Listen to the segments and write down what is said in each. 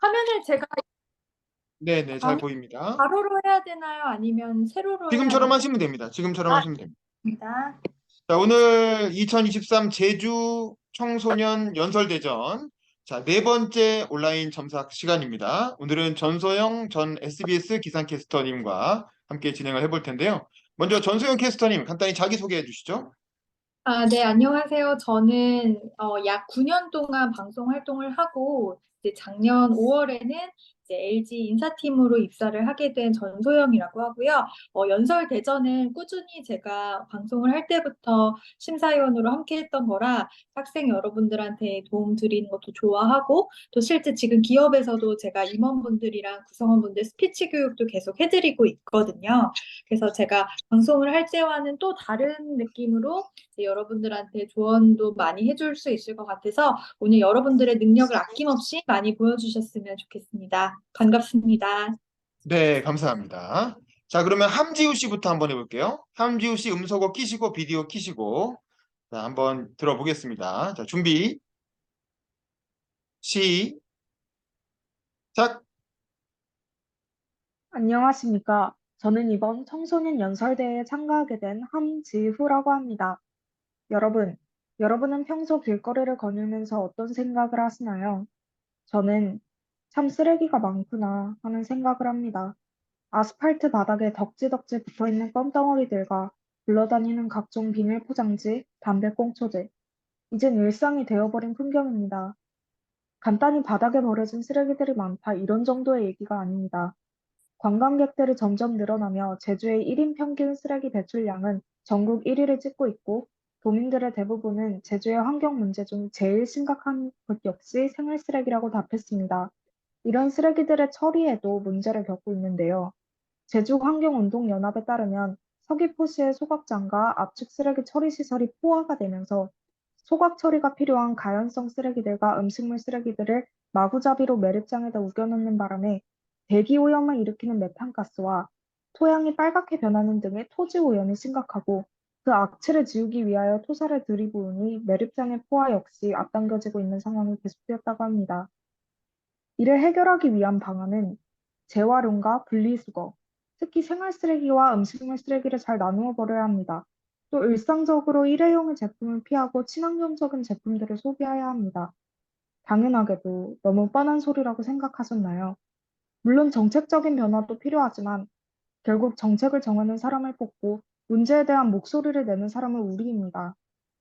화면을 제가 네네, 잘 아, 보입니다. 가로로 해야 되나요? 아니면 세로로 해야 지금처럼 되나요? 하시면 됩니다. 지금처럼 아, 하시면 됩니다. 됩니다. 자, 오늘 2023 제주 청소년 연설대전. 자, 네 번째 온라인 첨삭 시간입니다. 오늘은 전소영 전 SBS 기상캐스터님과 함께 진행을 해볼 텐데요. 먼저 전소영 캐스터님 간단히 자기소개해 주시죠. 네, 안녕하세요. 저는 약 9년 동안 방송 활동을 하고 이제 작년 5월에는 이제 LG 인사팀으로 입사를 하게 된 전소영이라고 하고요. 연설 대전은 꾸준히 제가 방송을 할 때부터 심사위원으로 함께 했던 거라 학생 여러분들한테 도움 드리는 것도 좋아하고 또 실제 지금 기업에서도 제가 임원분들이랑 구성원분들 스피치 교육도 계속 해드리고 있거든요. 그래서 제가 방송을 할 때와는 또 다른 느낌으로 이제 여러분들한테 조언도 많이 해줄 수 있을 것 같아서 오늘 여러분들의 능력을 아낌없이 많이 보여주셨으면 좋겠습니다. 반갑습니다. 네, 감사합니다. 자, 그러면 함지우 씨부터 한번 해볼게요. 함지우 씨 음소거 키시고 비디오 키시고 자, 한번 들어보겠습니다. 자, 준비, 시작. 안녕하십니까. 저는 이번 청소년 연설대회에 참가하게 된 함지후라고 합니다. 여러분, 여러분은 평소 길거리를 거닐면서 어떤 생각을 하시나요? 저는 참 쓰레기가 많구나 하는 생각을 합니다. 아스팔트 바닥에 덕지덕지 붙어 있는 껌덩어리들과 굴러다니는 각종 비닐 포장지, 담배꽁초들. 이젠 일상이 되어버린 풍경입니다. 간단히 바닥에 버려진 쓰레기들이 많다 이런 정도의 얘기가 아닙니다. 관광객들이 점점 늘어나며 제주의 1인 평균 쓰레기 배출량은 전국 1위를 찍고 있고 도민들의 대부분은 제주의 환경 문제 중 제일 심각한 것 역시 생활 쓰레기라고 답했습니다. 이런 쓰레기들의 처리에도 문제를 겪고 있는데요. 제주환경운동연합에 따르면 서귀포시의 소각장과 압축 쓰레기 처리 시설이 포화가 되면서 소각 처리가 필요한 가연성 쓰레기들과 음식물 쓰레기들을 마구잡이로 매립장에다 우겨놓는 바람에 대기 오염을 일으키는 메탄가스와 토양이 빨갛게 변하는 등의 토지 오염이 심각하고 그 악취를 지우기 위하여 토사를 들이부으니 매립장의 포화 역시 앞당겨지고 있는 상황이 계속되었다고 합니다. 이를 해결하기 위한 방안은 재활용과 분리수거, 특히 생활 쓰레기와 음식물 쓰레기를 잘 나누어 버려야 합니다. 또 일상적으로 일회용의 제품을 피하고 친환경적인 제품들을 소비해야 합니다. 당연하게도 너무 뻔한 소리라고 생각하셨나요? 물론 정책적인 변화도 필요하지만 결국 정책을 정하는 사람을 뽑고 문제에 대한 목소리를 내는 사람은 우리입니다.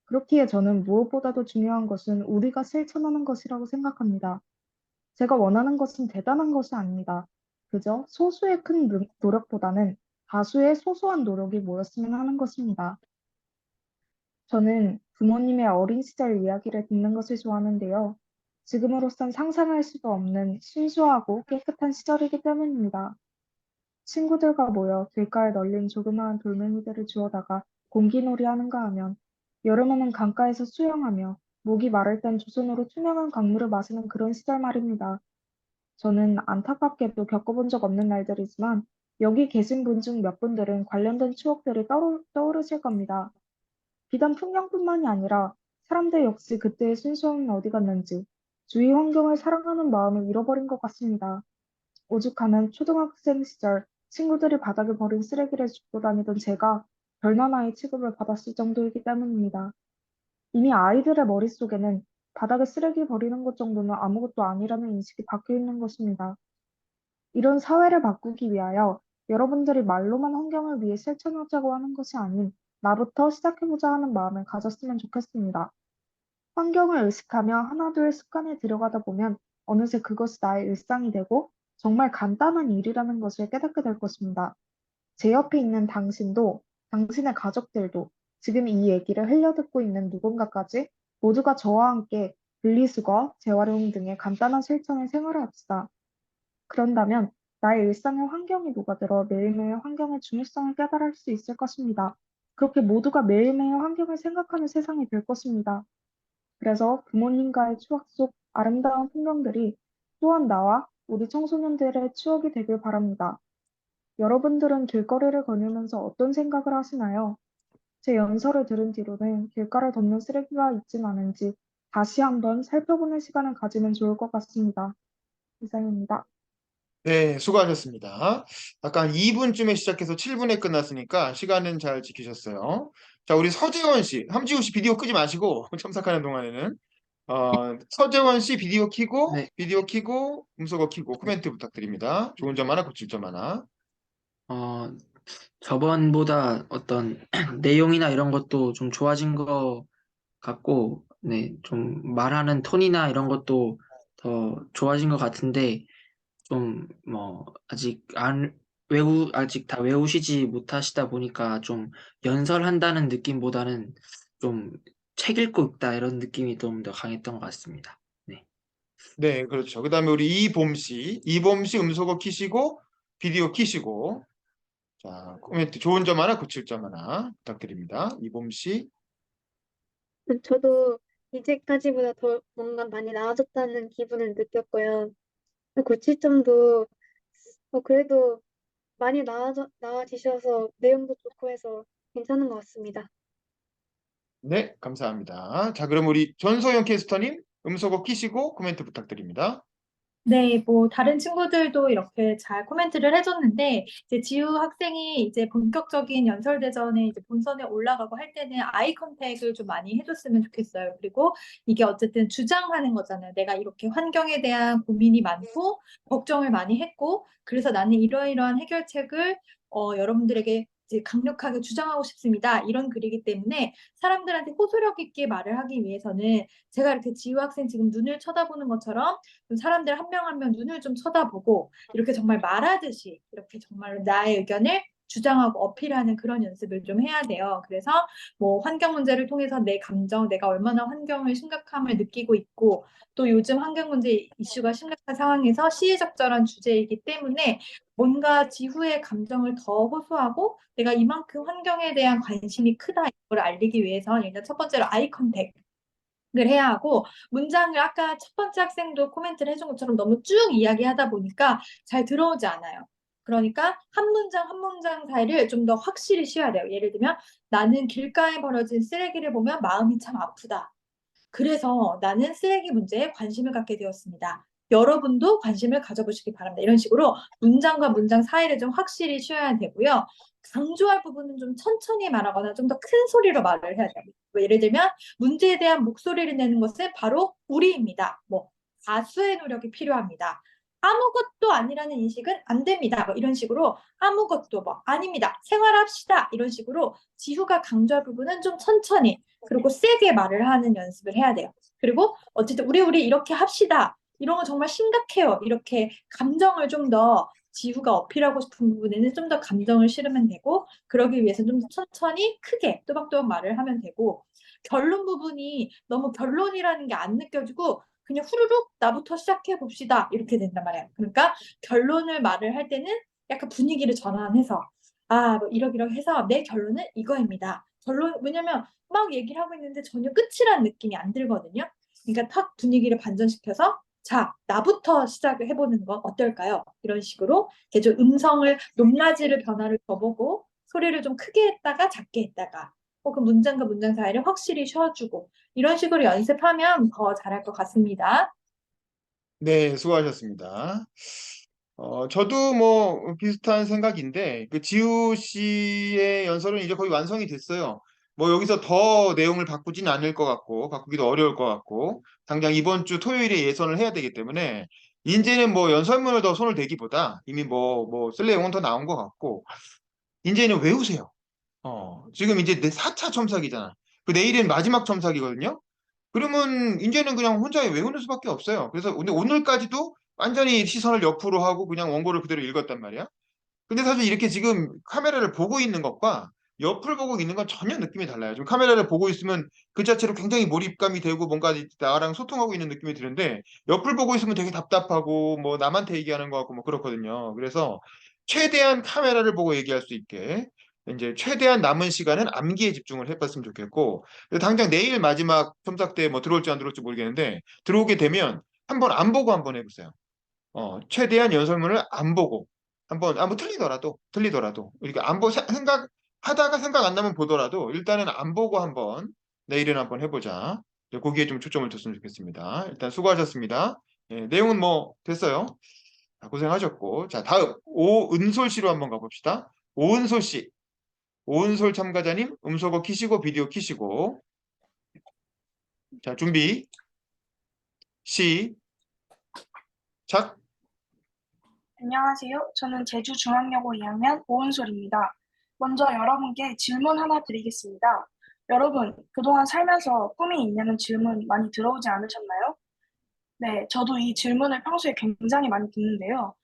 그렇기에 저는 무엇보다도 중요한 것은 우리가 실천하는 것이라고 생각합니다. 제가 원하는 것은 대단한 것이 아닙니다. 그저 소수의 큰 노력보다는 다수의 소소한 노력이 모였으면 하는 것입니다. 저는 부모님의 어린 시절 이야기를 듣는 것을 좋아하는데요. 지금으로선 상상할 수도 없는 순수하고 깨끗한 시절이기 때문입니다. 친구들과 모여 길가에 널린 조그마한 돌멩이들을 주워다가 공기놀이 하는가 하면 여름에는 강가에서 수영하며 목이 마를 땐 두 손으로 투명한 강물을 마시는 그런 시절 말입니다. 저는 안타깝게도 겪어본 적 없는 날들이지만 여기 계신 분 중 몇 분들은 관련된 추억들이 떠오르실 겁니다. 비단 풍경뿐만이 아니라 사람들 역시 그때의 순수함이 어디 갔는지 주위 환경을 사랑하는 마음을 잃어버린 것 같습니다. 오죽하면 초등학생 시절 친구들이 바닥에 버린 쓰레기를 줍고 다니던 제가 별난 아이 취급을 받았을 정도이기 때문입니다. 이미 아이들의 머릿속에는 바닥에 쓰레기 버리는 것 정도는 아무것도 아니라는 인식이 박혀 있는 것입니다. 이런 사회를 바꾸기 위하여 여러분들이 말로만 환경을 위해 실천하자고 하는 것이 아닌 나부터 시작해보자 하는 마음을 가졌으면 좋겠습니다. 환경을 의식하며 하나둘 습관에 들어가다 보면 어느새 그것이 나의 일상이 되고 정말 간단한 일이라는 것을 깨닫게 될 것입니다. 제 옆에 있는 당신도, 당신의 가족들도, 지금 이 얘기를 흘려듣고 있는 누군가까지 모두가 저와 함께 분리수거, 재활용 등의 간단한 실천을 생활합시다. 그런다면 나의 일상의 환경이 녹아들어 매일매일 환경의 중요성을 깨달을 수 있을 것입니다. 그렇게 모두가 매일매일 환경을 생각하는 세상이 될 것입니다. 그래서 부모님과의 추억 속 아름다운 풍경들이 또한 나와 우리 청소년들의 추억이 되길 바랍니다. 여러분들은 길거리를 거닐면서 어떤 생각을 하시나요? 제 연설을 들은 뒤로는 길가를 덮는 쓰레기가 있진 않은지 다시 한번 살펴보는 시간을 가지면 좋을 것 같습니다. 이상입니다. 네, 수고하셨습니다. 아까 한 2분쯤에 시작해서 7분에 끝났으니까 시간은 잘 지키셨어요. 자, 우리 서재원 씨, 함지우 씨 비디오 끄지 마시고 첨삭하는 동안에는 서재원 씨 네, 비디오 켜고 음소거 켜고 코멘트 부탁드립니다. 좋은 점 하나, 고칠 점 하나. 어, 저번보다 어떤 내용이나 이런 것도 좀 좋아진 것 같고, 네, 좀 말하는 톤이나 이런 것도 더 좋아진 것 같은데, 좀, 뭐, 아직 다 외우시지 못하시다 보니까 좀 연설한다는 느낌보다는 좀 책 읽고 있다 이런 느낌이 좀 더 강했던 것 같습니다. 네. 네, 그렇죠. 그 다음에 우리 이봄 씨 음소거 키시고 비디오 키시고 자, 코멘트 좋은 점 하나, 고칠 점 하나 부탁드립니다. 이봄 씨. 저도 이제까지보다 더 뭔가 많이 나아졌다는 기분을 느꼈고요. 고칠 점도 그래도 많이 나아지셔서 내용도 좋고 해서 괜찮은 것 같습니다. 네, 감사합니다. 자, 그럼 우리 전소영 캐스터님 음소거 키시고 코멘트 부탁드립니다. 네, 뭐 다른 친구들도 이렇게 잘 코멘트를 해줬는데 이제 지우 학생이 이제 본격적인 연설대전에 이제 본선에 올라가고 할 때는 아이 컨택을 좀 많이 해줬으면 좋겠어요. 그리고 이게 어쨌든 주장하는 거잖아요. 내가 이렇게 환경에 대한 고민이 많고 걱정을 많이 했고 그래서 나는 이러이러한 해결책을 여러분들에게 이제 강력하게 주장하고 싶습니다. 이런 글이기 때문에 사람들한테 호소력 있게 말을 하기 위해서는 제가 이렇게 지우 학생 지금 눈을 쳐다보는 것처럼 좀 사람들 한 명 한 명 눈을 좀 쳐다보고 이렇게 정말 말하듯이 이렇게 정말 나의 의견을 주장하고 어필하는 그런 연습을 좀 해야 돼요. 그래서 뭐 환경 문제를 통해서 내 감정, 내가 얼마나 환경을 심각함을 느끼고 있고 또 요즘 환경 문제 이슈가 심각한 상황에서 시의적절한 주제이기 때문에 뭔가 지구의 감정을 더 호소하고 내가 이만큼 환경에 대한 관심이 크다 이걸 알리기 위해서 일단 첫 번째로 아이 컨택 을 해야 하고 문장을 아까 첫 번째 학생도 코멘트를 해준 것처럼 너무 쭉 이야기하다 보니까 잘 들어오지 않아요. 그러니까 한 문장 한 문장 사이를 좀 더 확실히 쉬어야 돼요. 예를 들면 나는 길가에 버려진 쓰레기를 보면 마음이 참 아프다. 그래서 나는 쓰레기 문제에 관심을 갖게 되었습니다. 여러분도 관심을 가져보시기 바랍니다. 이런 식으로 문장과 문장 사이를 좀 확실히 쉬어야 되고요. 강조할 부분은 좀 천천히 말하거나 좀 더 큰 소리로 말을 해야 돼요. 뭐 예를 들면 문제에 대한 목소리를 내는 것은 바로 우리입니다. 뭐 다수의 노력이 필요합니다. 아무것도 아니라는 인식은 안 됩니다. 뭐 이런 식으로 아무것도 뭐 아닙니다. 생활합시다. 이런 식으로 지후가 강조할 부분은 좀 천천히 그리고 세게 말을 하는 연습을 해야 돼요. 그리고 어쨌든 우리 이렇게 합시다. 이런 거 정말 심각해요. 이렇게 감정을 좀 더 지후가 어필하고 싶은 부분에는 좀 더 감정을 실으면 되고 그러기 위해서 좀 천천히 크게 또박또박 말을 하면 되고 결론 부분이 너무 결론이라는 게 안 느껴지고 그냥 후루룩 나부터 시작해 봅시다 이렇게 된단 말이에요. 그러니까 결론을 말을 할 때는 약간 분위기를 전환해서 뭐 이러이러 해서 내 결론은 이거입니다. 왜냐면 막 얘기를 하고 있는데 전혀 끝이란 느낌이 안 들거든요. 그러니까 탁 분위기를 반전시켜서 자, 나부터 시작을 해보는 건 어떨까요? 이런 식으로 이렇게 좀 음성을 높낮이를 변화를 줘보고 소리를 좀 크게 했다가 작게 했다가 혹은 문장과 문장 사이를 확실히 쉬어주고 이런 식으로 연습하면 더 잘할 것 같습니다. 네, 수고하셨습니다. 저도 뭐 비슷한 생각인데 그 지우 씨의 연설은 이제 거의 완성이 됐어요. 뭐 여기서 더 내용을 바꾸진 않을 것 같고 바꾸기도 어려울 것 같고 당장 이번 주 토요일에 예선을 해야 되기 때문에 이제는 뭐 연설문을 더 손을 대기보다 이미 쓸 내용은 더 나온 것 같고 이제는 외우세요. 지금 이제 내 4차 첨삭이잖아. 그 내일은 마지막 첨삭이거든요. 그러면 이제는 그냥 혼자 외우는 수밖에 없어요. 그래서 근데 오늘까지도 완전히 시선을 옆으로 하고 그냥 원고를 그대로 읽었단 말이야. 근데 사실 이렇게 지금 카메라를 보고 있는 것과 옆을 보고 있는 건 전혀 느낌이 달라요. 지금 카메라를 보고 있으면 그 자체로 굉장히 몰입감이 되고 뭔가 나랑 소통하고 있는 느낌이 드는데 옆을 보고 있으면 되게 답답하고 뭐 남한테 얘기하는 것 같고 뭐 그렇거든요. 그래서 최대한 카메라를 보고 얘기할 수 있게 이제 최대한 남은 시간은 암기에 집중을 해봤으면 좋겠고 당장 내일 마지막 첨삭 때 뭐 들어올지 안 들어올지 모르겠는데 들어오게 되면 한번 안 보고 한번 해보세요. 최대한 연설문을 안 보고 한번 뭐 틀리더라도 이렇게 안 보 생각하다가 생각 안 나면 보더라도 일단은 안 보고 한번 내일은 한번 해보자. 거기에 좀 초점을 뒀으면 좋겠습니다. 일단 수고하셨습니다. 예, 내용은 뭐 됐어요. 자, 고생하셨고. 자, 다음 오은솔 씨로 한번 가봅시다. 오은솔 씨. 오은솔 참가자님, 음소거 키시고 비디오 키시고. 자, 준비. 시작. 안녕하세요. 저는 제주중앙여고 2학년 오은솔입니다. 먼저 여러분께 질문 하나 드리겠습니다. 여러분, 그동안 살면서 꿈이 있냐는 질문 많이 들어오지 않으셨나요? 네, 저도 이 질문을 평소에 굉장히 많이 듣는데요.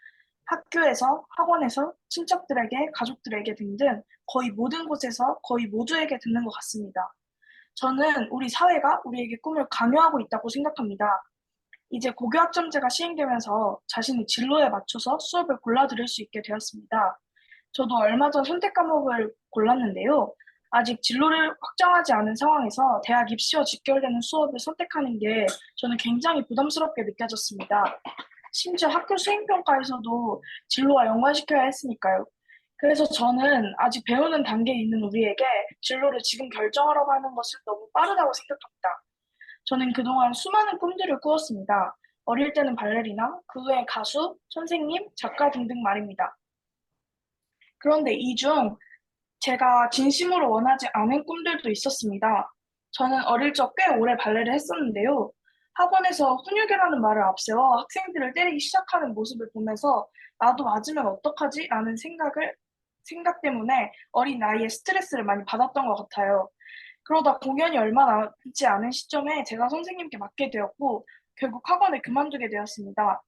학교에서, 학원에서, 친척들에게, 가족들에게 등등 거의 모든 곳에서 거의 모두에게 듣는 것 같습니다. 저는 우리 사회가 우리에게 꿈을 강요하고 있다고 생각합니다. 이제 고교학점제가 시행되면서 자신의 진로에 맞춰서 수업을 골라 들을 수 있게 되었습니다. 저도 얼마 전 선택 과목을 골랐는데요. 아직 진로를 확정하지 않은 상황에서 대학 입시와 직결되는 수업을 선택하는 게 저는 굉장히 부담스럽게 느껴졌습니다. 심지어 학교 수행평가에서도 진로와 연관시켜야 했으니까요. 그래서 저는 아직 배우는 단계에 있는 우리에게 진로를 지금 결정하라고 하는 것은 너무 빠르다고 생각합니다. 저는 그동안 수많은 꿈들을 꾸었습니다. 어릴 때는 발레리나, 그 후에 가수, 선생님, 작가 등등 말입니다. 그런데 이 중 제가 진심으로 원하지 않은 꿈들도 있었습니다. 저는 어릴 적 꽤 오래 발레를 했었는데요. 학원에서 훈육이라는 말을 앞세워 학생들을 때리기 시작하는 모습을 보면서 나도 맞으면 어떡하지? 라는 생각 때문에 어린 나이에 스트레스를 많이 받았던 것 같아요. 그러다 공연이 얼마 남지 않은 시점에 제가 선생님께 맡게 되었고, 결국 학원을 그만두게 되었습니다.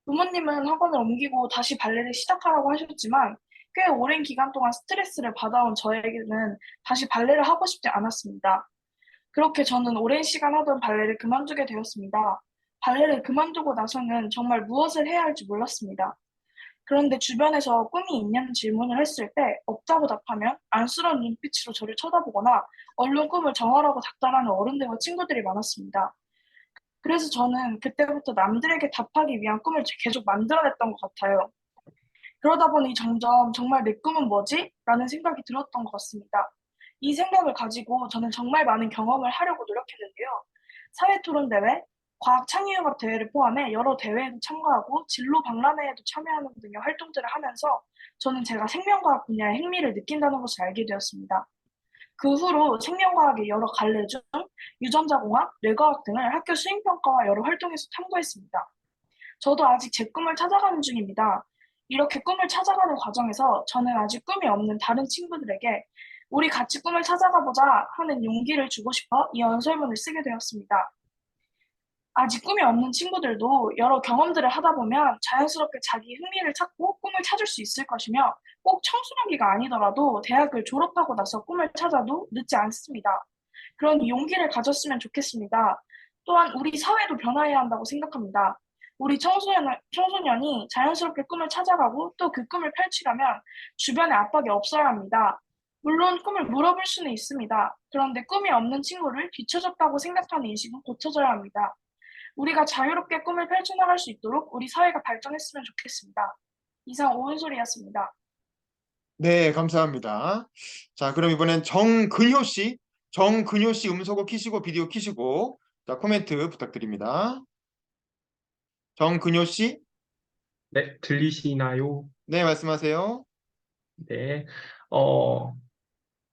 부모님은 학원을 옮기고 다시 발레를 시작하라고 하셨지만, 꽤 오랜 기간 동안 스트레스를 받아온 저에게는 다시 발레를 하고 싶지 않았습니다. 그렇게 저는 오랜 시간 하던 발레를 그만두게 되었습니다. 발레를 그만두고 나서는 정말 무엇을 해야 할지 몰랐습니다. 그런데 주변에서 꿈이 있냐는 질문을 했을 때 없다고 답하면 안쓰러운 눈빛으로 저를 쳐다보거나 얼른 꿈을 정하라고 닥달하는 어른들과 친구들이 많았습니다. 그래서 저는 그때부터 남들에게 답하기 위한 꿈을 계속 만들어냈던 것 같아요. 그러다 보니 점점 정말 내 꿈은 뭐지? 라는 생각이 들었던 것 같습니다. 이 생각을 가지고 저는 정말 많은 경험을 하려고 노력했는데요. 사회토론대회, 과학창의융합 대회를 포함해 여러 대회에도 참가하고 진로 박람회에도 참여하는 등의 활동들을 하면서 저는 제가 생명과학 분야에 흥미를 느낀다는 것을 알게 되었습니다. 그 후로 생명과학의 여러 갈래 중 유전자공학, 뇌과학 등을 학교 수행평가와 여러 활동에서 탐구했습니다. 저도 아직 제 꿈을 찾아가는 중입니다. 이렇게 꿈을 찾아가는 과정에서 저는 아직 꿈이 없는 다른 친구들에게 우리 같이 꿈을 찾아가 보자 하는 용기를 주고 싶어 이 연설문을 쓰게 되었습니다. 아직 꿈이 없는 친구들도 여러 경험들을 하다 보면 자연스럽게 자기 흥미를 찾고 꿈을 찾을 수 있을 것이며 꼭 청소년기가 아니더라도 대학을 졸업하고 나서 꿈을 찾아도 늦지 않습니다. 그런 용기를 가졌으면 좋겠습니다. 또한 우리 사회도 변화해야 한다고 생각합니다. 우리 청소년이 자연스럽게 꿈을 찾아가고 또 그 꿈을 펼치려면 주변에 압박이 없어야 합니다. 물론 꿈을 물어볼 수는 있습니다. 그런데 꿈이 없는 친구를 뒤처졌다고 생각하는 인식은 고쳐져야 합니다. 우리가 자유롭게 꿈을 펼쳐나갈 수 있도록 우리 사회가 발전했으면 좋겠습니다. 이상 오은솔이었습니다. 네, 감사합니다. 자, 그럼 이번엔 정근효 씨. 정근효 씨 음소거 키시고 비디오 키시고. 자, 코멘트 부탁드립니다. 정근효 씨. 네, 들리시나요? 네, 말씀하세요. 네. 어,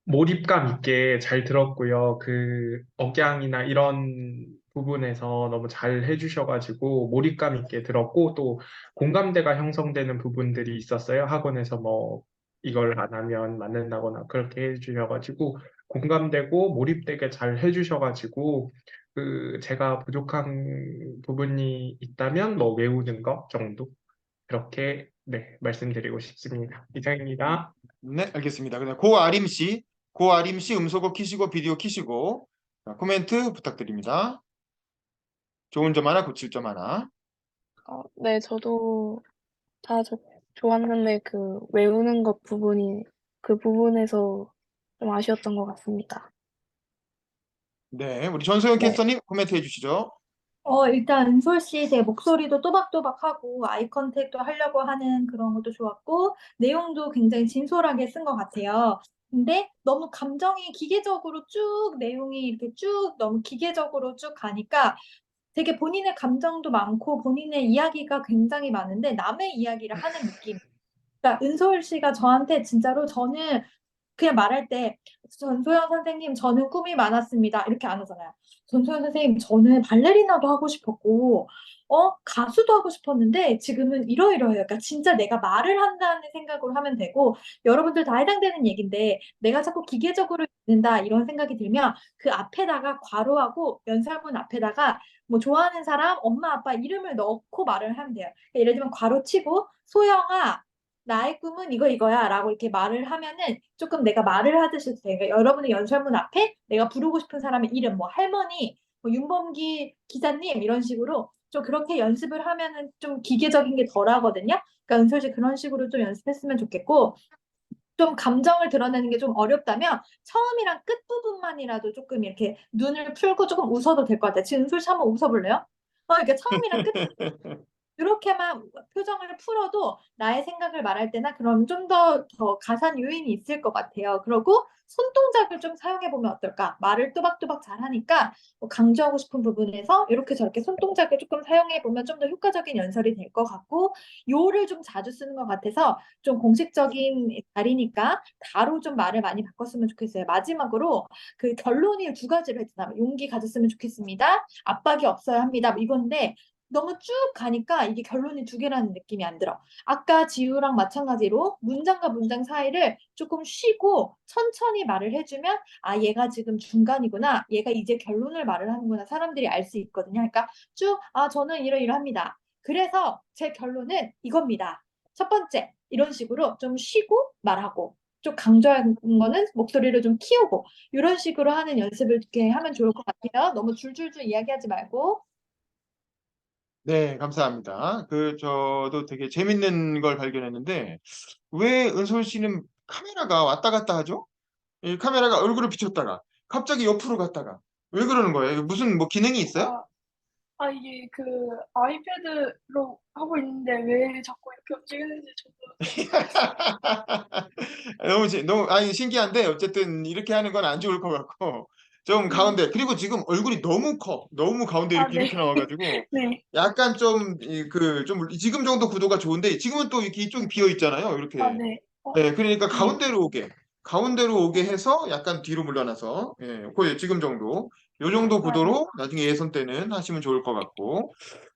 몰입감 있게 잘 들었고요. 그 억양이나 이런 부분에서 너무 잘 해주셔가지고 몰입감 있게 들었고 또 공감대가 형성되는 부분들이 있었어요. 학원에서 뭐 이걸 안 하면 맞는다거나 그렇게 해주셔가지고 공감되고 몰입되게 잘 해주셔가지고 그 제가 부족한 부분이 있다면 뭐 외우는 것 정도 그렇게 네, 말씀드리고 싶습니다. 이상입니다. 네, 알겠습니다. 그다음 고아림 씨. 고아림 씨 음소거 키시고 비디오 키시고. 자, 코멘트 부탁드립니다. 좋은 점 하나, 고칠 점 하나. 네, 저도 다 좋았는데 그 외우는 것 부분이 그 부분에서 좀 아쉬웠던 것 같습니다. 네, 우리 전소영 네. 캐스터님 코멘트 해주시죠. 일단 은솔 씨 제 목소리도 또박또박하고 아이 컨택도 하려고 하는 그런 것도 좋았고 내용도 굉장히 진솔하게 쓴 것 같아요. 근데 너무 감정이 기계적으로 쭉 내용이 이렇게 쭉 너무 기계적으로 쭉 가니까 되게 본인의 감정도 많고 본인의 이야기가 굉장히 많은데 남의 이야기를 하는 느낌. 그러니까 은솔 씨가 저한테 진짜로 저는 그냥 말할 때 전소연 선생님 저는 꿈이 많았습니다 이렇게 안 하잖아요. 전소연 선생님 저는 발레리나도 하고 싶었고 가수도 하고 싶었는데 지금은 이러이러해요. 그러니까 진짜 내가 말을 한다는 생각으로 하면 되고 여러분들 다 해당되는 얘기인데 내가 자꾸 기계적으로 읽는다 이런 생각이 들면 그 앞에다가 괄호하고 연설문 앞에다가 뭐 좋아하는 사람 엄마 아빠 이름을 넣고 말을 하면 돼요. 그러니까 예를 들면 괄호 치고 소영아 나의 꿈은 이거야 라고 이렇게 말을 하면은 조금 내가 말을 하듯이 돼요. 그러니까 여러분의 연설문 앞에 내가 부르고 싶은 사람의 이름, 뭐 할머니, 뭐 윤범기 기자님 이런 식으로 좀 그렇게 연습을 하면은 좀 기계적인 게 덜하거든요. 그러니까 은솔 씨 그런 식으로 좀 연습했으면 좋겠고 좀 감정을 드러내는 게 좀 어렵다면 처음이랑 끝 부분만이라도 조금 이렇게 눈을 풀고 조금 웃어도 될 것 같아요. 지금 은솔 씨 한번 웃어볼래요? 이렇게 처음이랑 끝 이렇게만 표정을 풀어도 나의 생각을 말할 때나 그럼 좀 더 가산 요인이 있을 것 같아요. 그리고 손동작을 좀 사용해 보면 어떨까? 말을 또박또박 잘하니까 뭐 강조하고 싶은 부분에서 이렇게 저렇게 손동작을 조금 사용해 보면 좀 더 효과적인 연설이 될 것 같고 요를 좀 자주 쓰는 것 같아서 좀 공식적인 자리니까 다로 좀 말을 많이 바꿨으면 좋겠어요. 마지막으로 그 결론이 두 가지로 했잖아요. 용기 가졌으면 좋겠습니다. 압박이 없어야 합니다. 뭐 이건데 너무 쭉 가니까 이게 결론이 두 개라는 느낌이 안 들어. 아까 지우랑 마찬가지로 문장과 문장 사이를 조금 쉬고 천천히 말을 해주면 아 얘가 지금 중간이구나. 얘가 이제 결론을 말을 하는구나. 사람들이 알 수 있거든요. 그러니까 쭉 저는 이러이러합니다. 그래서 제 결론은 이겁니다. 첫 번째 이런 식으로 좀 쉬고 말하고 좀 강조하는 거는 목소리를 좀 키우고 이런 식으로 하는 연습을 이렇게 하면 좋을 것 같아요. 너무 줄줄줄 이야기하지 말고. 네, 감사합니다. 저도 되게 재밌는 걸 발견했는데, 왜 은솔 씨는 카메라가 왔다 갔다 하죠? 이 카메라가 얼굴을 비췄다가, 갑자기 옆으로 갔다가, 왜 그러는 거예요? 이거 무슨 뭐 기능이 있어요? 이게 그 아이패드로 하고 있는데 왜 자꾸 이렇게 움직이는지 저도 아니, 신기한데, 어쨌든 이렇게 하는 건 안 좋을 것 같고, 좀 네. 가운데, 그리고 지금 얼굴이 너무 커. 너무 가운데 이렇게 네. 나와가지고, 네. 약간 좀 지금 정도 구도가 좋은데, 지금은 또 이렇게 이쪽이 비어 있잖아요. 이렇게. 네. 네, 그러니까 네. 가운데로 오게 해서 약간 뒤로 물러나서, 거의 지금 정도, 요 정도 네. 구도로 나중에 예선 때는 하시면 좋을 것 같고,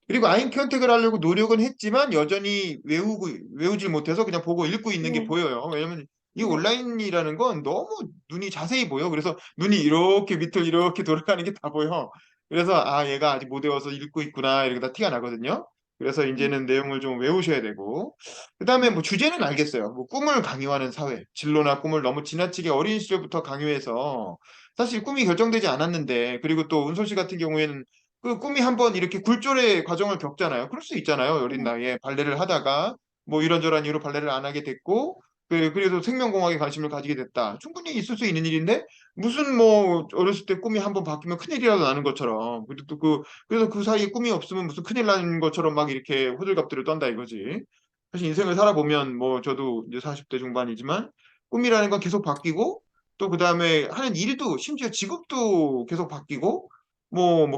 그리고 아이 컨택을 하려고 노력은 했지만 여전히 외우질 못해서 그냥 보고 읽고 있는 게 네. 보여요. 왜냐면 이 네. 온라인이라는 건 너무 눈이 자세히 보여. 그래서 눈이 이렇게 밑을 이렇게 돌아가는 게 다 보여. 그래서 얘가 아직 못 외워서 읽고 있구나 이렇게 다 티가 나거든요. 그래서 네. 이제는 내용을 좀 외우셔야 되고, 그다음에 뭐 주제는 알겠어요. 뭐 꿈을 강요하는 사회, 진로나 꿈을 너무 지나치게 어린 시절부터 강요해서 사실 꿈이 결정되지 않았는데, 그리고 또 은솔 씨 같은 경우에는 그 꿈이 한번 이렇게 굴절의 과정을 겪잖아요. 그럴 수 있잖아요. 어린 네. 나이에 발레를 하다가 뭐 이런저런 이유로 발레를 안 하게 됐고, 그래서 생명공학에 관심을 가지게 됐다. 충분히 있을 수 있는 일인데 무슨 뭐 어렸을 때 꿈이 한번 바뀌면 큰일이라도 나는 것처럼, 그래서 그 사이에 꿈이 없으면 무슨 큰일 나는 것처럼 막 이렇게 호들갑들을 떤다 이거지. 사실 인생을 살아보면 뭐 저도 이제 40대 중반이지만 꿈이라는 건 계속 바뀌고, 또 그다음에 하는 일도 심지어 직업도 계속 바뀌고,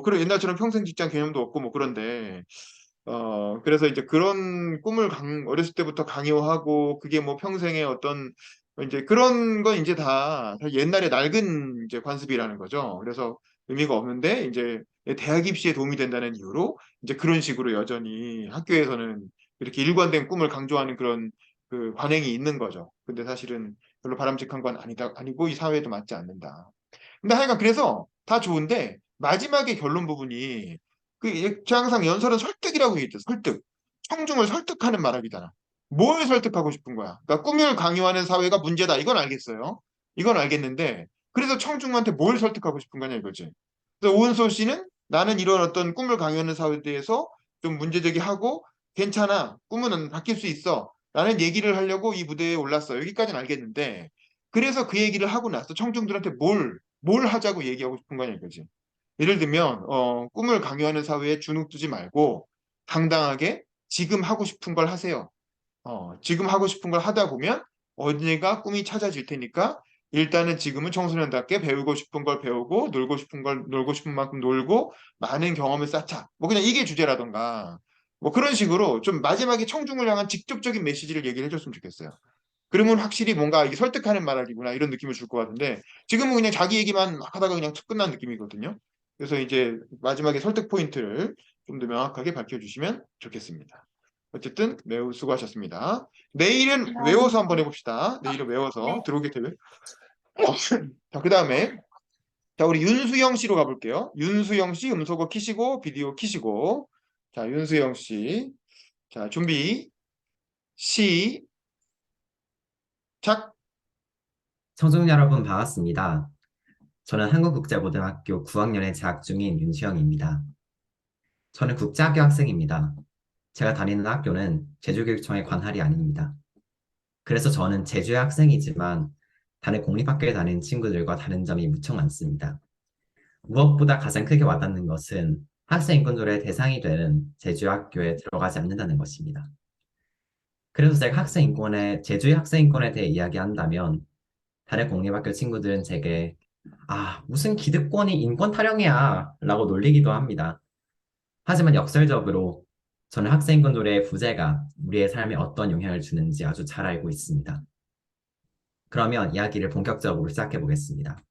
그런 옛날처럼 평생 직장 개념도 없고 뭐 그런데, 그래서 이제 그런 꿈을 어렸을 때부터 강요하고, 그게 뭐 평생의 어떤, 이제 그런 건 이제 다 옛날에 낡은 이제 관습이라는 거죠. 그래서 의미가 없는데, 이제 대학 입시에 도움이 된다는 이유로 이제 그런 식으로 여전히 학교에서는 이렇게 일관된 꿈을 강조하는 그런 그 관행이 있는 거죠. 근데 사실은 별로 바람직한 건 아니고 이 사회에도 맞지 않는다. 근데 하여간 그래서 다 좋은데 마지막에 결론 부분이, 저 항상 연설은 설득이라고 얘기했죠. 설득. 청중을 설득하는 말하기잖아. 뭘 설득하고 싶은 거야? 그러니까 꿈을 강요하는 사회가 문제다. 이건 알겠어요. 이건 알겠는데 그래서 청중한테 뭘 설득하고 싶은 거냐 이거지. 그래서 오은솔 씨는 나는 이런 어떤 꿈을 강요하는 사회에 대해서 좀 문제제기하고 괜찮아. 꿈은 바뀔 수 있어. 라는 얘기를 하려고 이 무대에 올랐어. 여기까지는 알겠는데 그래서 그 얘기를 하고 나서 청중들한테 뭘 하자고 얘기하고 싶은 거냐 이거지. 예를 들면 꿈을 강요하는 사회에 주눅 두지 말고 당당하게 지금 하고 싶은 걸 하세요. 지금 하고 싶은 걸 하다 보면 언젠가 꿈이 찾아질 테니까 일단은 지금은 청소년답게 배우고 싶은 걸 배우고 놀고 싶은 걸 놀고 싶은 만큼 놀고 많은 경험을 쌓자. 뭐 그냥 이게 주제라던가 뭐 그런 식으로 좀 마지막에 청중을 향한 직접적인 메시지를 얘기를 해줬으면 좋겠어요. 그러면 확실히 뭔가 이게 설득하는 말이구나 이런 느낌을 줄 것 같은데 지금은 그냥 자기 얘기만 막 하다가 그냥 툭 끝난 느낌이거든요. 그래서 이제 마지막에 설득 포인트를 좀 더 명확하게 밝혀주시면 좋겠습니다. 어쨌든 매우 수고하셨습니다. 내일은 외워서 한번 해봅시다. 내일은 외워서 네. 들어오게 되면. 자, 그 다음에 자 우리 윤수영 씨로 가볼게요. 윤수영 씨 음소거 키시고 비디오 키시고 자 윤수영 씨 자 준비 시작. 청중 여러분 반갑습니다. 저는 한국국제고등학교 9학년에 재학 중인 윤수영입니다. 저는 국제학교 학생입니다. 제가 다니는 학교는 제주교육청의 관할이 아닙니다. 그래서 저는 제주의 학생이지만 다른 공립학교에 다니는 친구들과 다른 점이 무척 많습니다. 무엇보다 가장 크게 와닿는 것은 학생 인권조례의 대상이 되는 제주 학교에 들어가지 않는다는 것입니다. 그래서 제가 제주의 학생 인권에 대해 이야기한다면 다른 공립학교 친구들은 제게 무슨 기득권이 인권 타령이야 라고 놀리기도 합니다. 하지만 역설적으로 저는 학생 인권 조례의 부재가 우리의 삶에 어떤 영향을 주는지 아주 잘 알고 있습니다. 그러면 이야기를 본격적으로 시작해 보겠습니다.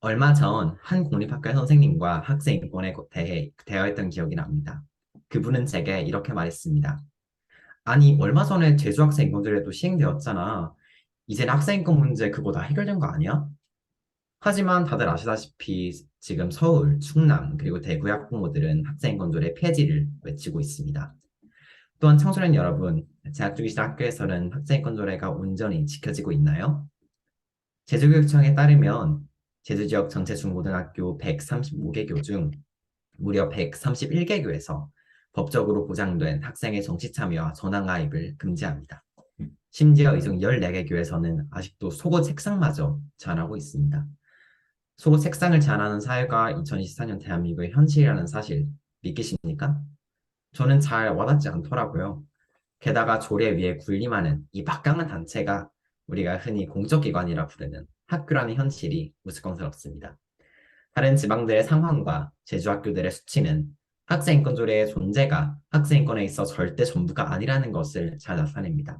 얼마 전 한 공립학교 선생님과 학생 인권에 대해 대화했던 기억이 납니다. 그분은 제게 이렇게 말했습니다. 아니, 얼마 전에 제주 학생 인권 조례도 시행되었잖아. 이제는 학생 인권 문제 그거 다 해결된 거 아니야? 하지만 다들 아시다시피 지금 서울, 충남, 그리고 대구의 학부모들은 학생인권조례 폐지를 외치고 있습니다. 또한 청소년 여러분, 재학 중이신 학교에서는 학생인권조례가 온전히 지켜지고 있나요? 제주교육청에 따르면 제주 지역 전체 중고등학교 135개교 중 무려 131개교에서 법적으로 보장된 학생의 정치 참여와 전학 가입을 금지합니다. 심지어 이 중 14개 교에서는 아직도 속옷 색상마저 제한하고 있습니다. 속옷 색상을 제한하는 사회가 2024년 대한민국의 현실이라는 사실 믿기십니까? 저는 잘 와닿지 않더라고요. 게다가 조례 위에 군림하는 이 막강한 단체가 우리가 흔히 공적기관이라 부르는 학교라는 현실이 우스꽝스럽습니다. 다른 지방들의 상황과 제주 학교들의 수치는 학생인권조례의 존재가 학생인권에 있어 절대 전부가 아니라는 것을 잘 나타냅니다.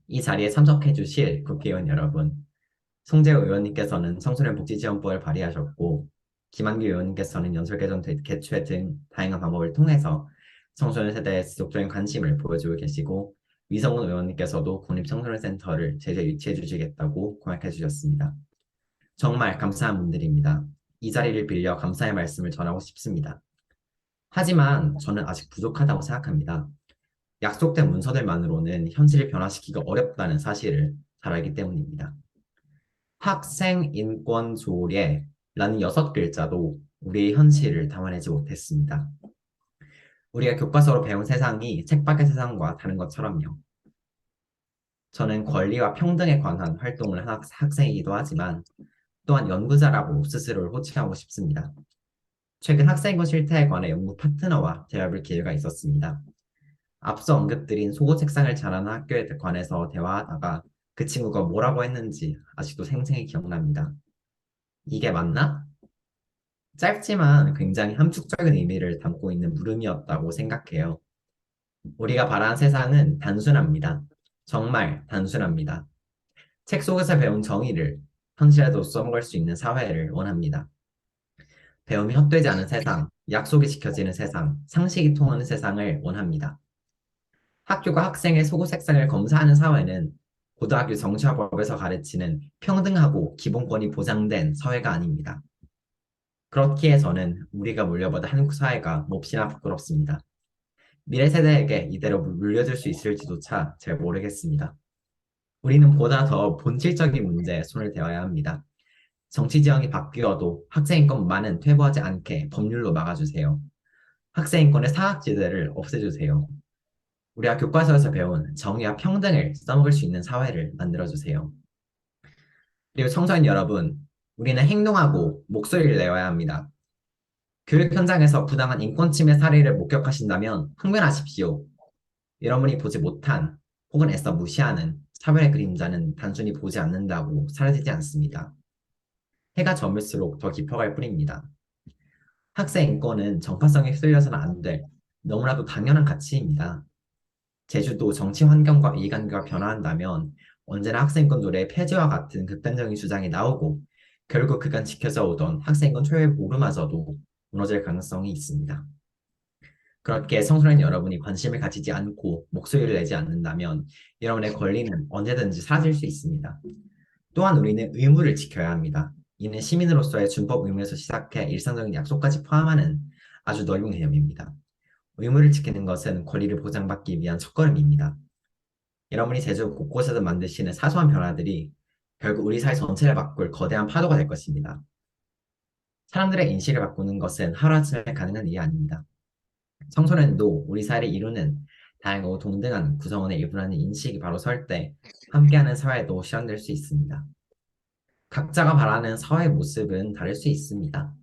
이 자리에 참석해 주실 국회의원 여러분, 송재호 의원님께서는 청소년복지지원법을 발의하셨고 김한규 의원님께서는 연설 개정 개최 등 다양한 방법을 통해서 청소년 세대의 지속적인 관심을 보여주고 계시고 위성훈 의원님께서도 국립청소년센터를 제주에 유치해 주시겠다고 공약해 주셨습니다. 정말 감사한 분들입니다. 이 자리를 빌려 감사의 말씀을 전하고 싶습니다. 하지만 저는 아직 부족하다고 생각합니다. 약속된 문서들만으로는 현실을 변화시키기가 어렵다는 사실을 잘 알기 때문입니다. 학생인권조례라는 6글자도 우리의 현실을 담아내지 못했습니다. 우리가 교과서로 배운 세상이 책밖의 세상과 다른 것처럼요. 저는 권리와 평등에 관한 활동을 하는 학생이기도 하지만 또한 연구자라고 스스로를 호칭하고 싶습니다. 최근 학생인권 실태에 관해 연구 파트너와 대화해볼 기회가 있었습니다. 앞서 언급드린 속옷 색상을 잘하는 학교에 관해서 대화하다가 그 친구가 뭐라고 했는지 아직도 생생히 기억납니다. 이게 맞나? 짧지만 굉장히 함축적인 의미를 담고 있는 물음이었다고 생각해요. 우리가 바라는 세상은 단순합니다. 정말 단순합니다. 책 속에서 배운 정의를 현실에도 써먹을 수 있는 사회를 원합니다. 배움이 헛되지 않은 세상, 약속이 지켜지는 세상, 상식이 통하는 세상을 원합니다. 학교가 학생의 속옷 색상을 검사하는 사회는 고등학교 정치화법에서 가르치는 평등하고 기본권이 보장된 사회가 아닙니다. 그렇기에 저는 우리가 물려받은 한국 사회가 몹시나 부끄럽습니다. 미래 세대에게 이대로 물려줄 수 있을지조차 잘 모르겠습니다. 우리는 보다 더 본질적인 문제에 손을 대어야 합니다. 정치 지형이 바뀌어도 학생인권만은 퇴보하지 않게 법률로 막아주세요. 학생인권의 사각지대를 없애주세요. 우리가 교과서에서 배운 정의와 평등을 써먹을 수 있는 사회를 만들어주세요. 그리고 청소년 여러분, 우리는 행동하고 목소리를 내어야 합니다. 교육 현장에서 부당한 인권 침해 사례를 목격하신다면 항변하십시오. 여러분이 보지 못한 혹은 애써 무시하는 차별의 그림자는 단순히 보지 않는다고 사라지지 않습니다. 해가 저물수록 더 깊어갈 뿐입니다. 학생 인권은 정파성에 휩쓸려서는 안 될 너무나도 당연한 가치입니다. 제주도 정치 환경과 이해관계가 변화한다면 언제나 학생권 노래의 폐지와 같은 극단적인 주장이 나오고 결국 그간 지켜져 오던 학생권 초월 모르마저도 무너질 가능성이 있습니다. 그렇게 청소년 여러분이 관심을 가지지 않고 목소리를 내지 않는다면 여러분의 권리는 언제든지 사라질 수 있습니다. 또한 우리는 의무를 지켜야 합니다. 이는 시민으로서의 준법 의무에서 시작해 일상적인 약속까지 포함하는 아주 넓은 개념입니다. 의무를 지키는 것은 권리를 보장받기 위한 첫걸음입니다. 여러분이 제주 곳곳에서 만드시는 사소한 변화들이 결국 우리 사회 전체를 바꿀 거대한 파도가 될 것입니다. 사람들의 인식을 바꾸는 것은 하루아침에 가능한 일이 아닙니다. 청소년도 우리 사회를 이루는 다양하고 동등한 구성원의 일부라는 인식이 바로 설 때 함께하는 사회도 실현될 수 있습니다. 각자가 바라는 사회의 모습은 다를 수 있습니다.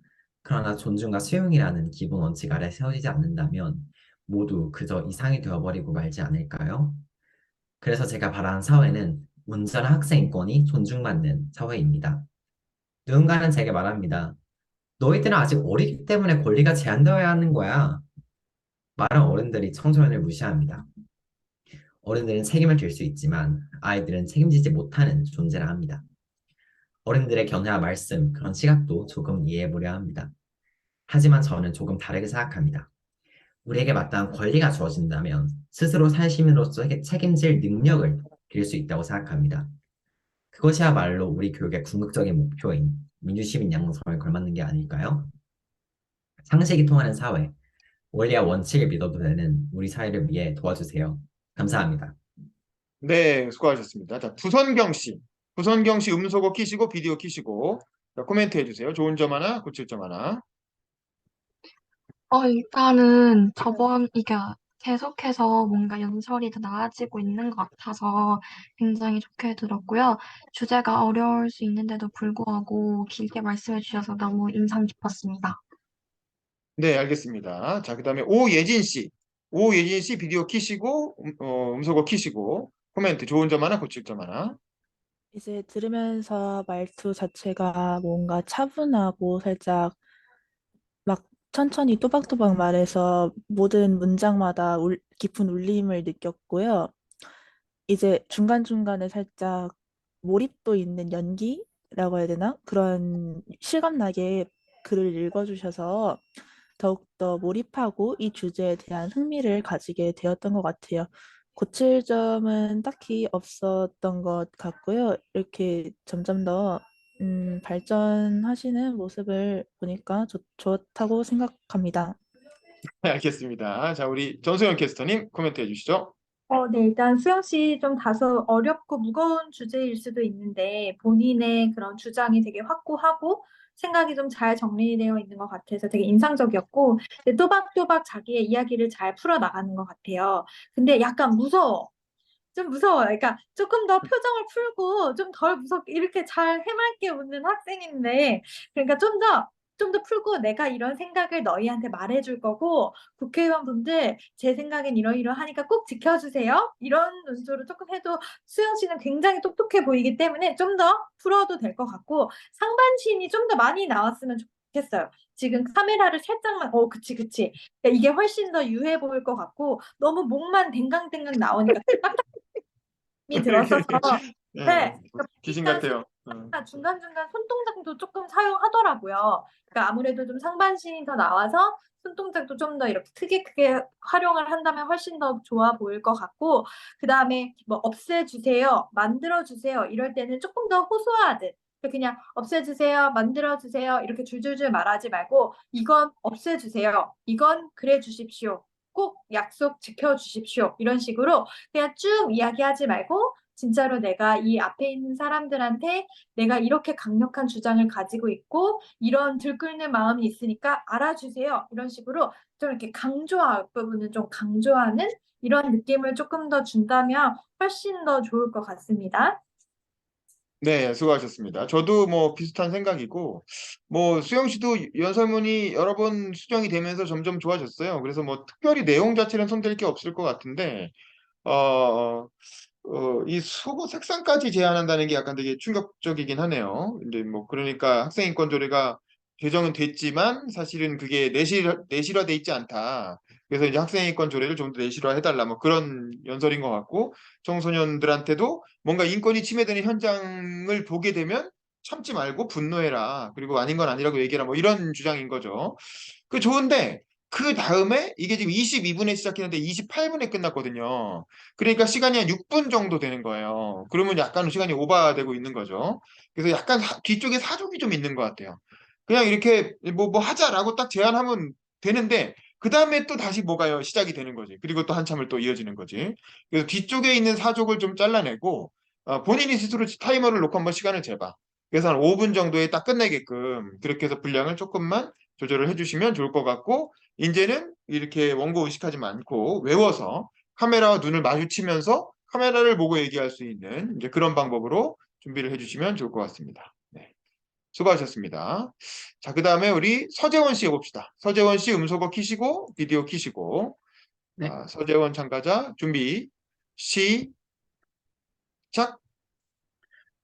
그러나 존중과 수용이라는 기본 원칙 아래 세워지지 않는다면 모두 그저 이상이 되어버리고 말지 않을까요? 그래서 제가 바라는 사회는 온전한 학생 인권이 존중받는 사회입니다. 누군가는 제게 말합니다. 너희들은 아직 어리기 때문에 권리가 제한되어야 하는 거야. 많은 어른들이 청소년을 무시합니다. 어른들은 책임을 질 수 있지만 아이들은 책임지지 못하는 존재라 합니다. 어른들의 견해와 말씀, 그런 시각도 조금 이해해보려 합니다. 하지만 저는 조금 다르게 생각합니다. 우리에게 마땅한 권리가 주어진다면 스스로 사시민으로서 책임질 능력을 기를 수 있다고 생각합니다. 그것이야말로 우리 교육의 궁극적인 목표인 민주시민 양성에 걸맞는 게 아닐까요? 상식이 통하는 사회, 원리와 원칙을 믿어도 되는 우리 사회를 위해 도와주세요. 감사합니다. 네, 수고하셨습니다. 자, 부선경 씨. 부선경 씨 음소거 키시고 비디오 키시고 자, 코멘트 해주세요. 좋은 점 하나, 고칠 점 하나. 일단은 이게 계속해서 뭔가 연설이 더 나아지고 있는 것 같아서 굉장히 좋게 들었고요. 주제가 어려울 수 있는데도 불구하고 길게 말씀해 주셔서 너무 인상 깊었습니다. 네, 알겠습니다. 자, 그다음에 오예진 씨. 오예진 씨 비디오 키시고 음소거 키시고 코멘트 좋은 점 하나, 고칠 점 하나. 이제 들으면서 말투 자체가 뭔가 차분하고 살짝 막 천천히 또박또박 말해서 모든 문장마다 깊은 울림을 느꼈고요. 이제 중간중간에 살짝 몰입도 있는 연기라고 해야 되나? 그런 실감나게 글을 읽어주셔서 더욱더 몰입하고 이 주제에 대한 흥미를 가지게 되었던 것 같아요. 고칠 점은 딱히 없었던 것 같고요. 이렇게 점점 더 발전하시는 모습을 보니까 좋다고 생각합니다. 네, 알겠습니다. 자, 우리 전소연 캐스터님 코멘트 해주시죠. 네, 일단 수영 씨 좀 다소 어렵고 무거운 주제일 수도 있는데 본인의 그런 주장이 되게 확고하고 생각이 좀 잘 정리되어 있는 것 같아서 되게 인상적이었고 근데 또박또박 자기의 이야기를 잘 풀어나가는 것 같아요. 근데 약간 무서워. 좀 무서워요. 그러니까 조금 더 표정을 풀고 좀 덜 무섭게 이렇게 잘 해맑게 웃는 학생인데 그러니까 좀 더 풀고 내가 이런 생각을 너희한테 말해줄 거고 국회의원분들 제 생각엔 이러이러하니까 꼭 지켜주세요. 이런 논조로 조금 해도 수영 씨는 굉장히 똑똑해 보이기 때문에 좀 더 풀어도 될 것 같고 상반신이 좀 더 많이 나왔으면 좋겠어요. 지금 카메라를 살짝만 그치 그치. 그러니까 이게 훨씬 더 유해 보일 것 같고 너무 목만 댕강댕강 나오니까 이 들었어서 네, 네, 귀신 일단 같아요. 중간중간 손동작도 조금 사용하더라고요. 그러니까 아무래도 좀 상반신이 더 나와서 손동작도 좀 더 이렇게 크게 활용을 한다면 훨씬 더 좋아 보일 것 같고 그다음에 뭐 없애주세요, 만들어주세요 이럴 때는 조금 더 호소하듯 그냥 없애주세요, 만들어주세요 이렇게 줄줄줄 말하지 말고 이건 없애주세요, 이건 그래 주십시오, 꼭 약속 지켜주십시오 이런 식으로 그냥 쭉 이야기하지 말고 진짜로 내가 이 앞에 있는 사람들한테 내가 이렇게 강력한 주장을 가지고 있고 이런 들끓는 마음이 있으니까 알아주세요. 이런 식으로 좀 이렇게 강조할 부분은 좀 강조하는 이런 느낌을 조금 더 준다면 훨씬 더 좋을 것 같습니다. 네, 수고하셨습니다. 저도 뭐 비슷한 생각이고, 뭐 수영 씨도 연설문이 여러 번 수정이 되면서 점점 좋아졌어요. 그래서 뭐 특별히 내용 자체는 손댈 게 없을 것 같은데, 어, 이 수고 색상까지 제한한다는 게 약간 되게 충격적이긴 하네요. 근데 뭐 그러니까 학생인권 조례가 개정은 됐지만 사실은 그게 내실화돼 있지 않다. 그래서 이제 학생인권 조례를 좀 더 내실화해달라 뭐 그런 연설인 것 같고 청소년들한테도 뭔가 인권이 침해되는 현장을 보게 되면 참지 말고 분노해라. 그리고 아닌 건 아니라고 얘기해라. 뭐 이런 주장인 거죠. 그 좋은데 그 다음에 이게 지금 22분에 시작했는데 28분에 끝났거든요. 그러니까 시간이 한 6분 정도 되는 거예요. 그러면 약간 시간이 오버되고 있는 거죠. 그래서 약간 뒤쪽에 사족이 좀 있는 것 같아요. 그냥 이렇게 뭐 하자라고 딱 제안하면 되는데 그 다음에 또 다시 뭐가요? 시작이 되는 거지. 그리고 또 한참을 또 이어지는 거지. 그래서 뒤쪽에 있는 사족을 좀 잘라내고 본인이 스스로 타이머를 놓고 한번 시간을 재봐. 그래서 한 5분 정도에 딱 끝내게끔 그렇게 해서 분량을 조금만 조절을 해주시면 좋을 것 같고 이제는 이렇게 원고 의식하지 않고 외워서 카메라와 눈을 마주치면서 카메라를 보고 얘기할 수 있는 이제 그런 방법으로 준비를 해주시면 좋을 것 같습니다. 네. 수고하셨습니다. 자, 그 다음에 우리 서재원 씨 해봅시다. 서재원 씨 음소거 키시고 비디오 키시고 네. 서재원 참가자 준비 시작.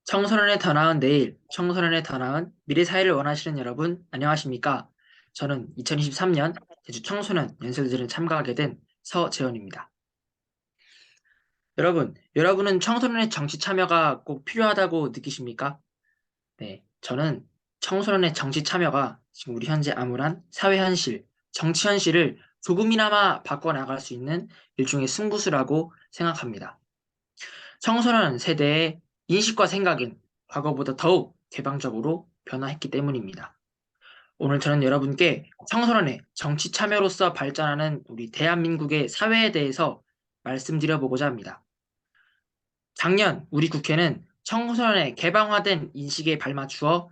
청소년의 더 나은 내일, 청소년의 더 나은 미래 사회를 원하시는 여러분, 안녕하십니까? 저는 2023년 제주 청소년 연설대전에 참가하게 된 서재원입니다. 여러분은 청소년의 정치 참여가 꼭 필요하다고 느끼십니까? 네, 저는 청소년의 정치 참여가 지금 우리 현재 암울한 사회 현실, 정치 현실을 조금이나마 바꿔나갈 수 있는 일종의 승부수라고 생각합니다. 청소년 세대의 인식과 생각은 과거보다 더욱 개방적으로 변화했기 때문입니다. 오늘 저는 여러분께 청소년의 정치 참여로서 발전하는 우리 대한민국의 사회에 대해서 말씀드려보고자 합니다. 작년 우리 국회는 청소년의 개방화된 인식에 발맞추어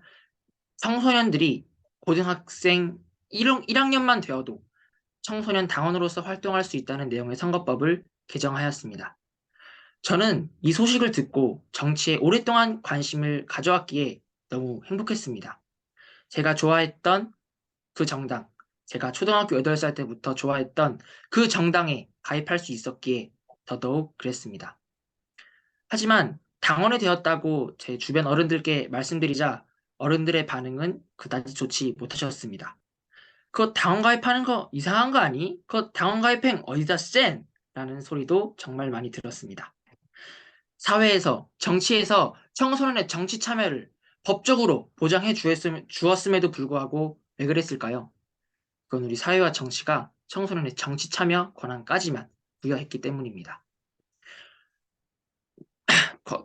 청소년들이 고등학생 1학년만 되어도 청소년 당원으로서 활동할 수 있다는 내용의 선거법을 개정하였습니다. 저는 이 소식을 듣고 정치에 오랫동안 관심을 가져왔기에 너무 행복했습니다. 제가 좋아했던 그 정당, 제가 초등학교 8살 때부터 좋아했던 그 정당에 가입할 수 있었기에 더더욱 그랬습니다. 하지만 당원이 되었다고 제 주변 어른들께 말씀드리자 어른들의 반응은 그다지 좋지 못하셨습니다. 그거 당원 가입하는 거 이상한 거 아니? 그거 당원 가입행 어디다 센? 라는 소리도 정말 많이 들었습니다. 사회에서, 정치에서 청소년의 정치 참여를 법적으로 보장해 주었음에도 불구하고 왜 그랬을까요? 그건 우리 사회와 정치가 청소년의 정치 참여 권한까지만 부여했기 때문입니다.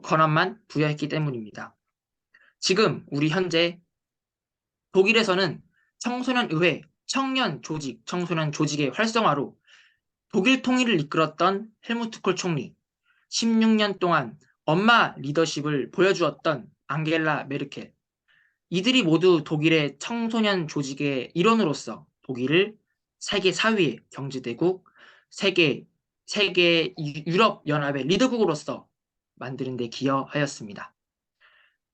권한만 부여했기 때문입니다. 지금 우리 현재 독일에서는 청소년 의회, 청소년 조직의 활성화로 독일 통일을 이끌었던 헬무트 콜 총리, 16년 동안 엄마 리더십을 보여주었던 앙겔라 메르켈, 이들이 모두 독일의 청소년 조직의 일원으로서 독일을 세계 4위의 경제대국, 세계 유럽 연합의 리더국으로서 만드는 데 기여하였습니다.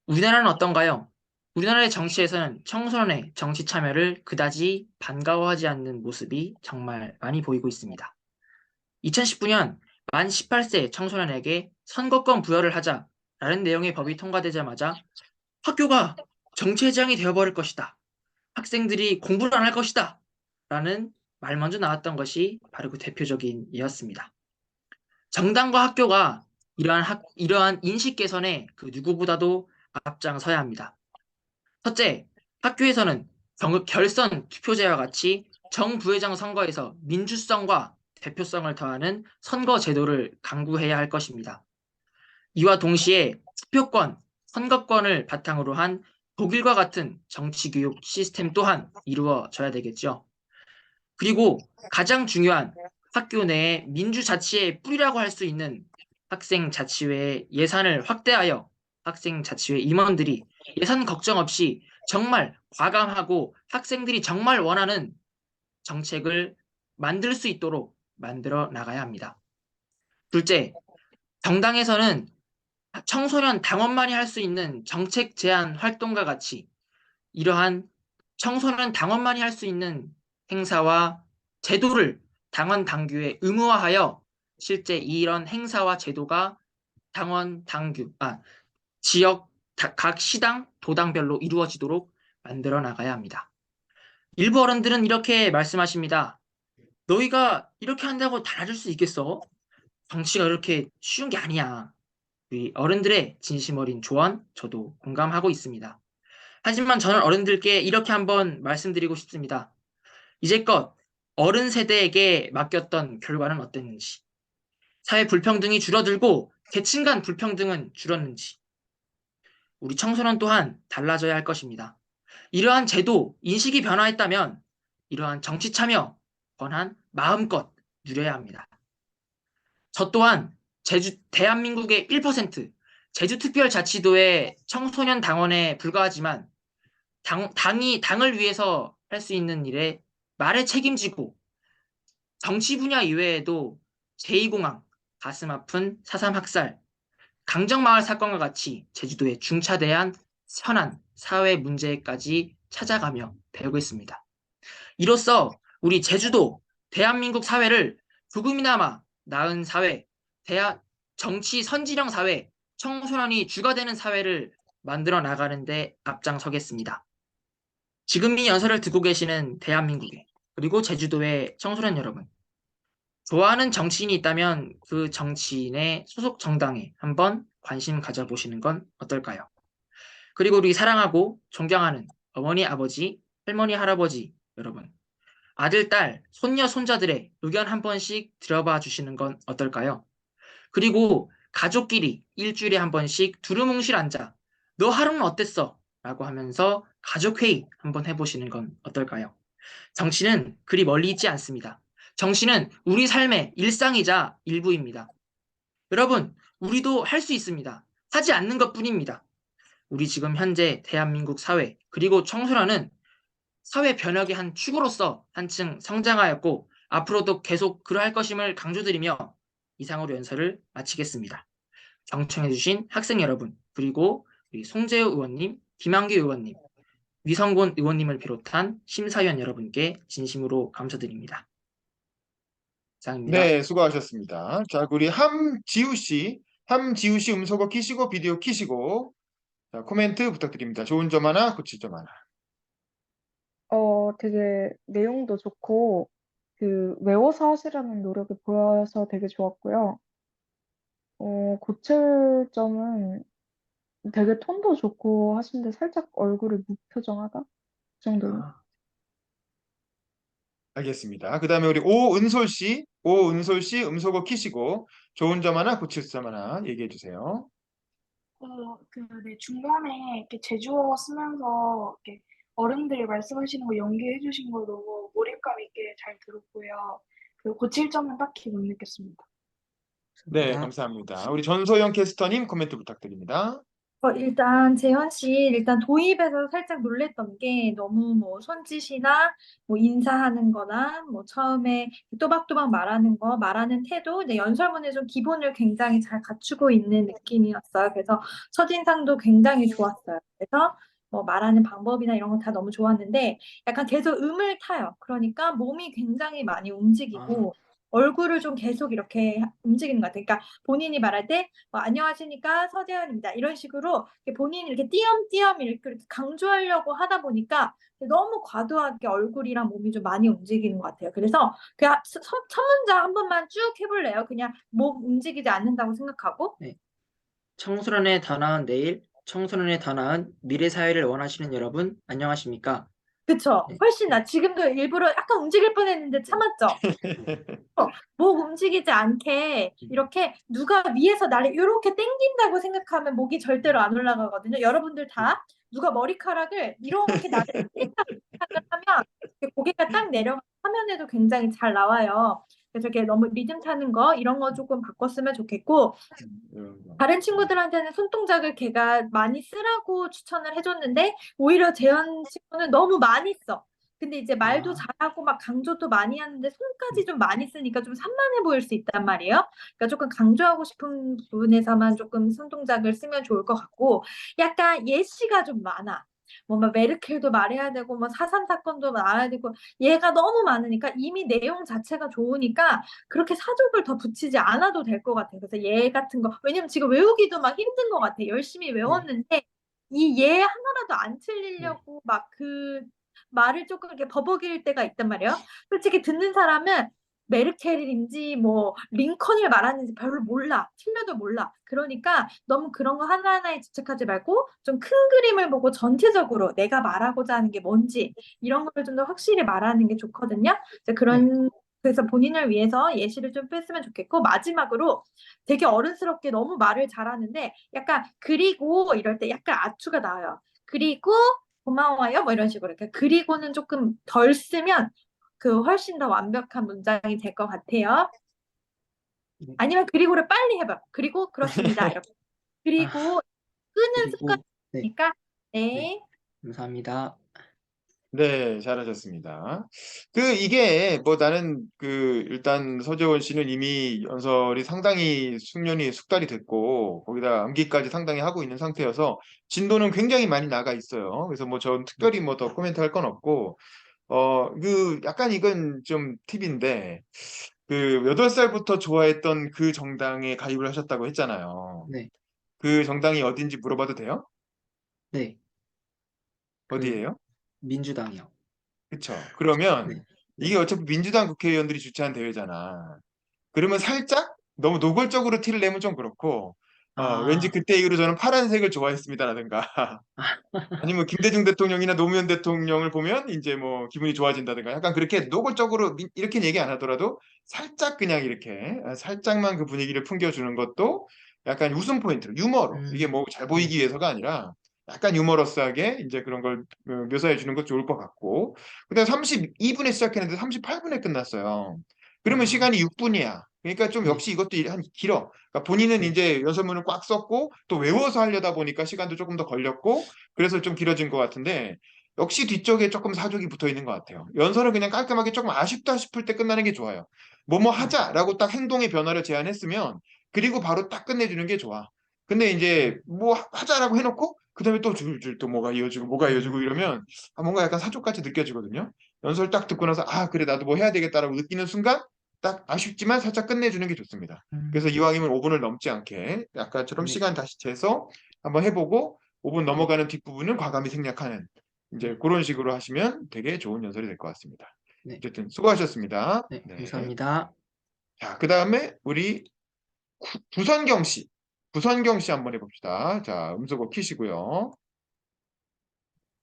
우리나라는 어떤가요? 우리나라의 정치에서는 청소년의 정치 참여를 그다지 반가워하지 않는 모습이 정말 많이 보이고 있습니다. 2019년 만 18세 청소년에게 선거권 부여를 하자라는 내용의 법이 통과되자마자 학교가 정치회장이 되어버릴 것이다. 학생들이 공부를 안 할 것이다. 라는 말 먼저 나왔던 것이 바로 그 대표적인 예였습니다. 정당과 학교가 이러한 인식 개선에 그 누구보다도 앞장서야 합니다. 첫째, 학교에서는 결선 투표제와 같이 정부회장 선거에서 민주성과 대표성을 더하는 선거 제도를 강구해야 할 것입니다. 이와 동시에 투표권, 선거권을 바탕으로 한 독일과 같은 정치교육 시스템 또한 이루어져야 되겠죠. 그리고 가장 중요한 학교 내에 민주자치의 뿌리라고 할 수 있는 학생자치회의 예산을 확대하여 학생자치회 임원들이 예산 걱정 없이 정말 과감하고 학생들이 정말 원하는 정책을 만들 수 있도록 만들어 나가야 합니다. 둘째, 정당에서는 청소년 당원만이 할 수 있는 정책 제안 활동과 같이 이러한 청소년 당원만이 할 수 있는 행사와 제도를 당원 당규에 의무화하여 실제 이런 행사와 제도가 지역 각 시당, 도당별로 이루어지도록 만들어 나가야 합니다. 일부 어른들은 이렇게 말씀하십니다. 너희가 이렇게 한다고 달라질 수 있겠어? 정치가 이렇게 쉬운 게 아니야. 우리 어른들의 진심 어린 조언 저도 공감하고 있습니다. 하지만 저는 어른들께 이렇게 한번 말씀드리고 싶습니다. 이제껏 어른 세대에게 맡겼던 결과는 어땠는지, 사회 불평등이 줄어들고 계층 간 불평등은 줄었는지, 우리 청소년 또한 달라져야 할 것입니다. 이러한 제도, 인식이 변화했다면 이러한 정치 참여, 권한 마음껏 누려야 합니다. 저 또한 대한민국의 1%, 제주특별자치도의 청소년 당원에 불과하지만 당을 위해서 할 수 있는 일에 말에 책임지고 정치 분야 이외에도 제2공항, 가슴 아픈 4.3 학살, 강정마을 사건과 같이 제주도의 중차대한 현안, 사회 문제까지 찾아가며 배우고 있습니다. 이로써 우리 제주도, 대한민국 사회를 조금이나마 나은 사회, 정치 선진형 사회, 청소년이 주가 되는 사회를 만들어 나가는 데 앞장서겠습니다. 지금 이 연설을 듣고 계시는 대한민국의 그리고 제주도의 청소년 여러분, 좋아하는 정치인이 있다면 그 정치인의 소속 정당에 한번 관심 가져보시는 건 어떨까요? 그리고 우리 사랑하고 존경하는 어머니, 아버지, 할머니, 할아버지 여러분, 아들, 딸, 손녀, 손자들의 의견 한 번씩 들어봐 주시는 건 어떨까요? 그리고 가족끼리 일주일에 한 번씩 두루뭉실 앉아 너 하루는 어땠어? 라고 하면서 가족회의 한번 해보시는 건 어떨까요? 정치는 그리 멀리 있지 않습니다. 정치는 우리 삶의 일상이자 일부입니다. 여러분, 우리도 할 수 있습니다. 하지 않는 것뿐입니다. 우리 지금 현재 대한민국 사회 그리고 청소년은 사회 변혁의 한 축으로서 한층 성장하였고 앞으로도 계속 그러할 것임을 강조드리며 이상으로 연설을 마치겠습니다. 경청해주신 학생 여러분 그리고 우리 송재우 의원님, 김한규 의원님, 위성곤 의원님을 비롯한 심사위원 여러분께 진심으로 감사드립니다. 이상입니다. 네, 수고하셨습니다. 자, 우리 함지우 씨 음소거 키시고 비디오 키시고 자, 코멘트 부탁드립니다. 좋은 점 하나, 고칠 점 하나. 되게 내용도 좋고, 외워서 하시려는 노력이 보여서 되게 좋았고요. 고칠 점은 되게 톤도 좋고 하시는데 살짝 얼굴이 무표정하다? 그 정도는. 알겠습니다. 그 다음에 우리 오은솔 씨 음소거 키시고 좋은 점 하나, 고칠 점 하나 얘기해 주세요. 네, 중간에 이렇게 제주어 쓰면서 이렇게 어른들이 말씀하시는 거 연기해 주신 거 너무 몰입감 있게 잘 들었고요. 고칠 점은 딱히 못 느꼈습니다. 네, 감사합니다. 우리 전소영 캐스터님 코멘트 부탁드립니다. 일단 재현 씨 일단 도입에서 살짝 놀랬던 게 너무 뭐 손짓이나 뭐 인사하는 거나 뭐 처음에 또박또박 말하는 태도, 네, 연설문에 좀 기본을 굉장히 잘 갖추고 있는 느낌이었어요. 그래서 첫인상도 굉장히 좋았어요. 그래서 뭐 말하는 방법이나 이런 거 다 너무 좋았는데 약간 계속 음을 타요. 그러니까 몸이 굉장히 많이 움직이고 얼굴을 좀 계속 이렇게 움직이는 것 같아요. 그러니까 본인이 말할 때 안녕하십니까 서재현입니다. 이런 식으로 본인이 이렇게 띄엄띄엄 이렇게 강조하려고 하다 보니까 너무 과도하게 얼굴이랑 몸이 좀 많이 움직이는 것 같아요. 그래서 첫 문장 한 번만 쭉 해볼래요? 그냥 목 움직이지 않는다고 생각하고. 네. 청소년의 더 나은 내일, 청소년의 더 나은 미래 사회를 원하시는 여러분, 안녕하십니까? 그쵸? 네. 훨씬 지금도 일부러 약간 움직일 뻔했는데 참았죠? 목 움직이지 않게 이렇게 누가 위에서 나를 이렇게 당긴다고 생각하면 목이 절대로 안 올라가거든요. 여러분들 다 누가 머리카락을 이렇게 나를 당긴다고 생각하면 고개가 딱 내려가 화면에도 굉장히 잘 나와요. 그래서 이렇게 너무 리듬 타는 거 이런 거 조금 바꿨으면 좋겠고 다른 친구들한테는 손동작을 걔가 많이 쓰라고 추천을 해줬는데 오히려 재현 친구는 너무 많이 써. 근데 이제 말도 잘하고 막 강조도 많이 하는데 손까지 좀 많이 쓰니까 좀 산만해 보일 수 있단 말이에요. 그러니까 조금 강조하고 싶은 부분에서만 조금 손동작을 쓰면 좋을 것 같고 약간 예시가 좀 많아. 뭔가 메르켈도 말해야 되고 뭐 4.3 사건도 나와야 되고 얘가 너무 많으니까 이미 내용 자체가 좋으니까 그렇게 사족을 더 붙이지 않아도 될 것 같아요. 그래서 얘 같은 거 왜냐면 지금 외우기도 막 힘든 것 같아. 열심히 네, 외웠는데 이 얘 하나라도 안 네, 틀리려고 막 그 말을 조금 이렇게 버벅일 때가 있단 말이에요. 솔직히 듣는 사람은 메르켈인지 뭐 링컨을 말하는지 별로 몰라. 틀려도 몰라. 그러니까 너무 그런 거 하나하나에 집착하지 말고 좀 큰 그림을 보고 전체적으로 내가 말하고자 하는 게 뭔지 이런 걸 좀 더 확실히 말하는 게 좋거든요. 이제 네, 그래서 본인을 위해서 예시를 좀 뺐으면 좋겠고 마지막으로 되게 어른스럽게 너무 말을 잘하는데 약간 그리고 이럴 때 약간 아추가 나와요. 그리고 고마워요 뭐 이런 식으로 이렇게 그리고는 조금 덜 쓰면 그 훨씬 더 완벽한 문장이 될 것 같아요. 네. 아니면 그리고를 빨리 해봐. 그리고 그렇습니다. 이렇게. 아, 그리고 끄는 그리고, 네, 습관이니까 네, 네. 감사합니다. 네, 잘하셨습니다. 이게, 뭐, 나는, 일단 서재원 씨는 이미 연설이 상당히 숙련이 숙달이 됐고, 거기다 암기까지 상당히 하고 있는 상태여서, 진도는 굉장히 많이 나가 있어요. 그래서 뭐, 전 특별히 뭐 더 코멘트 할 건 없고, 약간 이건 좀 팁인데, 8살부터 좋아했던 그 정당에 가입을 하셨다고 했잖아요. 네, 그 정당이 어딘지 물어봐도 돼요? 네, 그 어디예요? 민주당이요. 그쵸. 그러면 네, 이게 네. 어차피 민주당 국회의원들이 주최한 대회잖아. 그러면 살짝 너무 노골적으로 티를 내면 좀 그렇고, 왠지 아, 그때 이후로 저는 파란색을 좋아했습니다라든가, 아니면 김대중 대통령이나 노무현 대통령을 보면 이제 뭐 기분이 좋아진다든가, 약간 그렇게 노골적으로 이렇게 얘기 안 하더라도 살짝 그냥 이렇게 살짝만 그 분위기를 풍겨주는 것도 약간 웃음 포인트로, 유머로, 이게 뭐 잘 네, 보이기 위해서가 아니라 약간 유머러스하게 이제 그런 걸 묘사해 주는 것 좋을 것 같고, 그다음 32분에 시작했는데 38분에 끝났어요. 그러면 아, 시간이 6분이야. 그러니까 좀 네, 역시 이것도 한 길어. 그러니까 본인은 네, 이제 연설문을 꽉 썼고 또 외워서 하려다 보니까 시간도 조금 더 걸렸고 그래서 좀 길어진 것 같은데 역시 뒤쪽에 조금 사족이 붙어 있는 것 같아요. 연설은 그냥 깔끔하게 조금 아쉽다 싶을 때 끝나는 게 좋아요. 뭐뭐 네, 하자라고 딱 행동의 변화를 제안했으면 그리고 바로 딱 끝내주는 게 좋아. 근데 이제 뭐 하자라고 해놓고 그다음에 또 줄줄 또 뭐가 이어지고 음, 이러면 뭔가 약간 사족같이 느껴지거든요. 연설 딱 듣고 나서 그래 나도 뭐 해야 되겠다라고 느끼는 순간 딱 아쉽지만 살짝 끝내주는 게 좋습니다. 그래서 음, 이왕이면 5분을 넘지 않게 아까처럼 네, 시간 다시 재서 한번 해보고 5분 네, 넘어가는 뒷부분은 과감히 생략하는 이제 네, 그런 식으로 하시면 되게 좋은 연설이 될 것 같습니다. 네, 어쨌든 수고하셨습니다. 네, 네. 감사합니다. 자, 그 다음에 우리 부선경 씨. 부선경 씨 한번 해봅시다. 자, 음소거 키시고요.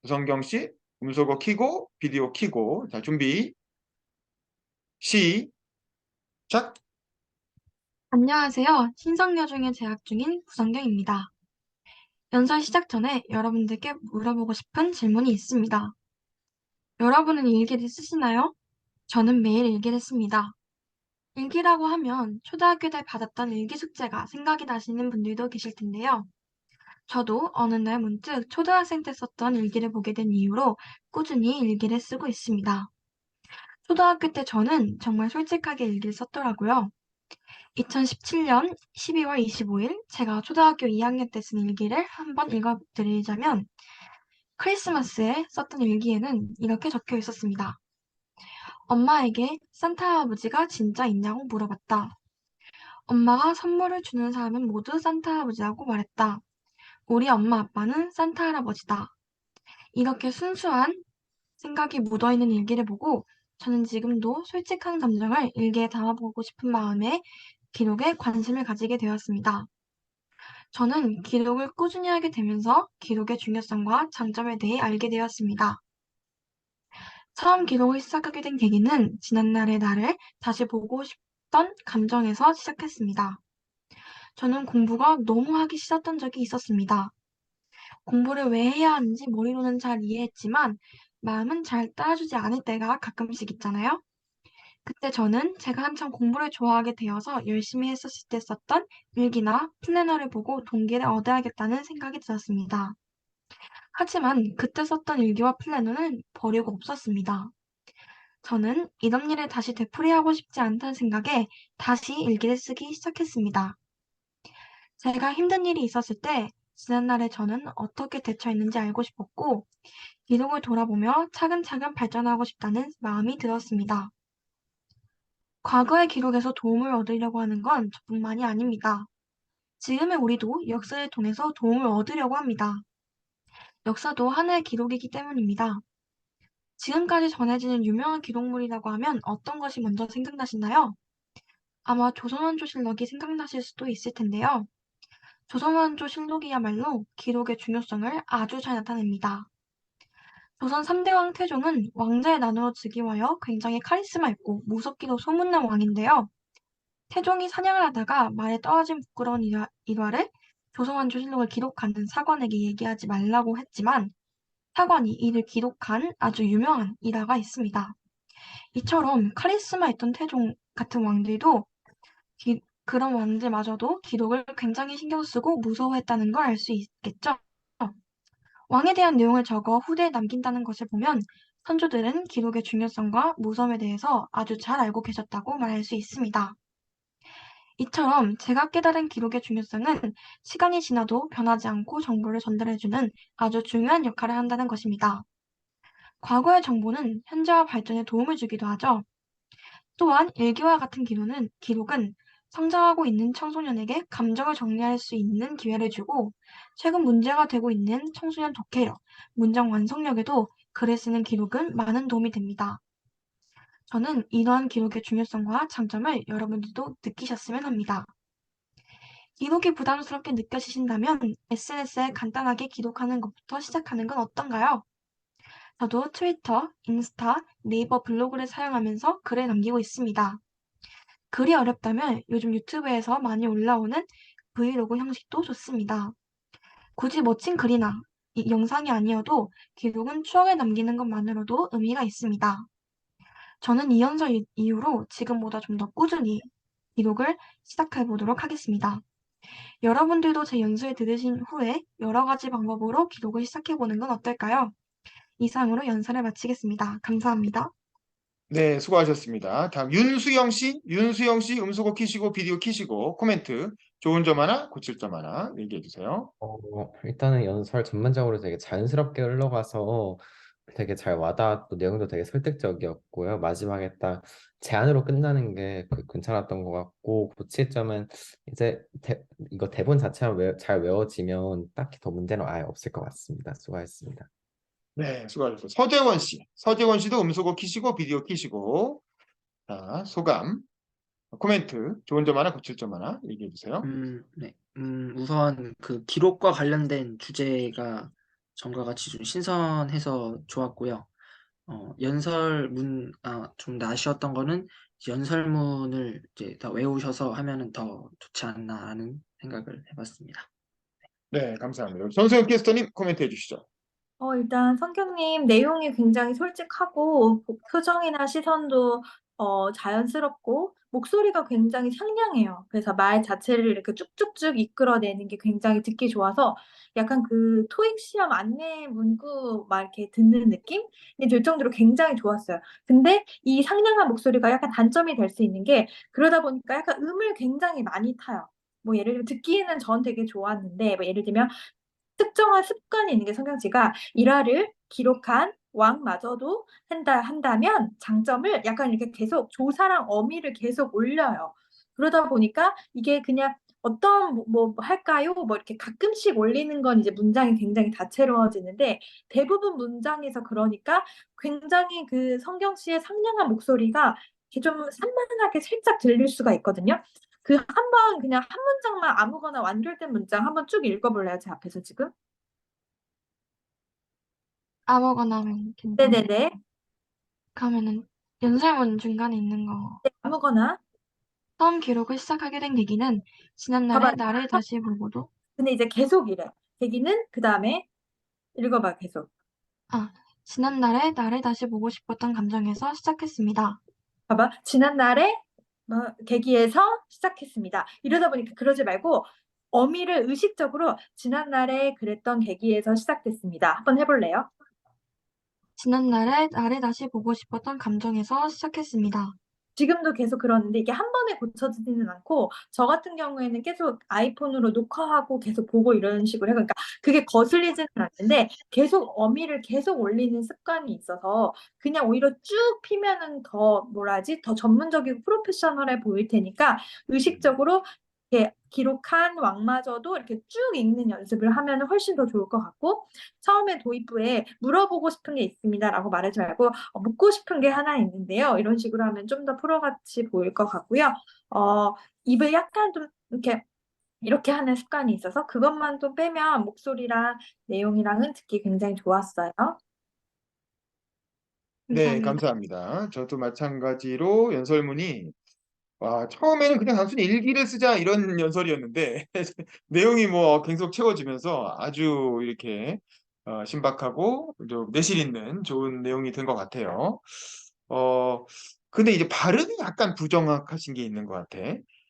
부선경 씨, 음소거 키고, 비디오 키고. 자, 준비, 시작. 안녕하세요. 신성여중에 재학 중인 부성경입니다. 연설 시작 전에 여러분들께 물어보고 싶은 질문이 있습니다. 여러분은 일기를 쓰시나요? 저는 매일 일기를 씁니다. 일기라고 하면 초등학교 때 받았던 일기 숙제가 생각이 나시는 분들도 계실 텐데요. 저도 어느 날 문득 초등학생 때 썼던 일기를 보게 된 이후로 꾸준히 일기를 쓰고 있습니다. 초등학교 때 저는 정말 솔직하게 일기를 썼더라고요. 2017년 12월 25일 제가 초등학교 2학년 때 쓴 일기를 한번 읽어드리자면 크리스마스에 썼던 일기에는 이렇게 적혀 있었습니다. 엄마에게 산타 할아버지가 진짜 있냐고 물어봤다. 엄마가 선물을 주는 사람은 모두 산타 할아버지라고 말했다. 우리 엄마 아빠는 산타 할아버지다. 이렇게 순수한 생각이 묻어있는 일기를 보고 저는 지금도 솔직한 감정을 일기에 담아보고 싶은 마음에 기록에 관심을 가지게 되었습니다. 저는 기록을 꾸준히 하게 되면서 기록의 중요성과 장점에 대해 알게 되었습니다. 처음 기록을 시작하게 된 계기는 지난날의 나를 다시 보고 싶던 감정에서 시작했습니다. 저는 공부가 너무 하기 싫었던 적이 있었습니다. 공부를 왜 해야 하는지 머리로는 잘 이해했지만 마음은 잘 따라주지 않을 때가 가끔씩 있잖아요. 그때 저는 제가 한참 공부를 좋아하게 되어서 열심히 했었을 때 썼던 일기나 플래너를 보고 동기를 얻어야겠다는 생각이 들었습니다. 하지만 그때 썼던 일기와 플래너는 버리고 없었습니다. 저는 이런 일을 다시 되풀이하고 싶지 않다는 생각에 다시 일기를 쓰기 시작했습니다. 제가 힘든 일이 있었을 때 지난날의 저는 어떻게 대처했는지 알고 싶었고, 기록을 돌아보며 차근차근 발전하고 싶다는 마음이 들었습니다. 과거의 기록에서 도움을 얻으려고 하는 건 저뿐만이 아닙니다. 지금의 우리도 역사를 통해서 도움을 얻으려고 합니다. 역사도 하나의 기록이기 때문입니다. 지금까지 전해지는 유명한 기록물이라고 하면 어떤 것이 먼저 생각나시나요? 아마 조선왕조실록이 생각나실 수도 있을 텐데요. 조선왕조실록이야말로 기록의 중요성을 아주 잘 나타냅니다. 조선 3대 왕 태종은 왕자의 난으로 즉위하여 굉장히 카리스마 있고 무섭기도 소문난 왕인데요. 태종이 사냥을 하다가 말에 떨어진 부끄러운 일화를 조선왕조실록을 기록하는 사관에게 얘기하지 말라고 했지만 사관이 이를 기록한 아주 유명한 일화가 있습니다. 이처럼 카리스마 있던 태종 같은 왕들도 그런 왕들마저도 기록을 굉장히 신경 쓰고 무서워했다는 걸 알 수 있겠죠. 왕에 대한 내용을 적어 후대에 남긴다는 것을 보면 선조들은 기록의 중요성과 무서움에 대해서 아주 잘 알고 계셨다고 말할 수 있습니다. 이처럼 제가 깨달은 기록의 중요성은 시간이 지나도 변하지 않고 정보를 전달해주는 아주 중요한 역할을 한다는 것입니다. 과거의 정보는 현재와 발전에 도움을 주기도 하죠. 또한 일기와 같은 기록은 성장하고 있는 청소년에게 감정을 정리할 수 있는 기회를 주고 최근 문제가 되고 있는 청소년 독해력, 문장 완성력에도 글을 쓰는 기록은 많은 도움이 됩니다. 저는 이러한 기록의 중요성과 장점을 여러분들도 느끼셨으면 합니다. 기록이 부담스럽게 느껴지신다면 SNS에 간단하게 기록하는 것부터 시작하는 건 어떤가요? 저도 트위터, 인스타, 네이버 블로그를 사용하면서 글을 남기고 있습니다. 글이 어렵다면 요즘 유튜브에서 많이 올라오는 브이로그 형식도 좋습니다. 굳이 멋진 글이나 영상이 아니어도 기록은 추억을 남기는 것만으로도 의미가 있습니다. 저는 이 연설 이후로 지금보다 좀 더 꾸준히 기록을 시작해 보도록 하겠습니다. 여러분들도 제 연설 들으신 후에 여러 가지 방법으로 기록을 시작해 보는 건 어떨까요? 이상으로 연설을 마치겠습니다. 감사합니다. 네, 수고하셨습니다. 다음 윤수영 씨, 음소거 키시고 비디오 키시고 코멘트 좋은 점 하나, 고칠 점 하나 얘기해 주세요. 일단은 연설 전반적으로 되게 자연스럽게 흘러가서 되게 잘 와닿았고 내용도 되게 설득적이었고요. 마지막에 딱 제안으로 끝나는 게 괜찮았던 것 같고 고칠 점은 이제 이거 대본 자체만 잘 외워지면 딱히 더 문제는 아예 없을 것 같습니다. 수고하셨습니다. 네, 수고하셨어요. 서재원 씨도 음소거 키시고 비디오 키시고 자, 소감, 코멘트 좋은 점 하나, 고칠 점 하나 얘기해 주세요. 네. 우선 그 기록과 관련된 주제가 전과 같이 좀 신선해서 좋았고요. 좀 아쉬웠던 거는 연설문을 이제 다 외우셔서 하면은 더 좋지 않나라는 생각을 해봤습니다. 네, 감사합니다. 전소영 캐스터님 코멘트 해주시죠. 일단 성경님 내용이 굉장히 솔직하고 표정이나 시선도 자연스럽고 목소리가 굉장히 상냥해요. 그래서 말 자체를 이렇게 쭉쭉쭉 이끌어내는 게 굉장히 듣기 좋아서 약간 그 토익 시험 안내 문구 막 이렇게 듣는 느낌이 들 정도로 굉장히 좋았어요. 근데 이 상냥한 목소리가 약간 단점이 될 수 있는 게 그러다 보니까 약간 음을 굉장히 많이 타요. 뭐 예를 들면 듣기에는 전 되게 좋았는데 뭐 예를 들면 특정한 습관이 있는 게 성경지가 일화를 기록한 왕마저도 한다면 장점을 약간 이렇게 계속 조사랑 어미를 계속 올려요. 그러다 보니까 이게 그냥 어떤 뭐 할까요? 뭐 이렇게 가끔씩 올리는 건 이제 문장이 굉장히 다채로워지는데 대부분 문장에서 그러니까 굉장히 그 성경 씨의 상냥한 목소리가 이렇게 좀 산만하게 살짝 들릴 수가 있거든요. 그 한 번 그냥 한 문장만 아무거나 완결된 문장 한번 쭉 읽어볼래요? 제 앞에서 지금? 아무거나 하면 괜찮아요. 네네네. 그러면은 연설문 중간에 있는 거. 네, 아무거나. 처음 기록을 시작하게 된 계기는 봐봐. 지난날의 나를 다시 보고도 근데 이제 계속 이래. 계기는 그 다음에 읽어봐 계속. 지난날의 나를 다시 보고 싶었던 감정에서 시작했습니다. 봐봐. 지난날에 계기에서 시작했습니다. 이러다 보니까 그러지 말고 어미를 의식적으로 지난날에 그랬던 계기에서 시작됐습니다. 한번 해볼래요? 지난날의 나를 다시 보고 싶었던 감정에서 시작했습니다. 지금도 계속 그러는데 이게 한 번에 고쳐지지는 않고 저 같은 경우에는 계속 아이폰으로 녹화하고 계속 보고 이런 식으로 해요. 그러니까 그게 거슬리지는 않는데 계속 어미를 계속 올리는 습관이 있어서 그냥 오히려 쭉 피면은 더 뭐라지? 더 전문적이고 프로페셔널해 보일 테니까 의식적으로 이렇게 기록한 왕마저도 이렇게 쭉 읽는 연습을 하면 훨씬 더 좋을 것 같고 처음에 도입부에 물어보고 싶은 게 있습니다라고 말하지 말고 묻고 싶은 게 하나 있는데요. 이런 식으로 하면 좀 더 프로같이 보일 것 같고요. 어, 입을 약간 좀 이렇게 하는 습관이 있어서 그것만 좀 빼면 목소리랑 내용이랑은 듣기 굉장히 좋았어요. 네, 감사합니다. 감사합니다. 저도 마찬가지로 연설문이 처음에는 그냥 단순히 일기를 쓰자 이런 연설이었는데 내용이 뭐 계속 채워지면서 아주 이렇게 신박하고 좀 내실 있는 좋은 내용이 된 것 같아요. 어, 근데 이제 발음이 약간 부정확하신 게 있는 것 같아.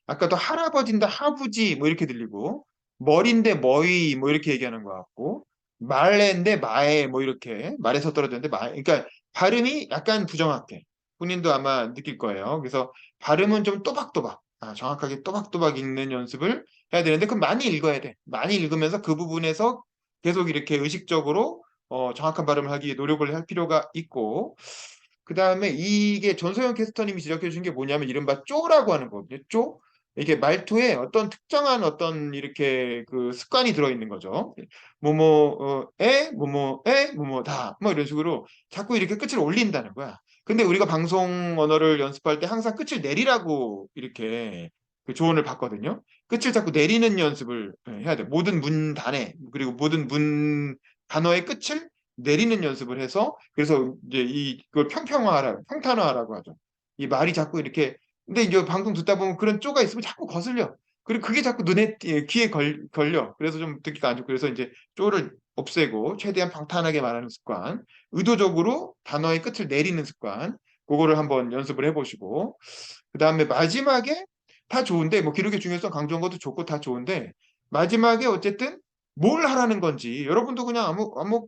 아까도 할아버지인데 하부지 뭐 이렇게 들리고 머리인데 머이 뭐 이렇게 얘기하는 것 같고 말레인데 마에 뭐 이렇게 말에서 떨어졌는데 마 그러니까 발음이 약간 부정확해. 본인도 아마 느낄 거예요. 그래서 발음은 좀 또박또박, 정확하게 또박또박 읽는 연습을 해야 되는데, 그럼 많이 읽어야 돼. 많이 읽으면서 그 부분에서 계속 이렇게 의식적으로 정확한 발음을 하기 위해 노력을 할 필요가 있고, 그 다음에 이게 전소영 캐스터님이 지적해 주신 게 뭐냐면 이른바 쪼라고 하는 거거든요. 쪼. 이게 말투에 어떤 특정한 어떤 이렇게 그 습관이 들어있는 거죠. 뭐뭐에, 뭐뭐다. 뭐 이런 식으로 자꾸 이렇게 끝을 올린다는 거야. 근데 우리가 방송 언어를 연습할 때 항상 끝을 내리라고 이렇게 그 조언을 받거든요. 끝을 자꾸 내리는 연습을 해야 돼. 모든 문단에, 그리고 모든 단어의 끝을 내리는 연습을 해서 그래서 이제 이걸 평탄화라고 하죠. 이 말이 자꾸 이렇게 근데 이제 방송 듣다 보면 그런 쪼가 있으면 자꾸 거슬려. 그리고 그게 자꾸 귀에 걸려. 그래서 좀 듣기가 안 좋고 그래서 이제 쪼를 없애고 최대한 평탄하게 말하는 습관, 의도적으로 단어의 끝을 내리는 습관, 그거를 한번 연습을 해보시고 그 다음에 마지막에 다 좋은데 뭐 기록의 중요성 강조한 것도 좋고 다 좋은데 마지막에 어쨌든 뭘 하라는 건지 여러분도 그냥 아무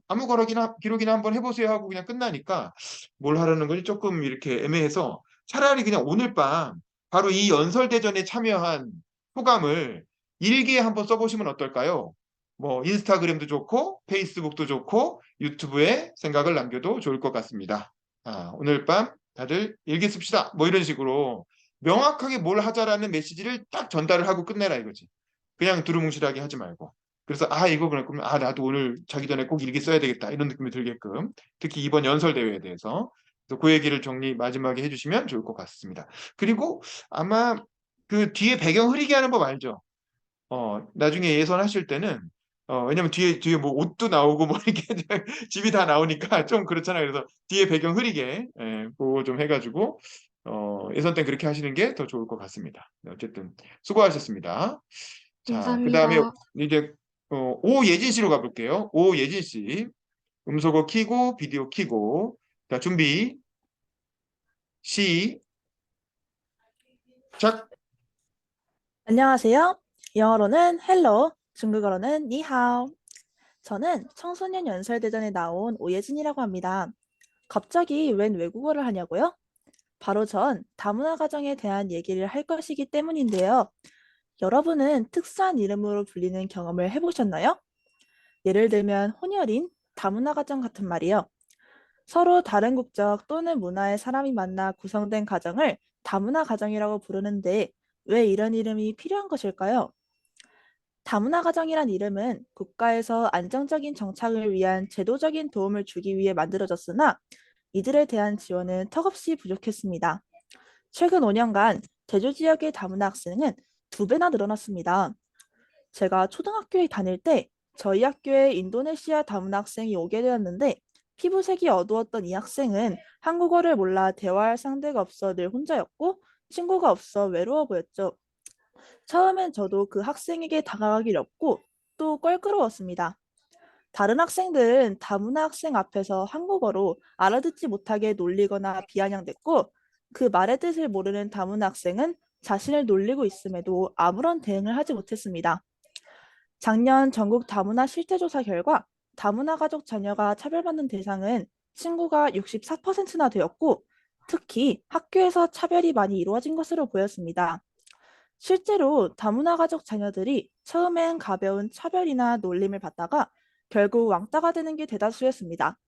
기록이나 한번 해보세요 하고 그냥 끝나니까 뭘 하라는 건지 조금 이렇게 애매해서 차라리 그냥 오늘 밤 바로 이 연설대전에 참여한 소감을 일기에 한번 써보시면 어떨까요? 뭐 인스타그램도 좋고 페이스북도 좋고 유튜브에 생각을 남겨도 좋을 것 같습니다. 오늘 밤 다들 일기 씁시다. 뭐 이런 식으로 명확하게 뭘 하자라는 메시지를 딱 전달을 하고 끝내라 이거지. 그냥 두루뭉실하게 하지 말고. 그래서 이거 그러면 나도 오늘 자기 전에 꼭 일기 써야 되겠다 이런 느낌이 들게끔 특히 이번 연설 대회에 대해서 그래서 그 얘기를 정리 마지막에 해주시면 좋을 것 같습니다. 그리고 아마 그 뒤에 배경 흐리게 하는 법 알죠? 나중에 예선하실 때는 왜냐면 뒤에 뭐 옷도 나오고 뭐 이렇게 집이 다 나오니까 좀 그렇잖아요. 그래서 뒤에 배경 흐리게 그거 좀 해가지고 예선 때 그렇게 하시는 게 더 좋을 것 같습니다. 네, 어쨌든 수고하셨습니다. 자, 그 다음에 감사합니다. 이제 오예진 씨로 가볼게요. 오예진 씨 음소거 키고 비디오 키고 자 준비 시작. 안녕하세요. 영어로는 hello, 중국어로는 니하오. 저는 청소년 연설대전에 나온 오예진이라고 합니다. 갑자기 웬 외국어를 하냐고요? 바로 전 다문화 가정에 대한 얘기를 할 것이기 때문인데요. 여러분은 특수한 이름으로 불리는 경험을 해보셨나요? 예를 들면 혼혈인, 다문화 가정 같은 말이요. 서로 다른 국적 또는 문화의 사람이 만나 구성된 가정을 다문화 가정이라고 부르는데 왜 이런 이름이 필요한 것일까요? 다문화 가정이란 이름은 국가에서 안정적인 정착을 위한 제도적인 도움을 주기 위해 만들어졌으나 이들에 대한 지원은 턱없이 부족했습니다. 최근 5년간 제주 지역의 다문화 학생은 2배나 늘어났습니다. 제가 초등학교에 다닐 때 저희 학교에 인도네시아 다문화 학생이 오게 되었는데 피부색이 어두웠던 이 학생은 한국어를 몰라 대화할 상대가 없어 늘 혼자였고 친구가 없어 외로워 보였죠. 처음엔 저도 그 학생에게 다가가기 어렵고 또 껄끄러웠습니다. 다른 학생들은 다문화 학생 앞에서 한국어로 알아듣지 못하게 놀리거나 비아냥댔고 그 말의 뜻을 모르는 다문화 학생은 자신을 놀리고 있음에도 아무런 대응을 하지 못했습니다. 작년 전국 다문화 실태조사 결과 다문화 가족 자녀가 차별받는 대상은 친구가 64%나 되었고 특히 학교에서 차별이 많이 이루어진 것으로 보였습니다. 실제로 다문화 가족 자녀들이 처음엔 가벼운 차별이나 놀림을 받다가 결국 왕따가 되는 게 대다수였습니다.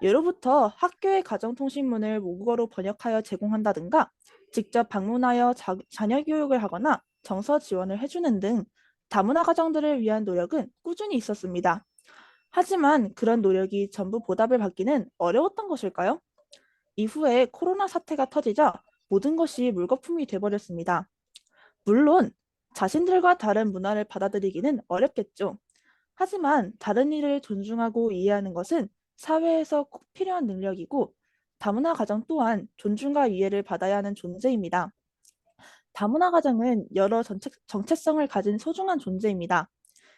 예로부터 학교의 가정통신문을 모국어로 번역하여 제공한다든가 직접 방문하여 자녀 교육을 하거나 정서 지원을 해주는 등 다문화 가정들을 위한 노력은 꾸준히 있었습니다. 하지만 그런 노력이 전부 보답을 받기는 어려웠던 것일까요? 이후에 코로나 사태가 터지자 모든 것이 물거품이 돼버렸습니다. 물론 자신들과 다른 문화를 받아들이기는 어렵겠죠. 하지만 다른 이를 존중하고 이해하는 것은 사회에서 꼭 필요한 능력이고 다문화 가정 또한 존중과 이해를 받아야 하는 존재입니다. 다문화 가정은 여러 정체성을 가진 소중한 존재입니다.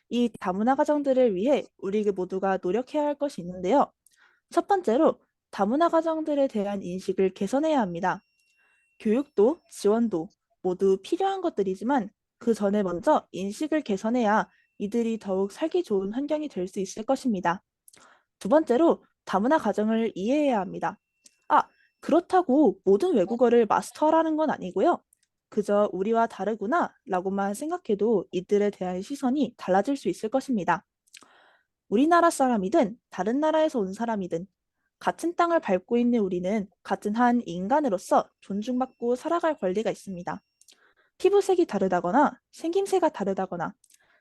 이 다문화 가정들을 위해 우리 모두가 노력해야 할 것이 있는데요. 첫 번째로 다문화 가정들에 대한 인식을 개선해야 합니다. 교육도 지원도 모두 필요한 것들이지만 그 전에 먼저 인식을 개선해야 이들이 더욱 살기 좋은 환경이 될 수 있을 것입니다. 두 번째로 다문화 가정을 이해해야 합니다. 그렇다고 모든 외국어를 마스터하라는 건 아니고요. 그저 우리와 다르구나 라고만 생각해도 이들에 대한 시선이 달라질 수 있을 것입니다. 우리나라 사람이든 다른 나라에서 온 사람이든 같은 땅을 밟고 있는 우리는 같은 한 인간으로서 존중받고 살아갈 권리가 있습니다. 피부색이 다르다거나 생김새가 다르다거나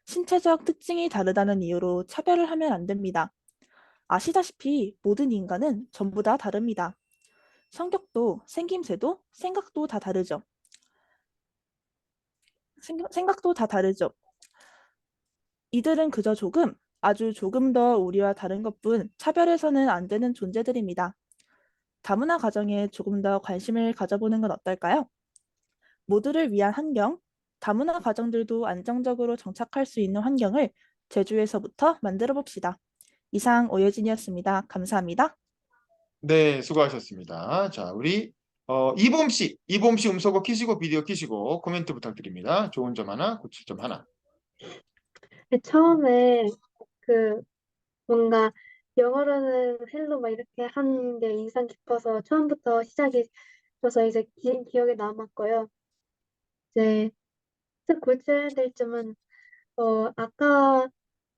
신체적 특징이 다르다는 이유로 차별을 하면 안 됩니다. 아시다시피 모든 인간은 전부 다 다릅니다. 성격도 생김새도 생각도 다 다르죠. 생각도 다 다르죠. 이들은 그저 아주 조금 더 우리와 다른 것뿐 차별해서는 안 되는 존재들입니다. 다문화 가정에 조금 더 관심을 가져보는 건 어떨까요? 모두를 위한 환경, 다문화 가정들도 안정적으로 정착할 수 있는 환경을 제주에서부터 만들어 봅시다. 이상 오예진이었습니다. 감사합니다. 네, 수고하셨습니다. 자, 우리 이봄 씨 음소거 키시고 비디오 키시고 코멘트 부탁드립니다. 좋은 점 하나, 고칠 점 하나. 처음에 그 뭔가 영어로는 헬로 막 이렇게 하는 게 인상 깊어서 처음부터 시작이 돼서 이제 기억에 남았고요. 이제 고쳐야 될 점은 아까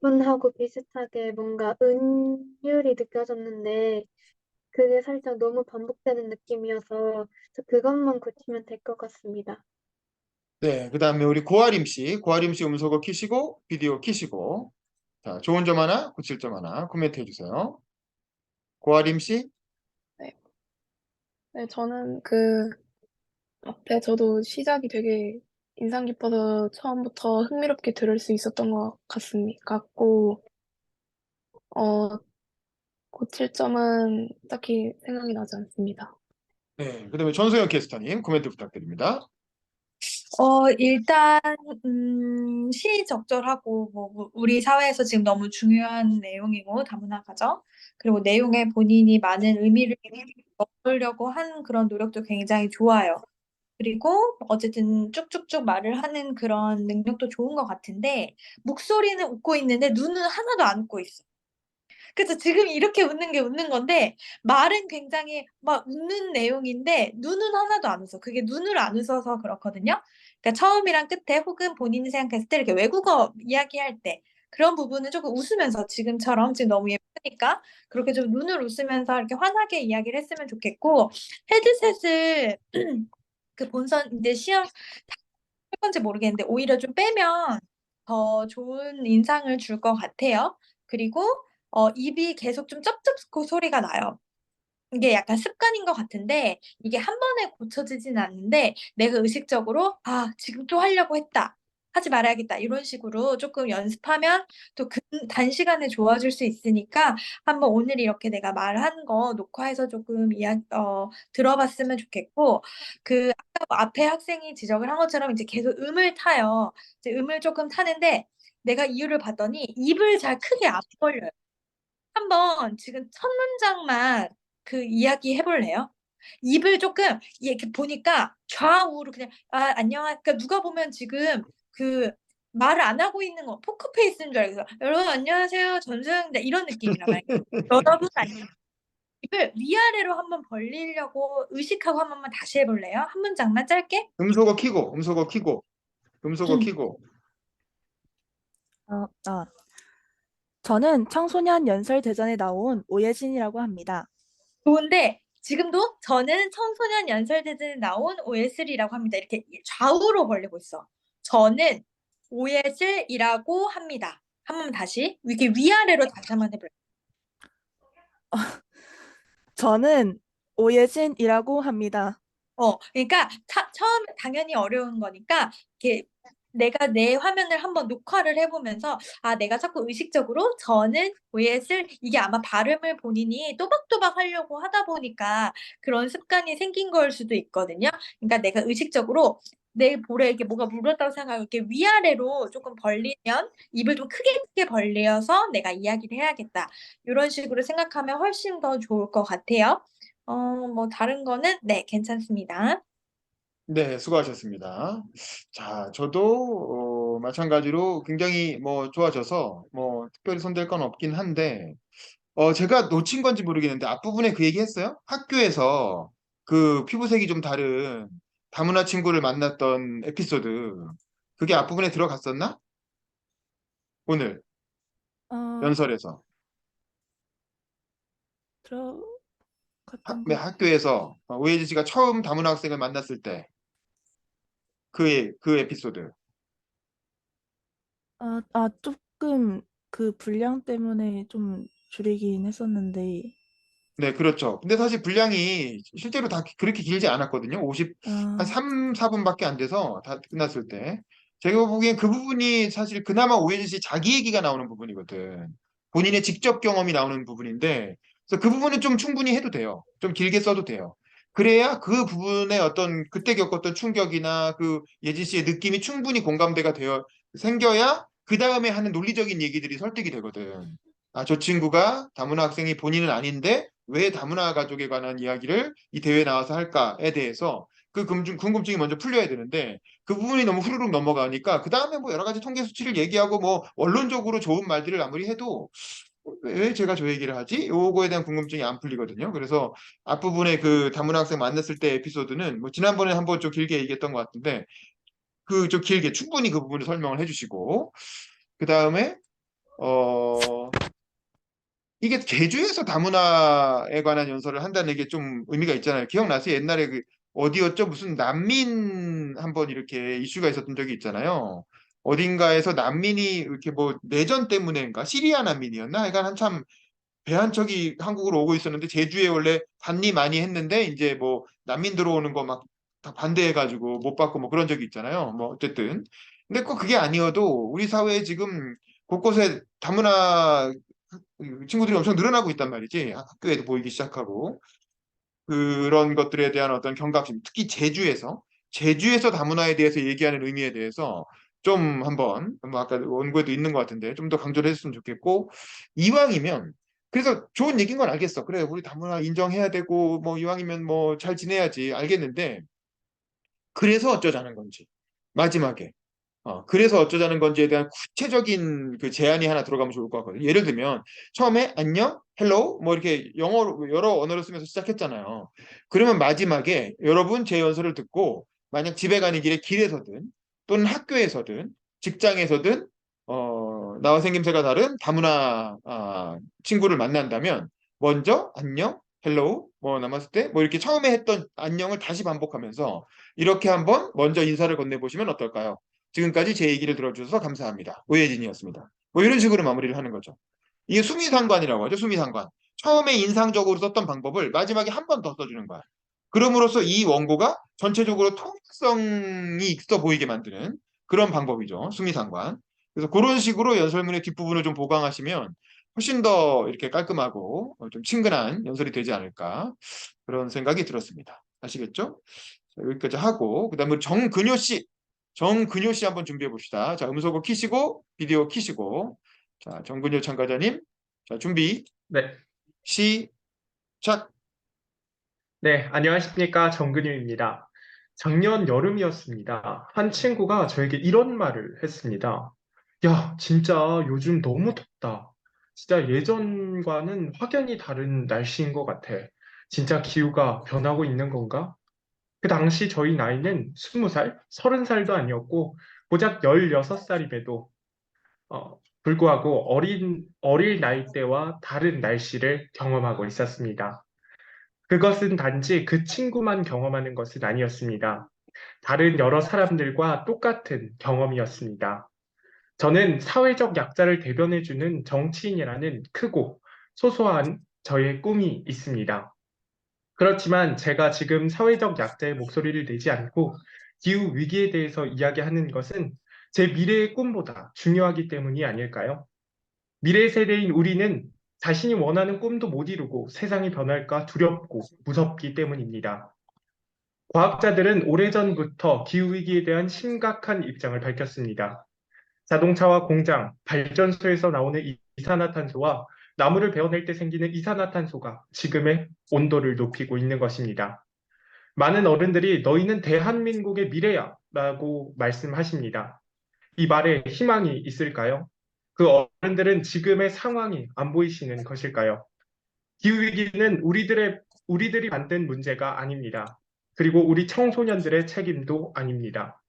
분하고 비슷하게 뭔가 은율이 느껴졌는데 그게 살짝 너무 반복되는 느낌이어서 그것만 고치면 될 것 같습니다. 네, 그 다음에 우리 고아림 씨 음소거 키시고 비디오 키시고. 자, 좋은 점 하나, 고칠 점 하나 코멘트 해주세요. 고아림 씨. 네, 저는 앞에 저도 시작이 되게 인상 깊어서 처음부터 흥미롭게 들을 수 있었던 것 같고, 어, 고칠 점은 딱히 생각이 나지 않습니다. 네, 그 다음에 전소영 캐스터님 코멘트 부탁드립니다. 일단 시적절하고 우리 사회에서 지금 너무 중요한 내용이고 다문화 가정 그리고 내용에 본인이 많은 의미를 넣으려고 한 그런 노력도 굉장히 좋아요. 그리고 어쨌든 쭉쭉쭉 말을 하는 그런 능력도 좋은 것 같은데 목소리는 웃고 있는데 눈은 하나도 안 웃고 있어. 그래서 지금 이렇게 웃는 게 웃는 건데 말은 굉장히 막 웃는 내용인데 눈은 하나도 안 웃어. 그게 눈을 안 웃어서 그렇거든요. 그러니까 처음이랑 끝에 혹은 본인이 생각했을 때 이렇게 외국어 이야기할 때 그런 부분은 조금 웃으면서 지금 너무 예쁘니까 그렇게 좀 눈을 웃으면서 이렇게 환하게 이야기를 했으면 좋겠고 헤드셋을 그 본선 이제 시험 할 건지 모르겠는데 오히려 좀 빼면 더 좋은 인상을 줄 것 같아요. 그리고 입이 계속 좀 쩝쩝 소리가 나요. 이게 약간 습관인 것 같은데 이게 한 번에 고쳐지진 않는데 내가 의식적으로 지금 또 하려고 했다. 하지 말아야겠다. 이런 식으로 조금 연습하면 또 단시간에 좋아질 수 있으니까 한번 오늘 이렇게 내가 말한 거 녹화해서 조금 들어봤으면 좋겠고 아까 앞에 학생이 지적을 한 것처럼 이제 계속 음을 타요. 이제 음을 조금 타는데 내가 이유를 봤더니 입을 잘 크게 안 벌려요. 한번 지금 첫 문장만 이야기 해볼래요? 입을 조금 이렇게 보니까 좌우로 그냥 그러니까 누가 보면 지금 말을 안 하고 있는 거 포크페이스인 줄 알고 여러분 안녕하세요 전소영입니다 이런 느낌이란 말이에요. 여러분 안녕 입을 위아래로 한번 벌리려고 의식하고 한 번만 다시 해볼래요? 한 문장만 짧게? 음소거 키고, 음소거 키고, 음소거 키고. 어, 아, 저는 청소년 연설대전에 나온 오예진이라고 합니다. 좋은데 지금도 저는 청소년 연설대전에 나온 OSL이라고 합니다. 이렇게 좌우로 벌리고 있어. 저는 OSL이라고 합니다. 한 번 다시 이렇게 위아래로 다시 한번 해볼게요. 저는 오예진이라고 합니다. 그러니까 처음 당연히 어려운 거니까 이렇게 내가 내 화면을 한번 녹화를 해보면서 내가 자꾸 의식적으로 저는 vs를 이게 아마 발음을 본인이 또박또박 하려고 하다 보니까 그런 습관이 생긴 걸 수도 있거든요. 그러니까 내가 의식적으로 내 볼에 이렇게 뭐가 물었다고 생각하고 이렇게 위아래로 조금 벌리면 입을 좀 크게 벌려서 내가 이야기를 해야겠다. 이런 식으로 생각하면 훨씬 더 좋을 것 같아요. 뭐 다른 거는 네, 괜찮습니다. 네, 수고하셨습니다. 자, 저도 마찬가지로 굉장히 뭐 좋아져서 뭐 특별히 손댈 건 없긴 한데 제가 놓친 건지 모르겠는데 앞부분에 그 얘기 했어요? 학교에서 그 피부색이 좀 다른 다문화 친구를 만났던 에피소드. 그게 앞부분에 들어갔었나? 오늘 어, 연설에서. 들어갔던 네, 것. 학교에서 오예진 씨가 처음 다문화 학생을 만났을 때 그 에피소드. 조금 그 분량 때문에 좀 줄이긴 했었는데, 네, 그렇죠. 근데 사실 분량이 실제로 다 그렇게 길지 않았거든요. 한 아, 3, 4분밖에 안 돼서 다 끝났을 때. 제가 보기엔 그 부분이 사실 그나마 오해진 씨 자기 얘기가 나오는 부분이거든. 본인의 직접 경험이 나오는 부분인데, 그래서 그 부분은 좀 충분히 해도 돼요. 좀 길게 써도 돼요. 그래야 그 부분에 어떤 그때 겪었던 충격이나 그 예진 씨의 느낌이 충분히 공감대가 되어 생겨야 그 다음에 하는 논리적인 얘기들이 설득이 되거든. 저 친구가 다문화 학생이 본인은 아닌데 왜 다문화 가족에 관한 이야기를 이 대회에 나와서 할까에 대해서 그 궁금증이 먼저 풀려야 되는데 그 부분이 너무 후루룩 넘어가니까 그 다음에 뭐 여러 가지 통계 수치를 얘기하고 뭐 원론적으로 좋은 말들을 아무리 해도 왜 제가 저 얘기를 하지? 요거에 대한 궁금증이 안 풀리거든요. 그래서 앞부분에 그 다문화 학생 만났을 때 에피소드는 뭐 지난번에 한번 좀 길게 얘기했던 것 같은데 그 좀 길게 충분히 그 부분을 설명을 해주시고 그 다음에 어 이게 제주에서 다문화에 관한 연설을 한다는 게 좀 의미가 있잖아요. 기억나세요? 옛날에 그 어디였죠? 무슨 난민 한번 이렇게 이슈가 있었던 적이 있잖아요. 어딘가에서 난민이 이렇게 뭐 내전 때문에인가? 시리아 난민이었나? 하여간 한참 배 한 척이 한국으로 오고 있었는데 제주에 원래 반리 많이 했는데 이제 뭐 난민 들어오는 거 막 다 반대해가지고 못 받고 뭐 그런 적이 있잖아요. 뭐 어쨌든 근데 꼭 그게 아니어도 우리 사회에 지금 곳곳에 다문화 친구들이 엄청 늘어나고 있단 말이지. 학교에도 보이기 시작하고 그런 것들에 대한 어떤 경각심, 특히 제주에서 다문화에 대해서 얘기하는 의미에 대해서 좀 한번 뭐 아까 원고에도 있는 것 같은데 좀 더 강조를 했으면 좋겠고 이왕이면 그래서 좋은 얘기인 건 알겠어. 그래 우리 다문화 인정해야 되고 뭐 이왕이면 뭐 잘 지내야지 알겠는데 그래서 어쩌자는 건지 마지막에 그래서 어쩌자는 건지에 대한 구체적인 그 제안이 하나 들어가면 좋을 것 같거든요. 예를 들면 처음에 안녕, 헬로우 뭐 이렇게 영어로 여러 언어를 쓰면서 시작했잖아요. 그러면 마지막에 여러분 제 연설을 듣고 만약 집에 가는 길에 길에서든 또는 학교에서든 직장에서든 나와 생김새가 다른 다문화 친구를 만난다면 먼저 안녕, 헬로우, 뭐 나마스테 뭐 이렇게 처음에 했던 안녕을 다시 반복하면서 이렇게 한번 먼저 인사를 건네보시면 어떨까요? 지금까지 제 얘기를 들어주셔서 감사합니다. 오예진이었습니다. 뭐 이런 식으로 마무리를 하는 거죠. 이게 수미상관이라고 하죠. 수미상관. 처음에 인상적으로 썼던 방법을 마지막에 한 번 더 써주는 거야. 그럼으로써 이 원고가 전체적으로 통일성이 있어 보이게 만드는 그런 방법이죠. 수미상관. 그래서 그런 식으로 연설문의 뒷부분을 좀 보강하시면 훨씬 더 이렇게 깔끔하고 좀 친근한 연설이 되지 않을까 그런 생각이 들었습니다. 아시겠죠? 자, 여기까지 하고 그다음에 정근효 씨 한번 준비해 봅시다. 자, 음소거 키시고 비디오 키시고 자, 정근효 참가자님. 자, 준비. 네. 시작. 네, 안녕하십니까. 정근유입니다. 작년 여름이었습니다. 한 친구가 저에게 이런 말을 했습니다. 야, 진짜 요즘 너무 덥다. 진짜 예전과는 확연히 다른 날씨인 것 같아. 진짜 기후가 변하고 있는 건가? 그 당시 저희 나이는 20살, 30살도 아니었고, 고작 16살임에도 불구하고 어릴 나이대와 다른 날씨를 경험하고 있었습니다. 그것은 단지 그 친구만 경험하는 것은 아니었습니다. 다른 여러 사람들과 똑같은 경험이었습니다. 저는 사회적 약자를 대변해주는 정치인이라는 크고 소소한 저의 꿈이 있습니다. 그렇지만 제가 지금 사회적 약자의 목소리를 내지 않고 기후 위기에 대해서 이야기하는 것은 제 미래의 꿈보다 중요하기 때문이 아닐까요? 미래 세대인 우리는 자신이 원하는 꿈도 못 이루고 세상이 변할까 두렵고 무섭기 때문입니다. 과학자들은 오래전부터 기후위기에 대한 심각한 입장을 밝혔습니다. 자동차와 공장, 발전소에서 나오는 이산화탄소와 나무를 베어낼 때 생기는 이산화탄소가 지금의 온도를 높이고 있는 것입니다. 많은 어른들이 너희는 대한민국의 미래야 라고 말씀하십니다. 이 말에 희망이 있을까요? 그 어른들은 지금의 상황이 안 보이시는 것일까요? 기후위기는 우리들이 만든 문제가 아닙니다. 그리고 우리 청소년들의 책임도 아닙니다.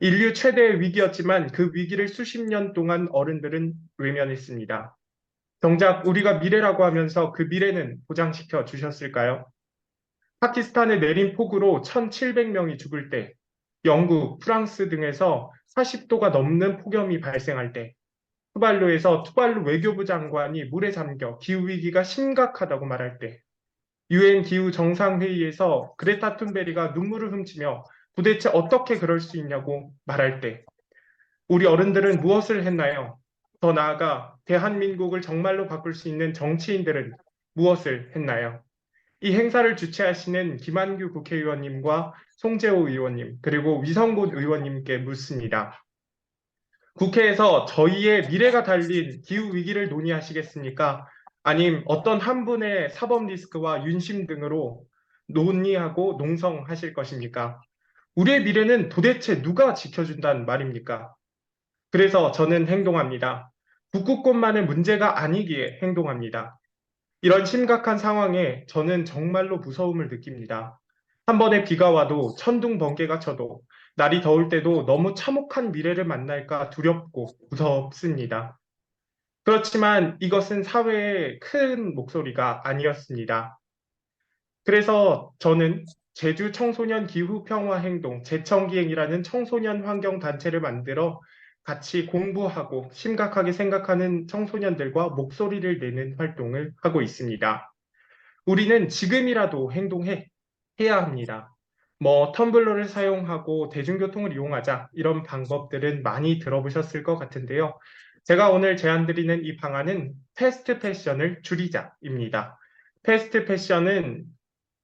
인류 최대의 위기였지만 그 위기를 수십 년 동안 어른들은 외면했습니다. 정작 우리가 미래라고 하면서 그 미래는 보장시켜 주셨을까요? 파키스탄에 내린 폭우로 1,700명이 죽을 때, 영국, 프랑스 등에서 40도가 넘는 폭염이 발생할 때, 투발루에서 투발루 외교부 장관이 물에 잠겨 기후위기가 심각하다고 말할 때, 유엔 기후 정상회의에서 그레타 툰베리가 눈물을 훔치며 도대체 어떻게 그럴 수 있냐고 말할 때, 우리 어른들은 무엇을 했나요? 더 나아가 대한민국을 정말로 바꿀 수 있는 정치인들은 무엇을 했나요? 이 행사를 주최하시는 김한규 국회의원님과 송재호 의원님, 그리고 위성곤 의원님께 묻습니다. 국회에서 저희의 미래가 달린 기후 위기를 논의하시겠습니까? 아님 어떤 한 분의 사법 리스크와 윤심 등으로 논의하고 농성하실 것입니까? 우리의 미래는 도대체 누가 지켜준다는 말입니까? 그래서 저는 행동합니다. 북극곰만의 문제가 아니기에 행동합니다. 이런 심각한 상황에 저는 정말로 무서움을 느낍니다. 한 번에 비가 와도 천둥 번개가 쳐도 날이 더울 때도 너무 참혹한 미래를 만날까 두렵고 무섭습니다. 그렇지만 이것은 사회의 큰 목소리가 아니었습니다. 그래서 저는 제주 청소년 기후평화행동 제청기행이라는 청소년 환경단체를 만들어 같이 공부하고 심각하게 생각하는 청소년들과 목소리를 내는 활동을 하고 있습니다. 우리는 지금이라도 해야 합니다. 텀블러를 사용하고 대중교통을 이용하자 이런 방법들은 많이 들어보셨을 것 같은데요. 제가 오늘 제안드리는 이 방안은 패스트 패션을 줄이자입니다. 패스트 패션은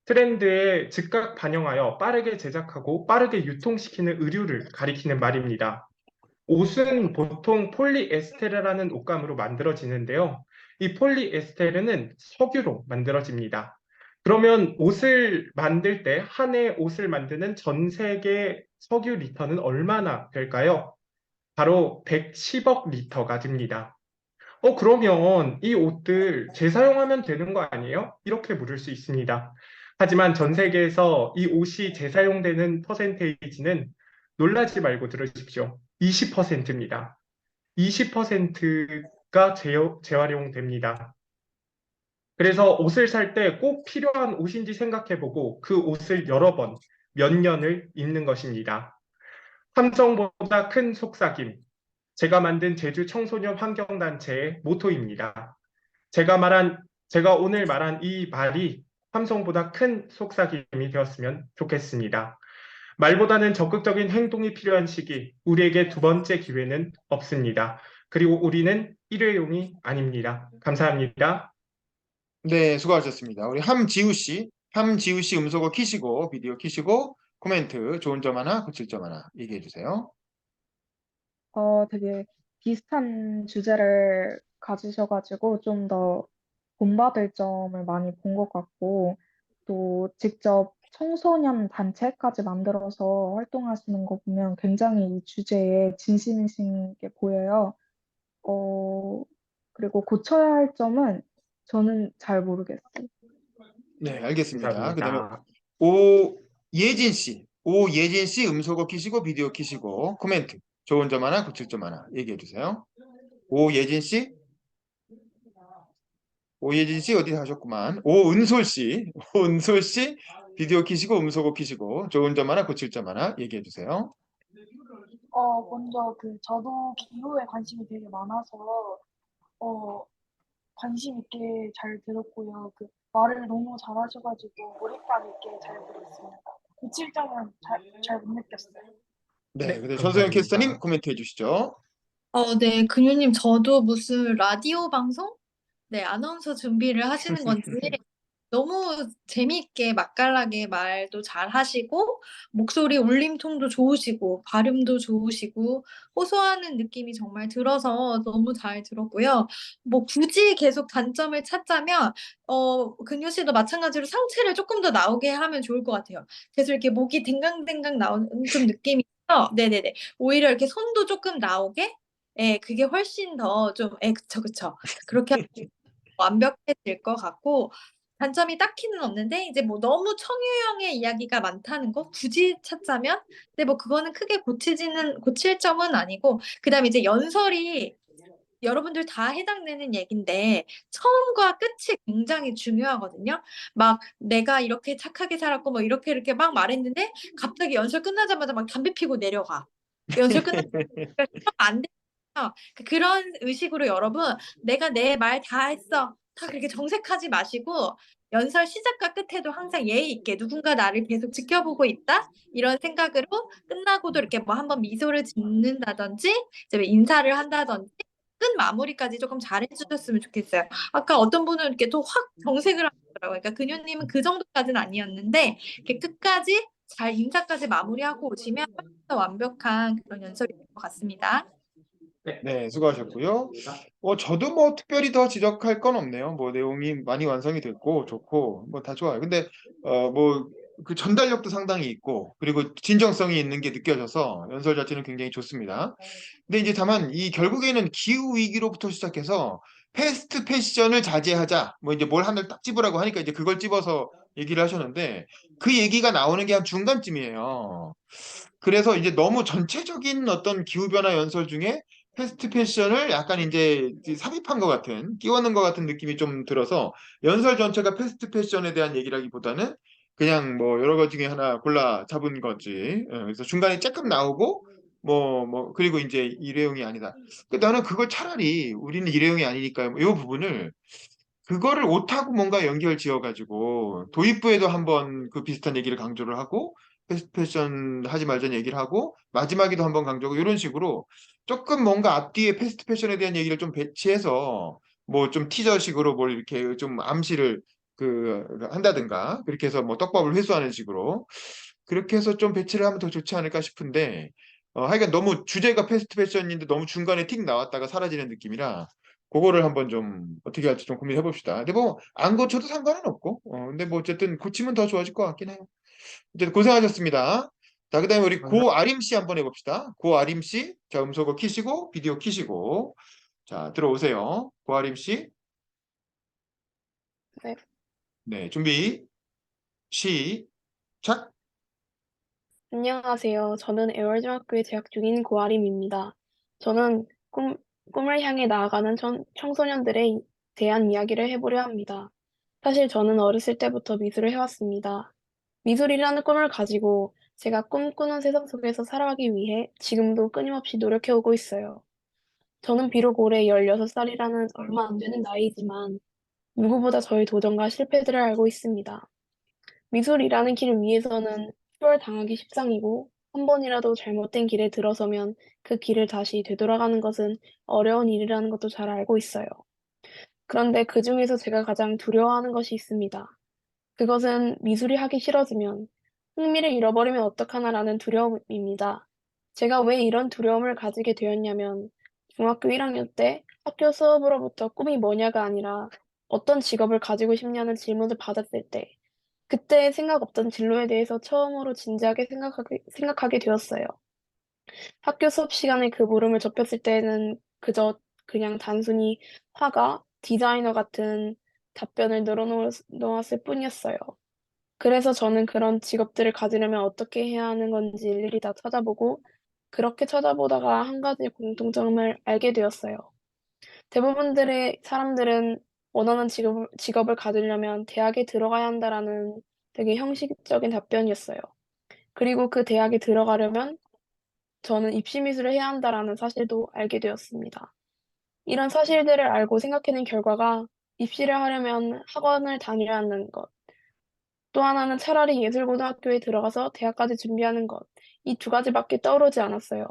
트렌드에 즉각 반영하여 빠르게 제작하고 빠르게 유통시키는 의류를 가리키는 말입니다. 옷은 보통 폴리에스테르라는 옷감으로 만들어지는데요. 이 폴리에스테르는 석유로 만들어집니다. 그러면 옷을 만들 때 한 해 옷을 만드는 전 세계 석유 리터는 얼마나 될까요? 바로 110억 리터가 됩니다. 그러면 이 옷들 재사용하면 되는 거 아니에요? 이렇게 물을 수 있습니다. 하지만 전 세계에서 이 옷이 재사용되는 퍼센테이지는 놀라지 말고 들으십시오. 20%입니다. 20%가 재활용됩니다. 그래서 옷을 살 때 꼭 필요한 옷인지 생각해보고 그 옷을 여러 번, 몇 년을 입는 것입니다. 함성보다 큰 속삭임. 제가 만든 제주 청소년 환경단체의 모토입니다. 제가 오늘 말한 이 말이 함성보다 큰 속삭임이 되었으면 좋겠습니다. 말보다는 적극적인 행동이 필요한 시기, 우리에게 두 번째 기회는 없습니다. 그리고 우리는 일회용이 아닙니다. 감사합니다. 네, 수고하셨습니다. 우리 함지우 씨 음소거 키시고 비디오 키시고 코멘트 좋은 점 하나, 고칠 점 하나 얘기해 주세요. 되게 비슷한 주제를 가지셔가지고 좀 더 본받을 점을 많이 본 것 같고, 또 직접 청소년 단체까지 만들어서 활동하시는 거 보면 굉장히 이 주제에 진심이신 게 보여요. 어, 그리고 고쳐야 할 점은 저는 잘 모르겠어요. 네, 알겠습니다. 그다음에 감사합니다. 오예진 씨. 오예진 씨 음소거 키시고 비디오 키시고 코멘트. 좋은 점 하나, 고칠 점 하나 얘기해 주세요. 오예진 씨. 오예진 씨 어디 가셨구만. 오은솔 씨. 오은솔 씨 비디오 키시고 음소거 키시고 좋은 점 하나, 고칠 점 하나 얘기해 주세요. 먼저 저도 기후에 관심이 되게 많아서 관심 있게 잘 들었고요. 말을 너무 잘하셔가지고 몰입감 있게 잘 들었습니다. 고칠 점은 잘 못 느꼈어요. 네, 네, 근데 전소영 캐스터님 감사합니다. 코멘트 해주시죠. 네, 근유님, 저도 무슨 라디오 방송? 네, 아나운서 준비를 하시는 건지 너무 재미있게 맛깔나게 말도 잘 하시고, 목소리 울림통도 좋으시고, 발음도 좋으시고, 호소하는 느낌이 정말 들어서 너무 잘 들었고요. 뭐, 굳이 계속 단점을 찾자면, 근유 씨도 마찬가지로 상체를 조금 더 나오게 하면 좋을 것 같아요. 그래서 이렇게 목이 댕강댕강 나오는 좀 느낌이 있어. 네네네. 오히려 이렇게 손도 조금 나오게? 예, 그게 훨씬 더 좀, 그쵸, 그쵸. 그렇게 하면 완벽해질 것 같고, 단점이 딱히는 없는데, 이제 뭐 너무 청유형의 이야기가 많다는 거, 굳이 찾자면, 근데 뭐 그거는 크게 고칠 점은 아니고, 그 다음에 이제 연설이 여러분들 다 해당되는 얘긴데, 처음과 끝이 굉장히 중요하거든요. 막 내가 이렇게 착하게 살았고, 뭐 이렇게 막 말했는데, 갑자기 연설 끝나자마자 막 담배 피고 내려가. 연설 끝나자마자 안 되죠. 그런 의식으로 여러분, 내가 내 말 다 했어. 다 그렇게 정색하지 마시고, 연설 시작과 끝에도 항상 예의 있게 누군가 나를 계속 지켜보고 있다? 이런 생각으로 끝나고도 이렇게 뭐 한번 미소를 짓는다든지, 이제 뭐 인사를 한다든지, 끝 마무리까지 조금 잘해주셨으면 좋겠어요. 아까 어떤 분은 이렇게 또 확 정색을 하더라고요. 그러니까 근효님은 그 정도까지는 아니었는데, 이렇게 끝까지 잘 인사까지 마무리하고 오시면 훨씬 더 완벽한 그런 연설이 될 것 같습니다. 네, 수고하셨고요. 저도 뭐 특별히 더 지적할 건 없네요. 뭐 내용이 많이 완성이 됐고 좋고 뭐 다 좋아요. 근데 뭐 그 전달력도 상당히 있고 그리고 진정성이 있는 게 느껴져서 연설 자체는 굉장히 좋습니다. 근데 이제 다만 이 결국에는 기후 위기로부터 시작해서 패스트 패션을 자제하자. 뭐 이제 뭘 하나를 딱 집으라고 하니까 이제 그걸 집어서 얘기를 하셨는데 그 얘기가 나오는 게 한 중간쯤이에요. 그래서 이제 너무 전체적인 어떤 기후변화 연설 중에 패스트 패션을 약간 이제 삽입한 것 같은, 끼워넣은 것 같은 느낌이 좀 들어서 연설 전체가 패스트 패션에 대한 얘기라기보다는 그냥 뭐 여러 가지 중에 하나 골라 잡은 거지. 그래서 중간에 조금 나오고 그리고 이제 일회용이 아니다. 나는 그걸 차라리 우리는 일회용이 아니니까 이 부분을 그거를 오타고 뭔가 연결 지어가지고 도입부에도 한번 그 비슷한 얘기를 강조를 하고 패스트 패션 하지 말자는 얘기를 하고 마지막에도 한번 강조하고 이런 식으로 조금 뭔가 앞뒤에 패스트 패션에 대한 얘기를 좀 배치해서 뭐 좀 티저식으로 뭘 이렇게 좀 암시를 한다든가 그렇게 해서 뭐 떡밥을 회수하는 식으로 그렇게 해서 좀 배치를 하면 더 좋지 않을까 싶은데 하여간 너무 주제가 패스트 패션인데 너무 중간에 틱 나왔다가 사라지는 느낌이라 그거를 한번 좀 어떻게 할지 좀 고민해 봅시다. 근데 뭐 안 고쳐도 상관은 없고, 근데 뭐 어쨌든 고치면 더 좋아질 것 같긴 해요. 어쨌든 고생하셨습니다. 자, 그다음에 우리 고아림 씨 한번 해봅시다. 고아림 씨, 자 음소거 키시고 비디오 키시고, 자 들어오세요. 고아림 씨, 네. 네 준비 시작. 안녕하세요. 저는 애월중학교에 재학 중인 고아림입니다. 저는 꿈을 향해 나아가는 청소년들에 대한 이야기를 해보려 합니다. 사실 저는 어렸을 때부터 미술을 해왔습니다. 미술이라는 꿈을 가지고 제가 꿈꾸는 세상 속에서 살아가기 위해 지금도 끊임없이 노력해오고 있어요. 저는 비록 올해 16살이라는 얼마 안 되는 나이지만 누구보다 저의 도전과 실패들을 알고 있습니다. 미술이라는 길 위에서는 추월당하기 십상이고 한 번이라도 잘못된 길에 들어서면 그 길을 다시 되돌아가는 것은 어려운 일이라는 것도 잘 알고 있어요. 그런데 그중에서 제가 가장 두려워하는 것이 있습니다. 그것은 미술이 하기 싫어지면, 흥미를 잃어버리면 어떡하나라는 두려움입니다. 제가 왜 이런 두려움을 가지게 되었냐면, 중학교 1학년 때 학교 수업으로부터 꿈이 뭐냐가 아니라 어떤 직업을 가지고 싶냐는 질문을 받았을 때, 그때 생각 없던 진로에 대해서 처음으로 진지하게 생각하게 되었어요. 학교 수업 시간에 그 물음을 접했을 때는 그저 그냥 단순히 화가, 디자이너 같은 답변을 넣었을 뿐이었어요. 그래서 저는 그런 직업들을 가지려면 어떻게 해야 하는 건지 일일이 다 찾아보고 그렇게 찾아보다가 한 가지 공통점을 알게 되었어요. 대부분들의 사람들은 원하는 직업을 가지려면 대학에 들어가야 한다라는 되게 형식적인 답변이었어요. 그리고 그 대학에 들어가려면 저는 입시 미술을 해야 한다라는 사실도 알게 되었습니다. 이런 사실들을 알고 생각해낸 결과가 입시를 하려면 학원을 다녀야 하는 것, 또 하나는 차라리 예술고등학교에 들어가서 대학까지 준비하는 것, 이 두 가지밖에 떠오르지 않았어요.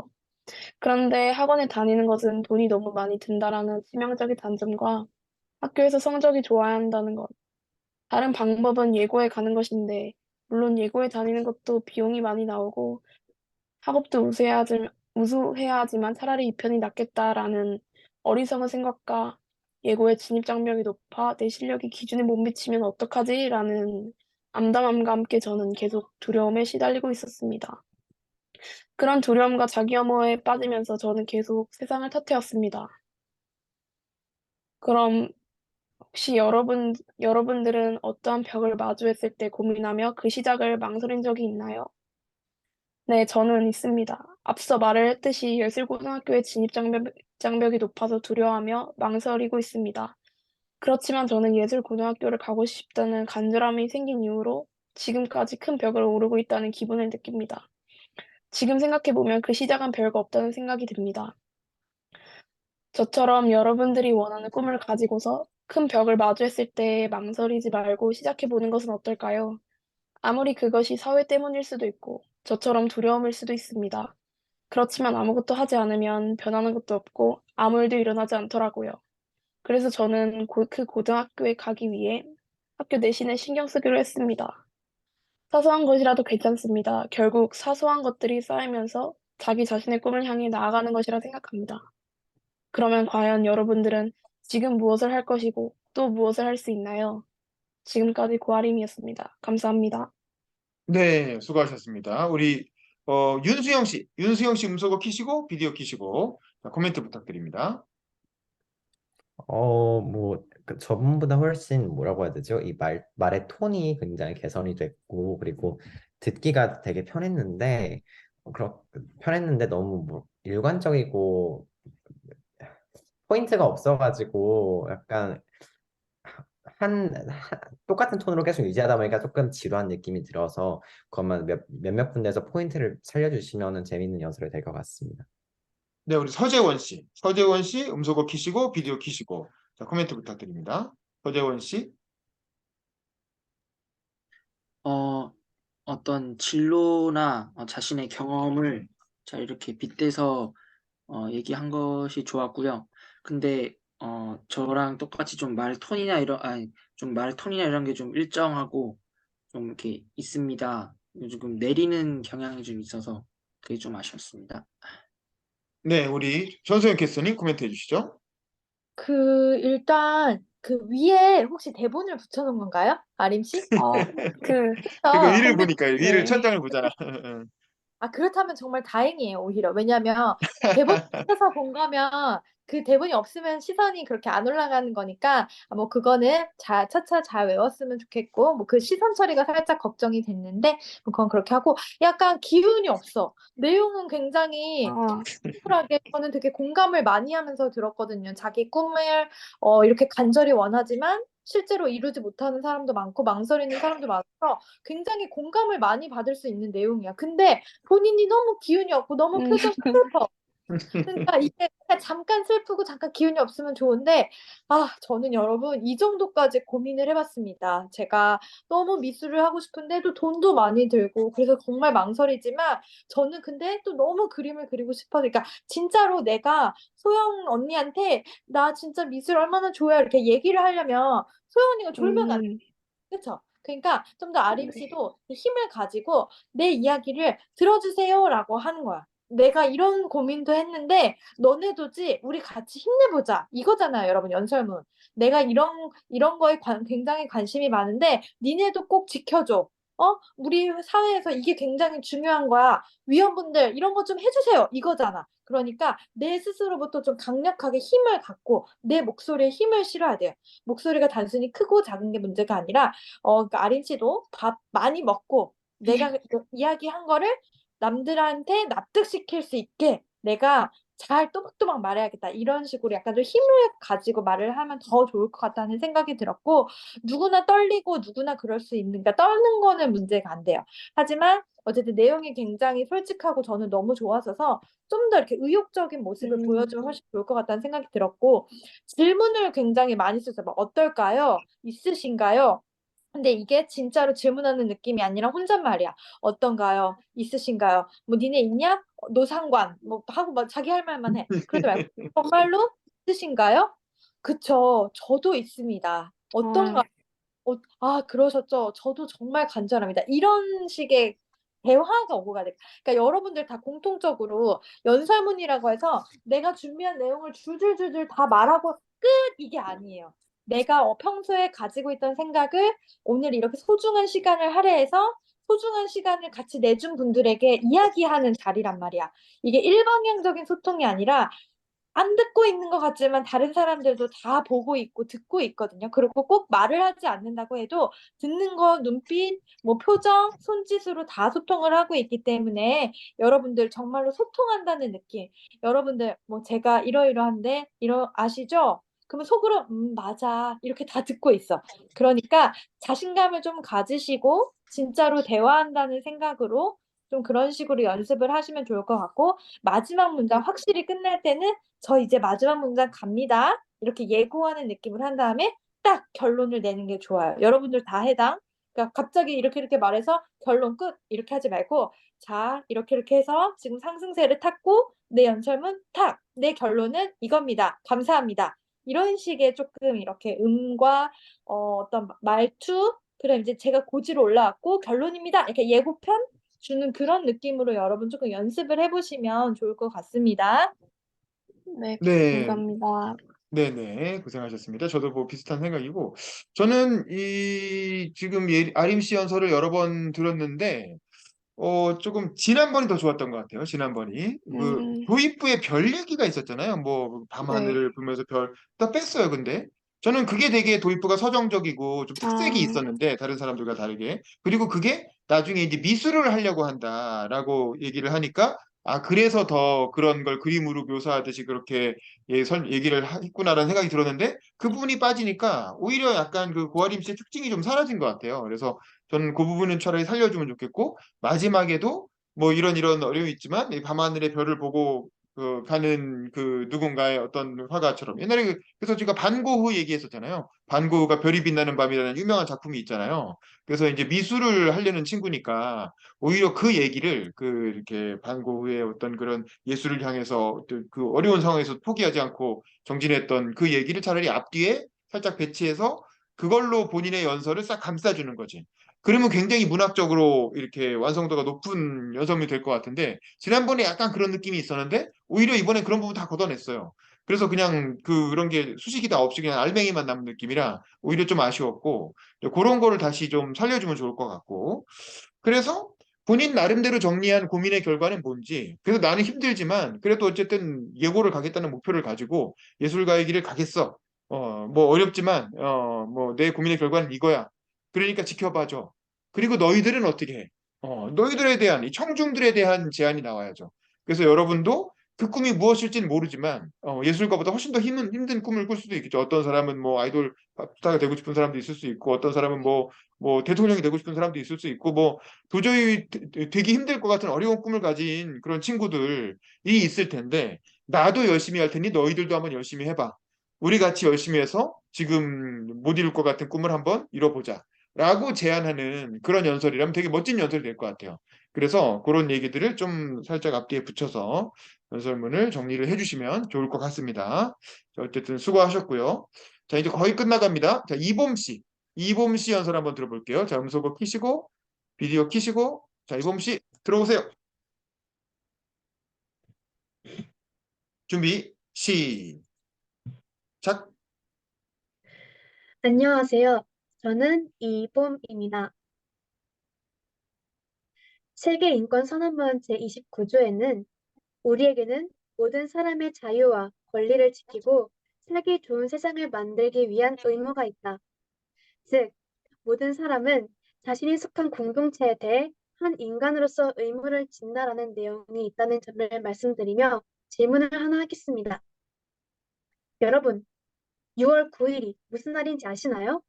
그런데 학원에 다니는 것은 돈이 너무 많이 든다라는 치명적인 단점과 학교에서 성적이 좋아야 한다는 것, 다른 방법은 예고에 가는 것인데, 물론 예고에 다니는 것도 비용이 많이 나오고 학업도 우수해야 하지만 차라리 이 편이 낫겠다라는 어리석은 생각과 예고의 진입 장벽이 높아 내 실력이 기준에 못 미치면 어떡하지? 라는 암담함과 함께 저는 계속 두려움에 시달리고 있었습니다. 그런 두려움과 자기 혐오에 빠지면서 저는 계속 세상을 탓해왔습니다. 그럼 혹시 여러분들은 어떠한 벽을 마주했을 때 고민하며 그 시작을 망설인 적이 있나요? 네, 저는 있습니다. 앞서 말을 했듯이 예술고등학교의 장벽이 높아서 두려워하며 망설이고 있습니다. 그렇지만 저는 예술고등학교를 가고 싶다는 간절함이 생긴 이후로 지금까지 큰 벽을 오르고 있다는 기분을 느낍니다. 지금 생각해보면 그 시작은 별거 없다는 생각이 듭니다. 저처럼 여러분들이 원하는 꿈을 가지고서 큰 벽을 마주했을 때 망설이지 말고 시작해보는 것은 어떨까요? 아무리 그것이 사회 때문일 수도 있고, 저처럼 두려움일 수도 있습니다. 그렇지만 아무것도 하지 않으면 변하는 것도 없고 아무 일도 일어나지 않더라고요. 그래서 저는 그 고등학교에 가기 위해 학교 내신에 신경 쓰기로 했습니다. 사소한 것이라도 괜찮습니다. 결국 사소한 것들이 쌓이면서 자기 자신의 꿈을 향해 나아가는 것이라 생각합니다. 그러면 과연 여러분들은 지금 무엇을 할 것이고 또 무엇을 할 수 있나요? 지금까지 고아림이었습니다. 감사합니다. 네, 수고하셨습니다. 우리 윤수영 씨 음소거 키시고 비디오 키시고 자, 코멘트 부탁드립니다. 저번보다 훨씬 뭐라고 해야 되죠? 말의 톤이 굉장히 개선이 됐고, 그리고 듣기가 되게 편했는데 너무 일관적이고, 포인트가 없어가지고, 약간 똑같은 톤으로 계속 유지하다 보니까 조금 지루한 느낌이 들어서, 그것만 몇몇 군데서 포인트를 살려주시면 재밌는 연설이 될 것 같습니다. 네, 우리 서재원 씨 음소거 키시고 비디오 키시고 자, 코멘트 부탁드립니다. 서재원 씨. 어떤 진로나 자신의 경험을 잘 이렇게 빗대서 얘기한 것이 좋았고요. 근데 저랑 똑같이 좀 말 톤이나 이런 게 좀 일정하고 좀 이렇게 있습니다. 조금 내리는 경향이 좀 있어서 그게 좀 아쉬웠습니다. 네, 우리 전소영 캐스터님 코멘트 해주시죠. 일단 그 위에 혹시 대본을 붙여놓은 건가요? 아림 씨? 그리고 위를 근데 보니까 위를 천장을 보잖아. 그렇다면 정말 다행이에요, 오히려. 왜냐면 대본 붙여서 본 거면 그 대본이 없으면 시선이 그렇게 안 올라가는 거니까 뭐 그거는 차차 잘 외웠으면 좋겠고 뭐 그 시선 처리가 살짝 걱정이 됐는데 뭐 그건 그렇게 하고 약간 기운이 없어. 내용은 굉장히 심플하게 저는 되게 공감을 많이 하면서 들었거든요. 자기 꿈을 이렇게 간절히 원하지만 실제로 이루지 못하는 사람도 많고 망설이는 사람도 많아서 굉장히 공감을 많이 받을 수 있는 내용이야. 근데 본인이 너무 기운이 없고 너무 표정이 슬퍼. 그러니까 이게 그냥 잠깐 슬프고 잠깐 기운이 없으면 좋은데 저는 여러분 이 정도까지 고민을 해봤습니다. 제가 너무 미술을 하고 싶은데도 돈도 많이 들고 그래서 정말 망설이지만 저는 근데 또 너무 그림을 그리고 싶어. 그러니까 진짜로 내가 소영 언니한테 나 진짜 미술 얼마나 좋아해 이렇게 얘기를 하려면 소영 언니가 졸면 안 돼. 그렇죠? 그러니까 좀 더 아림 씨도 힘을 가지고 내 이야기를 들어주세요라고 하는 거야. 내가 이런 고민도 했는데 너네도지 우리 같이 힘내보자 이거잖아요, 여러분. 연설문. 내가 이런 거에 굉장히 관심이 많은데 니네도 꼭 지켜줘. 우리 사회에서 이게 굉장히 중요한 거야. 위원분들 이런 거 좀 해주세요. 이거잖아. 그러니까 내 스스로부터 좀 강력하게 힘을 갖고 내 목소리에 힘을 실어야 돼요. 목소리가 단순히 크고 작은 게 문제가 아니라 그러니까 아린 씨도 밥 많이 먹고 내가 그 이야기한 거를 남들한테 납득시킬 수 있게 내가 잘 또박또박 말해야겠다. 이런 식으로 약간 좀 힘을 가지고 말을 하면 더 좋을 것 같다는 생각이 들었고, 누구나 떨리고 누구나 그럴 수 있는, 그러니까 떨는 거는 문제가 안 돼요. 하지만 어쨌든 내용이 굉장히 솔직하고 저는 너무 좋았어서 좀 더 이렇게 의욕적인 모습을 보여주면 훨씬 좋을 것 같다는 생각이 들었고, 질문을 굉장히 많이 써서 막 어떨까요? 있으신가요? 근데 이게 진짜로 질문하는 느낌이 아니라 혼잣말이야. 어떤가요? 있으신가요? 뭐 니네 있냐? 노상관 뭐 하고 막 자기 할 말만 해. 그러지 말고 정말로 있으신가요? 그쵸. 저도 있습니다. 어떤가? 그러셨죠. 저도 정말 간절합니다. 이런 식의 대화가 오고 가야 돼. 그러니까 여러분들 다 공통적으로 연설문이라고 해서 내가 준비한 내용을 줄줄줄줄 다 말하고 끝 이게 아니에요. 내가 평소에 가지고 있던 생각을 오늘 이렇게 소중한 시간을 할애해서 소중한 시간을 같이 내준 분들에게 이야기하는 자리란 말이야. 이게 일방향적인 소통이 아니라 안 듣고 있는 것 같지만 다른 사람들도 다 보고 있고 듣고 있거든요. 그리고 꼭 말을 하지 않는다고 해도 듣는 거, 눈빛, 뭐 표정, 손짓으로 다 소통을 하고 있기 때문에 여러분들 정말로 소통한다는 느낌. 여러분들 뭐 제가 이러이러한데 아시죠? 그러면 속으로 맞아 이렇게 다 듣고 있어. 그러니까 자신감을 좀 가지시고 진짜로 대화한다는 생각으로 좀 그런 식으로 연습을 하시면 좋을 것 같고 마지막 문장 확실히 끝날 때는 저 이제 마지막 문장 갑니다. 이렇게 예고하는 느낌을 한 다음에 딱 결론을 내는 게 좋아요. 여러분들 다 해당. 그러니까 갑자기 이렇게 말해서 결론 끝 이렇게 하지 말고 자 이렇게 해서 지금 상승세를 탔고 내 연설문 탁 내 결론은 이겁니다. 감사합니다. 이런 식의 조금 이렇게 음과 어떤 말투 그럼 이제 제가 고지로 올라왔고 결론입니다. 이렇게 예고편 주는 그런 느낌으로 여러분 조금 연습을 해보시면 좋을 것 같습니다. 네, 네, 감사합니다. 네네, 고생하셨습니다. 저도 뭐 비슷한 생각이고, 저는 지금 아림 씨 연설을 여러 번 들었는데, 조금 지난번이 더 좋았던 것 같아요. 지난번이. 도입부에 별 얘기가 있었잖아요. 뭐, 네. 밤하늘을 보면서 별, 다 뺐어요, 근데. 저는 그게 되게 도입부가 서정적이고 좀 특색이 있었는데, 다른 사람들과 다르게. 그리고 그게 나중에 이제 미술을 하려고 한다라고 얘기를 하니까, 그래서 더 그런 걸 그림으로 묘사하듯이 그렇게 얘기를 했구나라는 생각이 들었는데, 그 부분이 빠지니까 오히려 약간 그 고아림 씨의 특징이 좀 사라진 것 같아요. 그래서 저는 그 부분은 차라리 살려주면 좋겠고, 마지막에도 뭐 이런 어려움이 있지만 이 밤하늘의 별을 보고 가는 그 누군가의 어떤 화가처럼 옛날에 그래서 제가 반고흐 얘기했었잖아요. 반고흐가 별이 빛나는 밤이라는 유명한 작품이 있잖아요. 그래서 이제 미술을 하려는 친구니까 오히려 그 얘기를 이렇게 반고흐의 어떤 그런 예술을 향해서 그 어려운 상황에서 포기하지 않고 정진했던 그 얘기를 차라리 앞뒤에 살짝 배치해서 그걸로 본인의 연설을 싹 감싸주는 거지. 그러면 굉장히 문학적으로 이렇게 완성도가 높은 연설문이 될 것 같은데 지난번에 약간 그런 느낌이 있었는데 오히려 이번에 그런 부분 다 걷어냈어요. 그래서 그냥 그런 게 수식이 다 없이 그냥 알맹이만 남은 느낌이라 오히려 좀 아쉬웠고 그런 거를 다시 좀 살려주면 좋을 것 같고 그래서 본인 나름대로 정리한 고민의 결과는 뭔지 그래서 나는 힘들지만 그래도 어쨌든 예고를 가겠다는 목표를 가지고 예술가의 길을 가겠어. 뭐 어렵지만 뭐 내 고민의 결과는 이거야. 그러니까 지켜봐줘. 그리고 너희들은 어떻게 해? 너희들에 대한 이 청중들에 대한 제안이 나와야죠. 그래서 여러분도 그 꿈이 무엇일지는 모르지만 예술가보다 훨씬 더 힘든 꿈을 꿀 수도 있겠죠. 어떤 사람은 뭐 아이돌 스타가 되고 싶은 사람도 있을 수 있고 어떤 사람은 뭐 대통령이 되고 싶은 사람도 있을 수 있고 뭐 도저히 되기 힘들 것 같은 어려운 꿈을 가진 그런 친구들이 있을 텐데 나도 열심히 할 테니 너희들도 한번 열심히 해봐. 우리 같이 열심히 해서 지금 못 이룰 것 같은 꿈을 한번 이뤄보자. 라고 제안하는 그런 연설이라면 되게 멋진 연설이 될 것 같아요. 그래서 그런 얘기들을 좀 살짝 앞뒤에 붙여서 연설문을 정리를 해주시면 좋을 것 같습니다. 자, 어쨌든 수고하셨고요. 자, 이제 거의 끝나갑니다. 자, 이봄 씨. 이봄 씨 연설 한번 들어볼게요. 자, 음소거 키시고, 비디오 키시고, 자, 이봄 씨 들어오세요. 준비, 시작. 안녕하세요. 저는 이봄입니다. 세계인권선언문 제29조에는 우리에게는 모든 사람의 자유와 권리를 지키고 살기 좋은 세상을 만들기 위한 의무가 있다. 즉, 모든 사람은 자신이 속한 공동체에 대해 한 인간으로서 의무를 진다라는 내용이 있다는 점을 말씀드리며 질문을 하나 하겠습니다. 여러분, 6월 9일이 무슨 날인지 아시나요?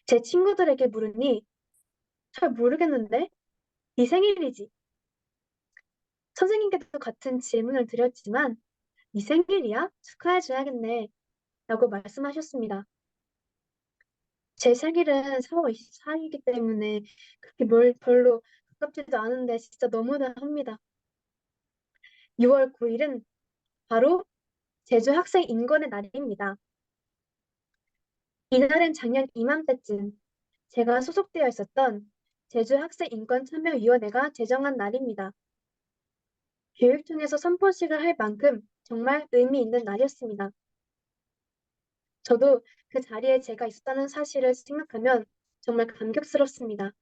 제 친구들에게 물으니 잘 모르겠는데? 네 생일이지. 선생님께도 같은 질문을 드렸지만 네 생일이야? 축하해줘야겠네. 라고 말씀하셨습니다. 제 생일은 4월 24일이기 때문에 그렇게 별로 가깝지도 않은데 진짜 너무나 합니다. 6월 9일은 바로 제주 학생 인권의 날입니다. 이날은 작년 이맘때쯤 제가 소속되어 있었던 제주 학생 인권 참여위원회가 제정한 날입니다. 교육청에서 선포식을 할 만큼 정말 의미 있는 날이었습니다. 저도 그 자리에 제가 있었다는 사실을 생각하면 정말 감격스럽습니다.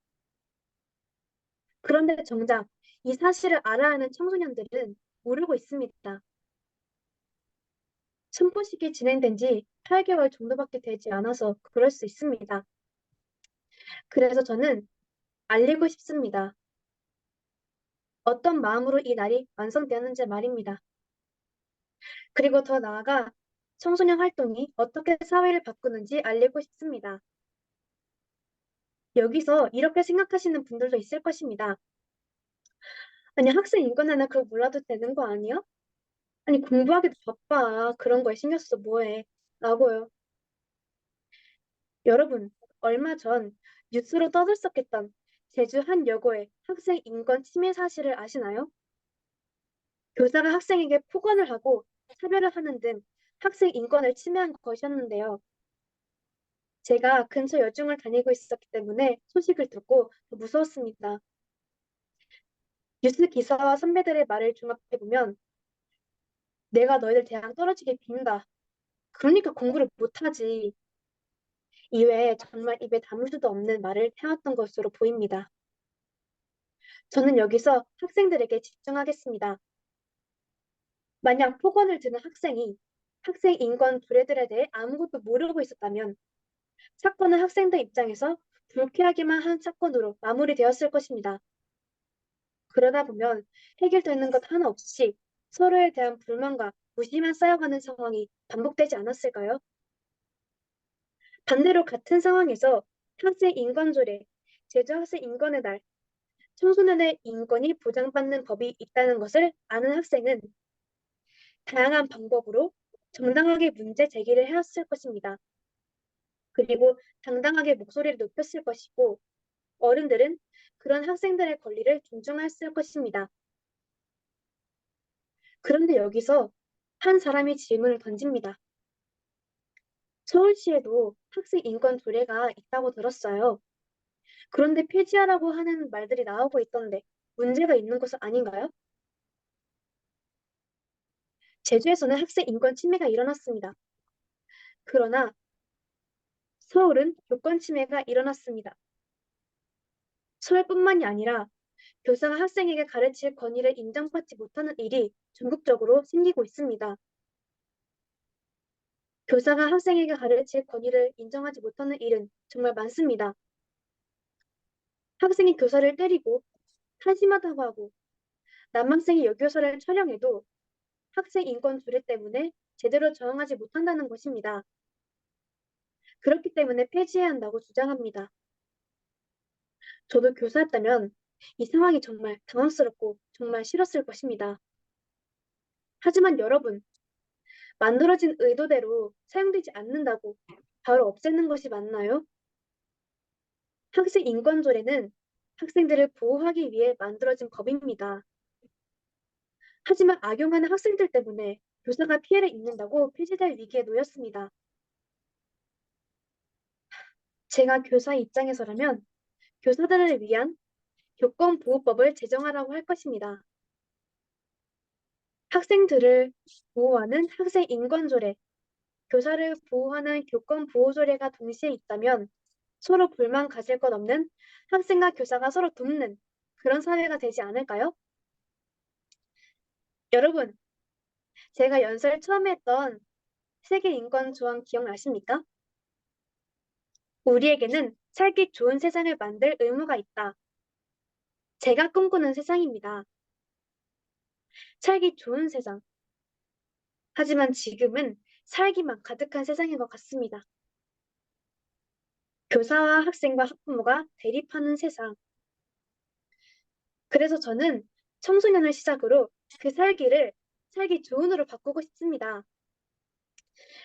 그런데 정작 이 사실을 알아야 하는 청소년들은 모르고 있습니다. 선포식이 진행된 지 8개월 정도밖에 되지 않아서 그럴 수 있습니다. 그래서 저는 알리고 싶습니다. 어떤 마음으로 이 날이 완성되었는지 말입니다. 그리고 더 나아가 청소년 활동이 어떻게 사회를 바꾸는지 알리고 싶습니다. 여기서 이렇게 생각하시는 분들도 있을 것입니다. 아니, 학생 인권에는 그거 몰라도 되는 거 아니야? 아니, 공부하기도 바빠. 그런 거에 신경 써서 뭐해? 라고요. 여러분, 얼마 전 뉴스로 떠들썩했던 제주 한 여고의 학생 인권 침해 사실을 아시나요? 교사가 학생에게 폭언을 하고 차별을 하는 등 학생 인권을 침해한 것이었는데요. 제가 근처 여중을 다니고 있었기 때문에 소식을 듣고 더 무서웠습니다. 뉴스 기사와 선배들의 말을 종합해보면 내가 너희들 대학 떨어지게 빈다. 그러니까 공부를 못하지. 이외에 정말 입에 담을 수도 없는 말을 해왔던 것으로 보입니다. 저는 여기서 학생들에게 집중하겠습니다. 만약 폭언을 드는 학생이 학생 인권 두레들에 대해 아무것도 모르고 있었다면 사건은 학생들 입장에서 불쾌하기만 한 사건으로 마무리되었을 것입니다. 그러다 보면 해결되는 것 하나 없이 서로에 대한 불만과 무시만 쌓여가는 상황이 반복되지 않았을까요? 반대로 같은 상황에서 학생 인권조례, 제주 학생 인권의 날, 청소년의 인권이 보장받는 법이 있다는 것을 아는 학생은 다양한 방법으로 정당하게 문제 제기를 해왔을 것입니다. 그리고 당당하게 목소리를 높였을 것이고 어른들은 그런 학생들의 권리를 존중했을 것입니다. 그런데 여기서 한 사람이 질문을 던집니다. 서울시에도 학생 인권 조례가 있다고 들었어요. 그런데 폐지하라고 하는 말들이 나오고 있던데 문제가 있는 것은 아닌가요? 제주에서는 학생 인권 침해가 일어났습니다. 그러나 서울은 교권 침해가 일어났습니다. 서울뿐만이 아니라 교사가 학생에게 가르칠 권위를 인정받지 못하는 일이 전국적으로 생기고 있습니다. 교사가 학생에게 가르칠 권위를 인정하지 못하는 일은 정말 많습니다. 학생이 교사를 때리고 한심하다고 하고 남학생이 여교사를 촬영해도 학생 인권 조례 때문에 제대로 저항하지 못한다는 것입니다. 그렇기 때문에 폐지해야 한다고 주장합니다. 저도 교사였다면 이 상황이 정말 당황스럽고 정말 싫었을 것입니다. 하지만 여러분, 만들어진 의도대로 사용되지 않는다고 바로 없애는 것이 맞나요? 학생 인권조례는 학생들을 보호하기 위해 만들어진 법입니다. 하지만 악용하는 학생들 때문에 교사가 피해를 입는다고 폐지될 위기에 놓였습니다. 제가 교사의 입장에서라면 교사들을 위한 교권보호법을 제정하라고 할 것입니다. 학생들을 보호하는 학생 인권조례, 교사를 보호하는 교권보호조례가 동시에 있다면 서로 불만 가질 것 없는 학생과 교사가 서로 돕는 그런 사회가 되지 않을까요? 여러분, 제가 연설 처음에 했던 세계 인권 조항 기억나십니까? 우리에게는 살기 좋은 세상을 만들 의무가 있다. 제가 꿈꾸는 세상입니다. 살기 좋은 세상. 하지만 지금은 살기만 가득한 세상인 것 같습니다. 교사와 학생과 학부모가 대립하는 세상. 그래서 저는 청소년을 시작으로 그 살기를 살기 좋은으로 바꾸고 싶습니다.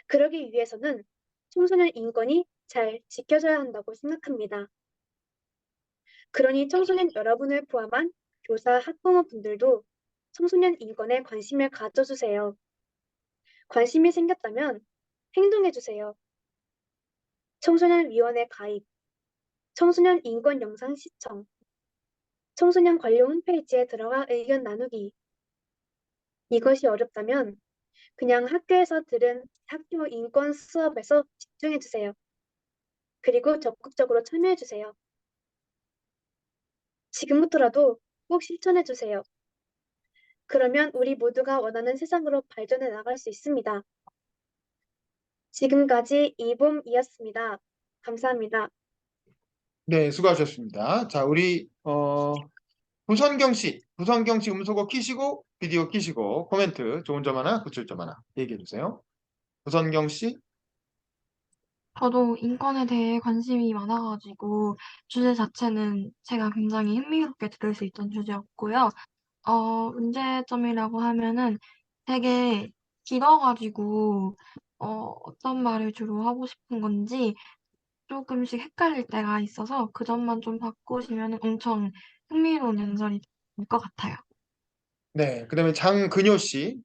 그러기 위해서는 청소년 인권이 잘 지켜져야 한다고 생각합니다. 그러니 청소년 여러분을 포함한 교사, 학부모분들도 청소년 인권에 관심을 가져주세요. 관심이 생겼다면 행동해주세요. 청소년위원회 가입, 청소년 인권 영상 시청, 청소년 관련 홈페이지에 들어가 의견 나누기. 이것이 어렵다면 그냥 학교에서 들은 학교 인권 수업에서 집중해주세요. 그리고 적극적으로 참여해주세요. 지금부터라도 꼭 실천해주세요. 그러면 우리 모두가 원하는 세상으로 발전해 나갈 수 있습니다. 지금까지 이봄이었습니다. 감사합니다. 네, 수고하셨습니다. 자, 우리 부선경 씨 음소거 키시고 비디오 키시고 코멘트 좋은 점 하나, 고칠 점 하나 얘기해 주세요. 부선경 씨. 저도 인권에 대해 관심이 많아가지고 주제 자체는 제가 굉장히 흥미롭게 들을 수 있던 주제였고요. 문제점이라고 하면은 되게 길어가지고 어떤 말을 주로 하고 싶은 건지 조금씩 헷갈릴 때가 있어서 그 점만 좀 바꾸시면 엄청 흥미로운 연설이 될 것 같아요. 네, 그다음에 정근효 씨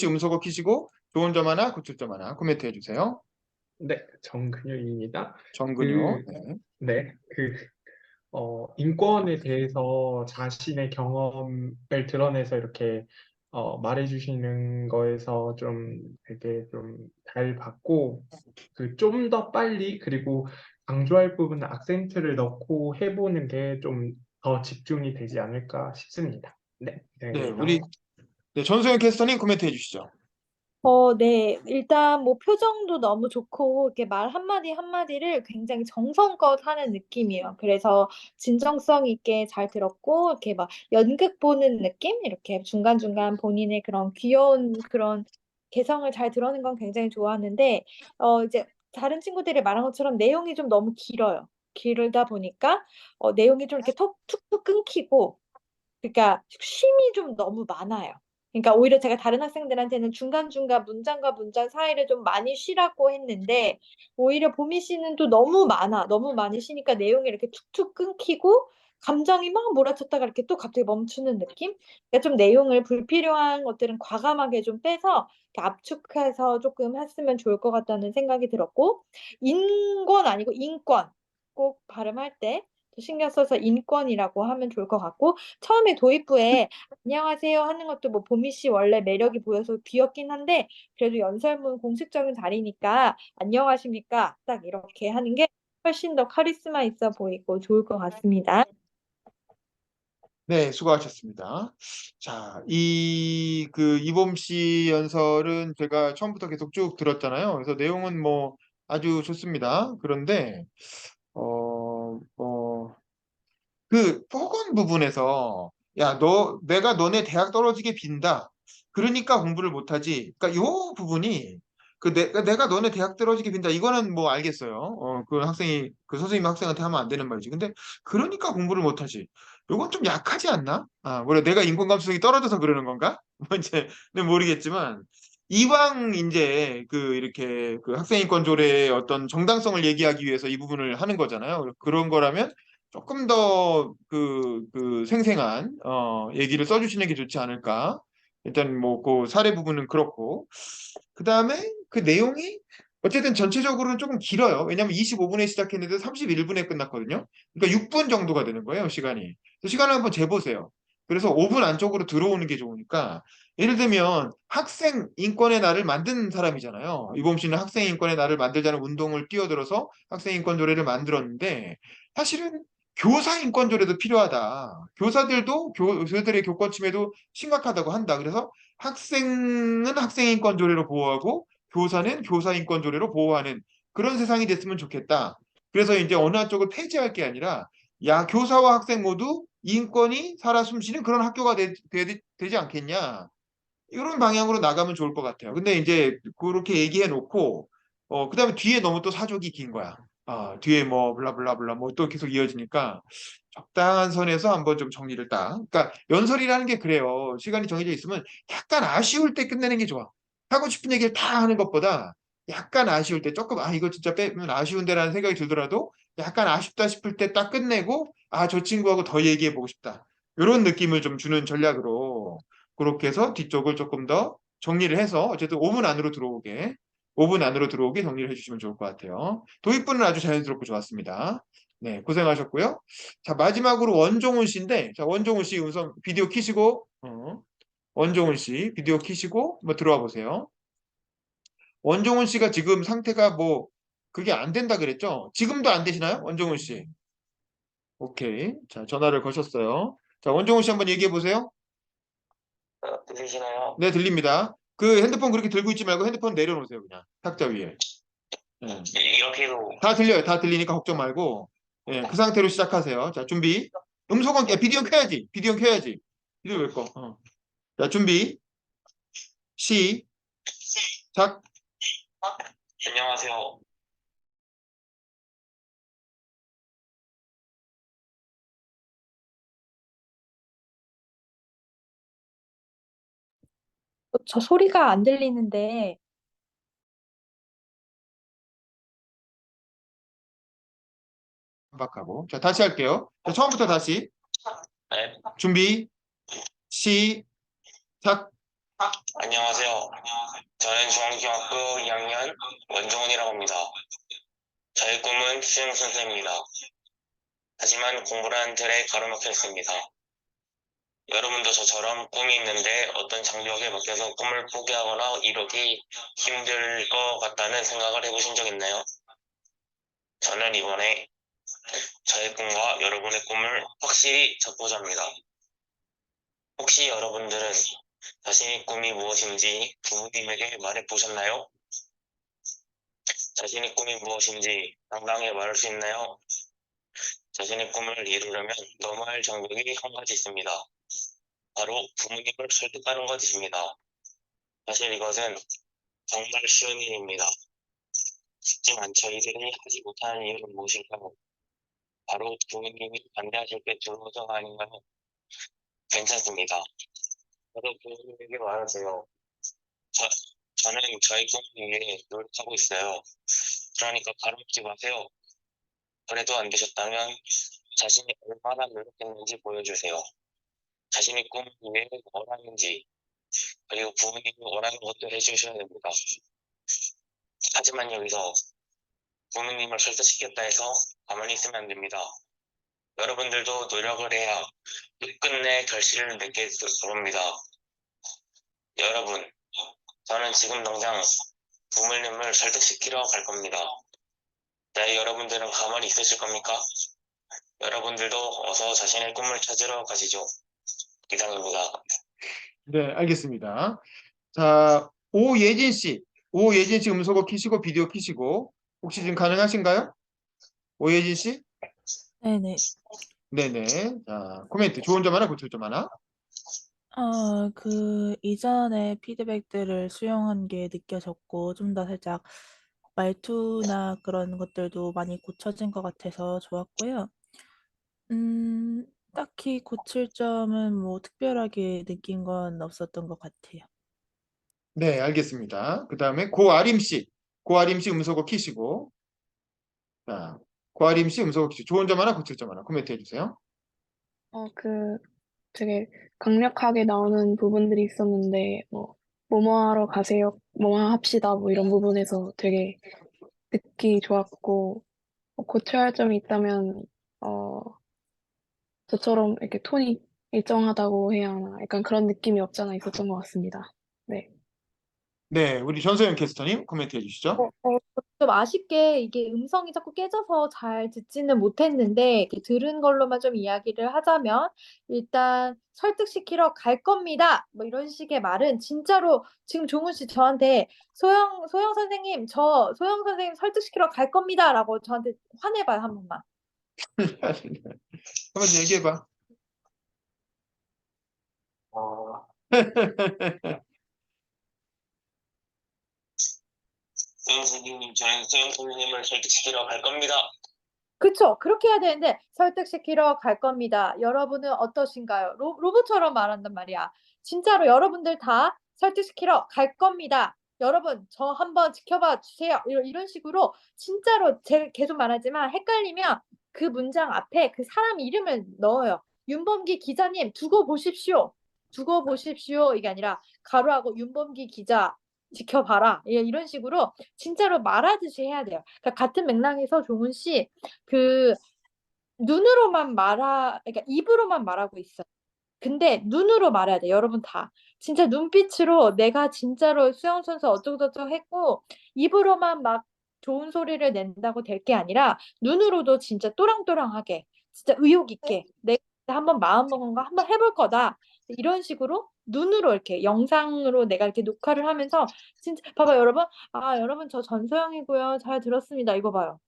음소거 키시고 좋은 점 하나, 고칠 점 하나 코멘트 해주세요. 네, 정근유입니다. 정근효. 그, 네. 네, 인권에 대해서 자신의 경험을 드러내서 이렇게 말해주시는 거에서 좀 되게 좀 잘 받고 그 좀 더 빨리 그리고 강조할 부분은 악센트를 넣고 해보는 게 좀 더 집중이 되지 않을까 싶습니다. 네, 네, 이상입니다. 우리 전소영 캐스터님 코멘트 해주시죠. 네. 일단 뭐 표정도 너무 좋고 이렇게 말 한마디 한마디를 굉장히 정성껏 하는 느낌이에요. 그래서 진정성 있게 잘 들었고 이렇게 막 연극 보는 느낌? 이렇게 중간중간 본인의 그런 귀여운 그런 개성을 잘 드러낸 건 굉장히 좋았는데 이제 다른 친구들이 말한 것처럼 내용이 좀 너무 길어요. 길다 보니까 내용이 좀 이렇게 툭툭 끊기고 그러니까 쉼이 좀 너무 많아요. 그러니까 오히려 제가 다른 학생들한테는 중간중간 문장과 문장 사이를 좀 많이 쉬라고 했는데 오히려 보미 씨는 또 너무 많아. 너무 많이 쉬니까 내용이 이렇게 툭툭 끊기고 감정이 막 몰아쳤다가 이렇게 또 갑자기 멈추는 느낌? 그러니까 좀 내용을 불필요한 것들은 과감하게 좀 빼서 이렇게 압축해서 조금 했으면 좋을 것 같다는 생각이 들었고 인권 아니고 인권 꼭 발음할 때 신경 써서 인권이라고 하면 좋을 것 같고 처음에 도입부에 안녕하세요 하는 것도 뭐 보미 씨 원래 매력이 보여서 귀엽긴 한데 그래도 연설문 공식적인 자리니까 안녕하십니까 딱 이렇게 하는 게 훨씬 더 카리스마 있어 보이고 좋을 것 같습니다. 네, 수고하셨습니다. 자, 이봄 씨 연설은 제가 처음부터 계속 쭉 들었잖아요. 그래서 내용은 뭐 아주 좋습니다. 그런데, 그 포건 부분에서, 야, 내가 너네 대학 떨어지게 빈다. 그러니까 공부를 못하지. 그러니까 요 부분이, 내가 너네 대학 떨어지게 빈다. 이거는 뭐 알겠어요. 그 선생님이 학생한테 하면 안 되는 말이지. 근데, 그러니까 공부를 못하지. 요건 좀 약하지 않나? 뭐래, 내가 인권 감수성이 떨어져서 그러는 건가? 뭐 이제는 모르겠지만, 이왕 이제 이렇게 그 학생인권 조례의 어떤 정당성을 얘기하기 위해서 이 부분을 하는 거잖아요. 그런 거라면 조금 더 생생한 얘기를 써주시는 게 좋지 않을까. 일단 뭐 그 사례 부분은 그렇고 그 다음에 그 내용이 어쨌든 전체적으로는 조금 길어요. 왜냐하면 25분에 시작했는데 31분에 끝났거든요. 그러니까 6분 정도가 되는 거예요, 시간이. 시간을 한번 재보세요. 그래서 5분 안쪽으로 들어오는 게 좋으니까 예를 들면 학생 인권의 날을 만든 사람이잖아요. 이범 씨는 학생 인권의 날을 만들자는 운동을 뛰어들어서 학생 인권 조례를 만들었는데 사실은 교사 인권 조례도 필요하다. 교사들도 교사들의 교권 침해도 심각하다고 한다. 그래서 학생은 학생 인권 조례로 보호하고 교사는 교사 인권 조례로 보호하는 그런 세상이 됐으면 좋겠다. 그래서 이제 어느 한쪽을 폐지할 게 아니라 교사와 학생 모두 인권이 살아 숨쉬는 그런 학교가 되지 않겠냐. 이런 방향으로 나가면 좋을 것 같아요. 근데 이제 그렇게 얘기해 놓고, 그다음에 뒤에 너무 또 사족이 긴 거야. 뒤에 뭐, 블라블라블라, 뭐 또 계속 이어지니까 적당한 선에서 한번 좀 정리를 딱. 그러니까 연설이라는 게 그래요. 시간이 정해져 있으면 약간 아쉬울 때 끝내는 게 좋아. 하고 싶은 얘기를 다 하는 것보다 약간 아쉬울 때 조금, 이거 진짜 빼면 아쉬운데라는 생각이 들더라도 약간 아쉽다 싶을 때 딱 끝내고, 저 친구하고 더 얘기해 보고 싶다. 이런 느낌을 좀 주는 전략으로 그렇게 해서 뒤쪽을 조금 더 정리를 해서 어쨌든 5분 안으로 들어오게 5분 안으로 들어오게 정리를 해주시면 좋을 것 같아요. 도입부는 아주 자연스럽고 좋았습니다. 네, 고생하셨고요. 자, 마지막으로 원종훈 씨인데, 자, 원종훈 씨 우선 비디오 키시고, 원종훈 씨 비디오 키시고, 뭐 들어와 보세요. 원종훈 씨가 지금 상태가 뭐, 그게 안 된다 그랬죠? 지금도 안 되시나요? 원종훈 씨. 오케이. 자, 전화를 거셨어요. 자, 원종훈 씨 한번 얘기해 보세요. 들리시나요? 네, 들립니다. 그 핸드폰 그렇게 들고 있지 말고 핸드폰 내려놓으세요, 그냥. 탁자 위에. 네. 이렇게도 다 들려요. 다 들리니까 걱정 말고. 예, 그 상태로 시작하세요. 자, 준비. 비디오 켜야지. 비디오 켜야지. 비디오 왜 꺼? 자, 준비. 시작. 안녕하세요. 저 소리가 안 들리는데, 반박하고. 자, 다시 할게요. 자, 처음부터 다시. 네. 준비. 시작. 안녕하세요. 저는 중앙중학교 2학년 원종훈이라고 합니다. 저의 꿈은 수영 선수입니다. 하지만 공부라는 틀에 가로막혀 있습니다. 여러분도 저처럼 꿈이 있는데 어떤 장벽에 막혀서 꿈을 포기하거나 이루기 힘들 것 같다는 생각을 해보신 적 있나요? 저는 이번에 저의 꿈과 여러분의 꿈을 확실히 잡고자 합니다. 혹시 여러분들은 자신의 꿈이 무엇인지 부모님에게 말해보셨나요? 자신의 꿈이 무엇인지 당당히 말할 수 있나요? 자신의 꿈을 이루려면 넘어야 할 장벽이 한 가지 있습니다. 바로 부모님을 설득하는 것입니다. 사실 이것은 정말 쉬운 일입니다. 하지만 저희들이 하지 못하는 이유는 무엇일까요? 바로 부모님이 반대하실 때 두려워서가 아닌가요? 괜찮습니다. 저도 부모님에게 말하세요. 저는 저희 꿈을 위해 노력하고 있어요. 그러니까 가로막지 마세요. 그래도 안 되셨다면 자신이 얼마나 노력했는지 보여주세요. 자신의 꿈을 위해 원하는지, 그리고 부모님이 원하는 것도 해주셔야 됩니다. 하지만 여기서 부모님을 설득시켰다 해서 가만히 있으면 안 됩니다. 여러분들도 노력을 해야 끝내 결실을 맺게 될 겁니다. 여러분, 저는 지금 당장 부모님을 설득시키러 갈 겁니다. 네, 여러분들은 가만히 있으실 겁니까? 여러분들도 어서 자신의 꿈을 찾으러 가시죠. 이상입니다. 네, 알겠습니다. 자, 오예진 씨. 오예진 씨 음소거 키시고 비디오 키시고. 혹시 지금 가능하신가요? 오예진 씨? 네네. 네네. 자, 코멘트. 좋은 점 하나, 고칠 점 하나. 이전에 피드백들을 수용한 게 느껴졌고, 좀 더 살짝 말투나 그런 것들도 많이 고쳐진 것 같아서 좋았고요. 딱히 고칠 점은 뭐 특별하게 느낀 건 없었던 것 같아요. 네, 알겠습니다. 그 다음에 고아림 씨. 고아림 씨 음소거 키시고. 자, 고아림 씨 음소거 키시고. 좋은 점 하나, 고칠 점 하나. 코멘트 해주세요. 되게 강력하게 나오는 부분들이 있었는데, 뭐뭐 하러 가세요? 뭐뭐 합시다. 뭐 이런 부분에서 되게 듣기 좋았고, 고쳐야 할 점이 있다면, 어, 저처럼 이렇게 톤이 일정하다고 해야 하나. 약간 그런 느낌이 없잖아 있었던 것 같습니다. 네. 네, 우리 전소영 캐스터님 코멘트 해주시죠. 좀 아쉽게 이게 음성이 자꾸 깨져서 잘 듣지는 못했는데 이렇게 들은 걸로만 좀 이야기를 하자면 일단 설득시키러 갈 겁니다. 뭐 이런 식의 말은 진짜로 지금 종훈 씨 저한테 소영 선생님 저 소영 선생님 설득시키러 갈 겁니다라고 저한테 화내봐요 한 번만. 한번 얘기해봐. 소영 선생님, 저는 소영 선생님을 설득시키러 갈 겁니다. 그쵸. 그렇게 해야 되는데 설득시키러 갈 겁니다. 여러분은 어떠신가요? 로봇처럼 말한단 말이야. 진짜로 여러분들 다 설득시키러 갈 겁니다. 여러분 저 한번 지켜봐 주세요. 이런 식으로 진짜로 제가 계속 말하지만 헷갈리면 그 문장 앞에 그 사람 이름을 넣어요. 윤범기 기자님 두고 보십시오. 두고 보십시오. 이게 아니라 가로하고 윤범기 기자 지켜봐라. 이런 식으로 진짜로 말하듯이 해야 돼요. 그러니까 같은 맥락에서 종훈 씨 그 눈으로만 그러니까 입으로만 말하고 있어요. 근데 눈으로 말해야 돼. 여러분 다. 진짜 눈빛으로 내가 진짜로 수영 선수 어쩌고저쩌고 했고 입으로만 막 좋은 소리를 낸다고 될 게 아니라 눈으로도 진짜 또랑또랑하게 진짜 의욕 있게 내가 한번 마음먹은 거 한번 해볼 거다. 이런 식으로 눈으로 이렇게 영상으로 내가 이렇게 녹화를 하면서 진짜 봐봐 여러분. 아 여러분 저 전소영이고요. 잘 들었습니다. 이거 봐요.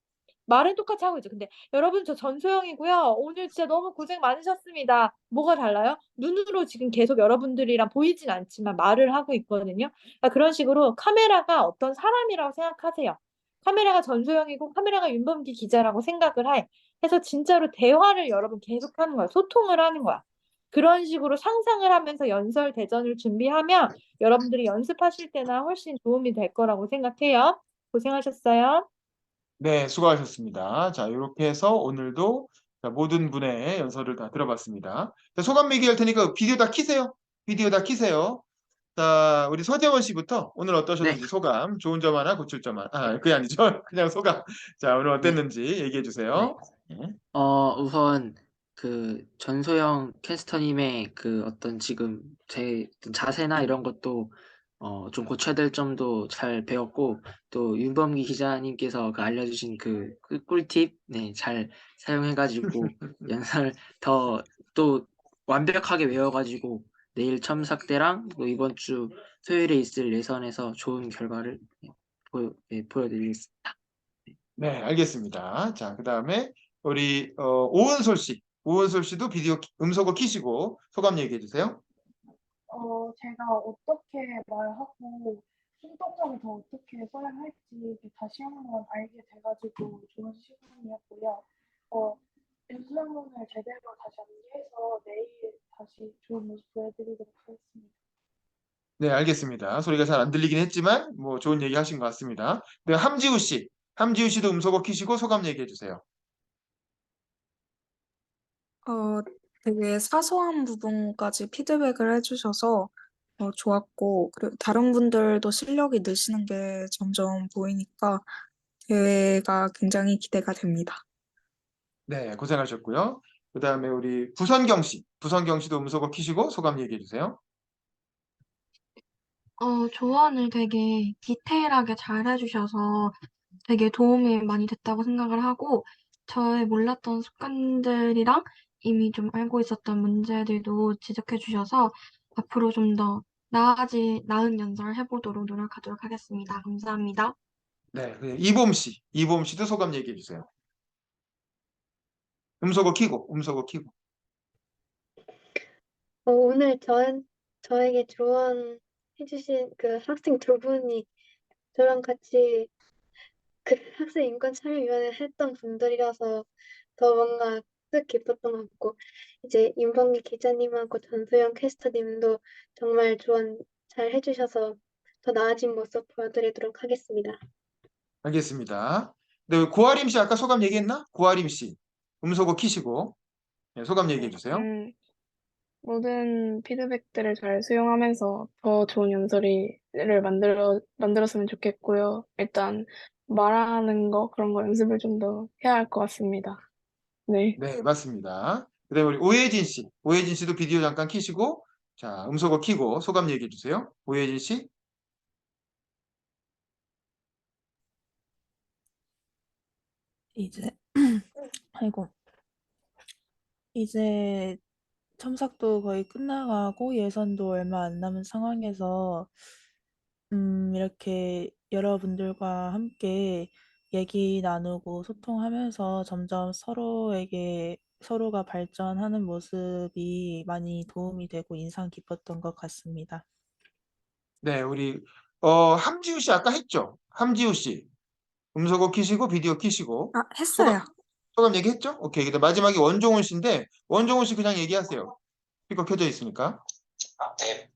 말은 똑같이 하고 있죠. 근데 여러분 저 전소영이고요. 오늘 진짜 너무 고생 많으셨습니다. 뭐가 달라요? 눈으로 지금 계속 여러분들이랑 보이진 않지만 말을 하고 있거든요. 그러니까 그런 식으로 카메라가 어떤 사람이라고 생각하세요. 카메라가 전소영이고 카메라가 윤범기 기자라고 생각을 해. 해서 진짜로 대화를 여러분 계속하는 거야. 소통을 하는 거야. 그런 식으로 상상을 하면서 연설 대전을 준비하면 여러분들이 연습하실 때나 훨씬 도움이 될 거라고 생각해요. 고생하셨어요. 네, 수고하셨습니다. 자, 이렇게 해서 오늘도 자, 모든 분의 연설을 다 들어봤습니다. 자, 소감 얘기할 테니까 비디오 다 키세요. 비디오 다 키세요. 자, 우리 서재원 씨부터 오늘 어떠셨는지 소감, 좋은 점 하나, 고칠 점 하나. 그게 아니죠. 그냥 소감. 자, 오늘 어땠는지 얘기해 주세요. 우선 그 전소영 캐스터님의 그 어떤 지금 제 자세나 이런 것도 좀 고쳐야 될 점도 잘 배웠고 또 윤범기 기자님께서 그 알려주신 그 꿀팁 잘 사용해가지고 연설 더 또 완벽하게 외워가지고 내일 첨삭 때랑 또 이번 주 토요일에 있을 예선에서 좋은 결과를 보여드리겠습니다. 네, 알겠습니다. 자, 그 다음에 우리 오은솔 씨. 오은솔 씨도 비디오 음소거 키시고 소감 얘기해 주세요. 제가 어떻게 말하고 행동을 더 어떻게 써야 할지 이렇게 다시 한번 알게 돼가지고 좋은 시간이었고요. 연습문을 제대로 다시 암기해서 내일 다시 좋은 모습 보여드리도록 하겠습니다. 네, 알겠습니다. 소리가 잘 안 들리긴 했지만 뭐 좋은 얘기 하신 것 같습니다. 네, 함지우 씨. 함지우 씨도 음소거 키시고 소감 얘기해 주세요. 되게 사소한 부분까지 피드백을 해주셔서 좋았고, 그리고 다른 분들도 실력이 느시는 게 점점 보이니까 대회가 굉장히 기대가 됩니다. 네, 고생하셨고요. 그 다음에 우리 부선경 씨. 부선경 씨도 음소거 키시고 소감 얘기해 주세요. 조언을 되게 디테일하게 잘 해주셔서 되게 도움이 많이 됐다고 생각을 하고, 저의 몰랐던 습관들이랑 이미 좀 알고 있었던 문제들도 지적해 주셔서 앞으로 좀 더 나은 연설 해보도록 노력하도록 하겠습니다. 감사합니다. 네, 이봄 씨. 이봄 씨도 소감 얘기해 주세요. 음소거 키고, 음소거 키고. 오늘 저에게 조언해주신 그 학생 두 분이 저랑 같이 그 학생 인권 참여위원회 했던 분들이라서 더 뭔가 뜻깊었던 것 같고, 이제 윤범기 기자님하고 전소영 캐스터님도 정말 조언 잘 해주셔서 더 나아진 모습 보여드리도록 하겠습니다. 알겠습니다. 네, 고아림 씨 아까 소감 얘기했나? 고아림 씨. 음소거 키시고. 네, 소감 얘기해 주세요. 모든 피드백들을 잘 수용하면서 더 좋은 연설을 만들었으면 좋겠고요. 일단 말하는 거 그런 거 연습을 좀 더 해야 할 것 같습니다. 네. 네, 맞습니다. 그다음에 우리 오예진 씨. 오예진 씨도 비디오 잠깐 켜시고, 자, 음소거 켜고 소감 얘기해 주세요. 오예진 씨. 이제 아이고 이제 첨삭도 거의 끝나가고 예선도 얼마 안 남은 상황에서 이렇게 여러분들과 함께 얘기 나누고 소통하면서 점점 서로가 발전하는 모습이 많이 도움이 되고 인상 깊었던 것 같습니다. 네, 우리 함지우 씨 아까 했죠? 함지우 씨. 음소거 켜시고 비디오 켜시고 했어요. 소감 얘기했죠? 오케이. 그다음 마지막에 원종훈 씨인데 원종훈 씨 그냥 얘기하세요. 스피커 켜져 있으니까. 네.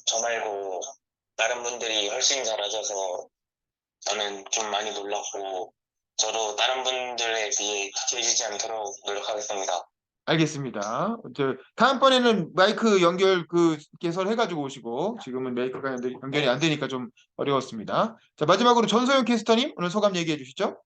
저 말고 다른 분들이 훨씬 잘하셔서 저는 좀 많이 놀랐고 저도 다른 분들에 비해 뒤처지지 않도록 노력하겠습니다. 알겠습니다. 다음번에는 마이크 연결 개설해가지고 오시고 지금은 마이크가 연결이 안 되니까 좀 어려웠습니다. 자, 마지막으로 전소영 캐스터님 오늘 소감 얘기해 주시죠.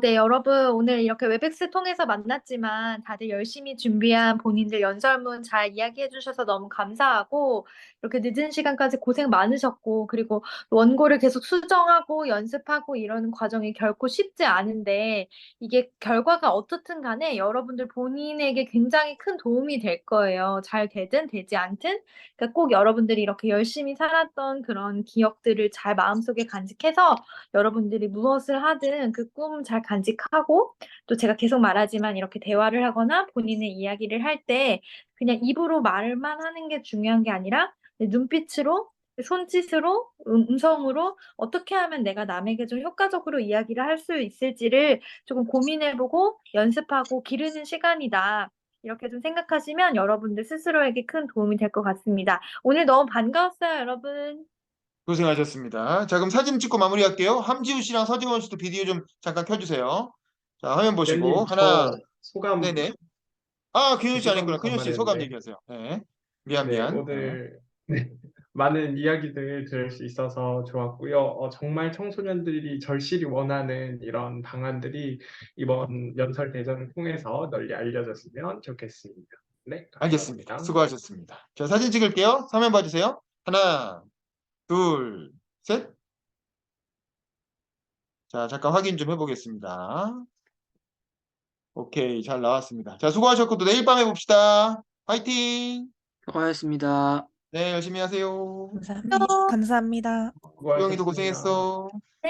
네, 여러분, 오늘 이렇게 웹엑스 통해서 만났지만 다들 열심히 준비한 본인들 연설문 잘 이야기해 주셔서 너무 감사하고, 이렇게 늦은 시간까지 고생 많으셨고, 그리고 원고를 계속 수정하고 연습하고 이러는 과정이 결코 쉽지 않은데, 이게 결과가 어떻든 간에 여러분들 본인에게 굉장히 큰 도움이 될 거예요. 잘 되든 되지 않든. 그러니까 꼭 여러분들이 이렇게 열심히 살았던 그런 기억들을 잘 마음속에 간직해서 여러분들이 무엇을 하든 그 꿈 잘 간직하고 또 제가 계속 말하지만 이렇게 대화를 하거나 본인의 이야기를 할 때 그냥 입으로 말만 하는 게 중요한 게 아니라 눈빛으로 손짓으로 음성으로 어떻게 하면 내가 남에게 좀 효과적으로 이야기를 할 수 있을지를 조금 고민해보고 연습하고 기르는 시간이다. 이렇게 좀 생각하시면 여러분들 스스로에게 큰 도움이 될 것 같습니다. 오늘 너무 반가웠어요, 여러분. 고생하셨습니다. 자, 그럼 사진 찍고 마무리할게요. 함지우 씨랑 서지원 씨도 비디오 좀 잠깐 켜주세요. 자, 화면 보시고 위원님, 하나, 저 소감 네네. 아, 근현 씨 안 했구나. 소감부터 근현 씨 소감 말했는데, 얘기하세요. 네. 네, 미안. 네. 오늘 네, 많은 이야기들 들을 수 있어서 좋았고요. 정말 청소년들이 절실히 원하는 이런 방안들이 이번 연설 대전을 통해서 널리 알려졌으면 좋겠습니다. 네, 알겠습니다. 감사합니다. 수고하셨습니다. 자, 사진 찍을게요. 화면 봐주세요. 하나, 둘, 셋. 자, 잠깐 확인 좀 해보겠습니다. 오케이, 잘 나왔습니다. 자, 수고하셨고 또 내일 밤에 봅시다. 화이팅! 수고하셨습니다. 네, 열심히 하세요. 감사합니다. 수영이도 수고하셨습니다. 고생했어.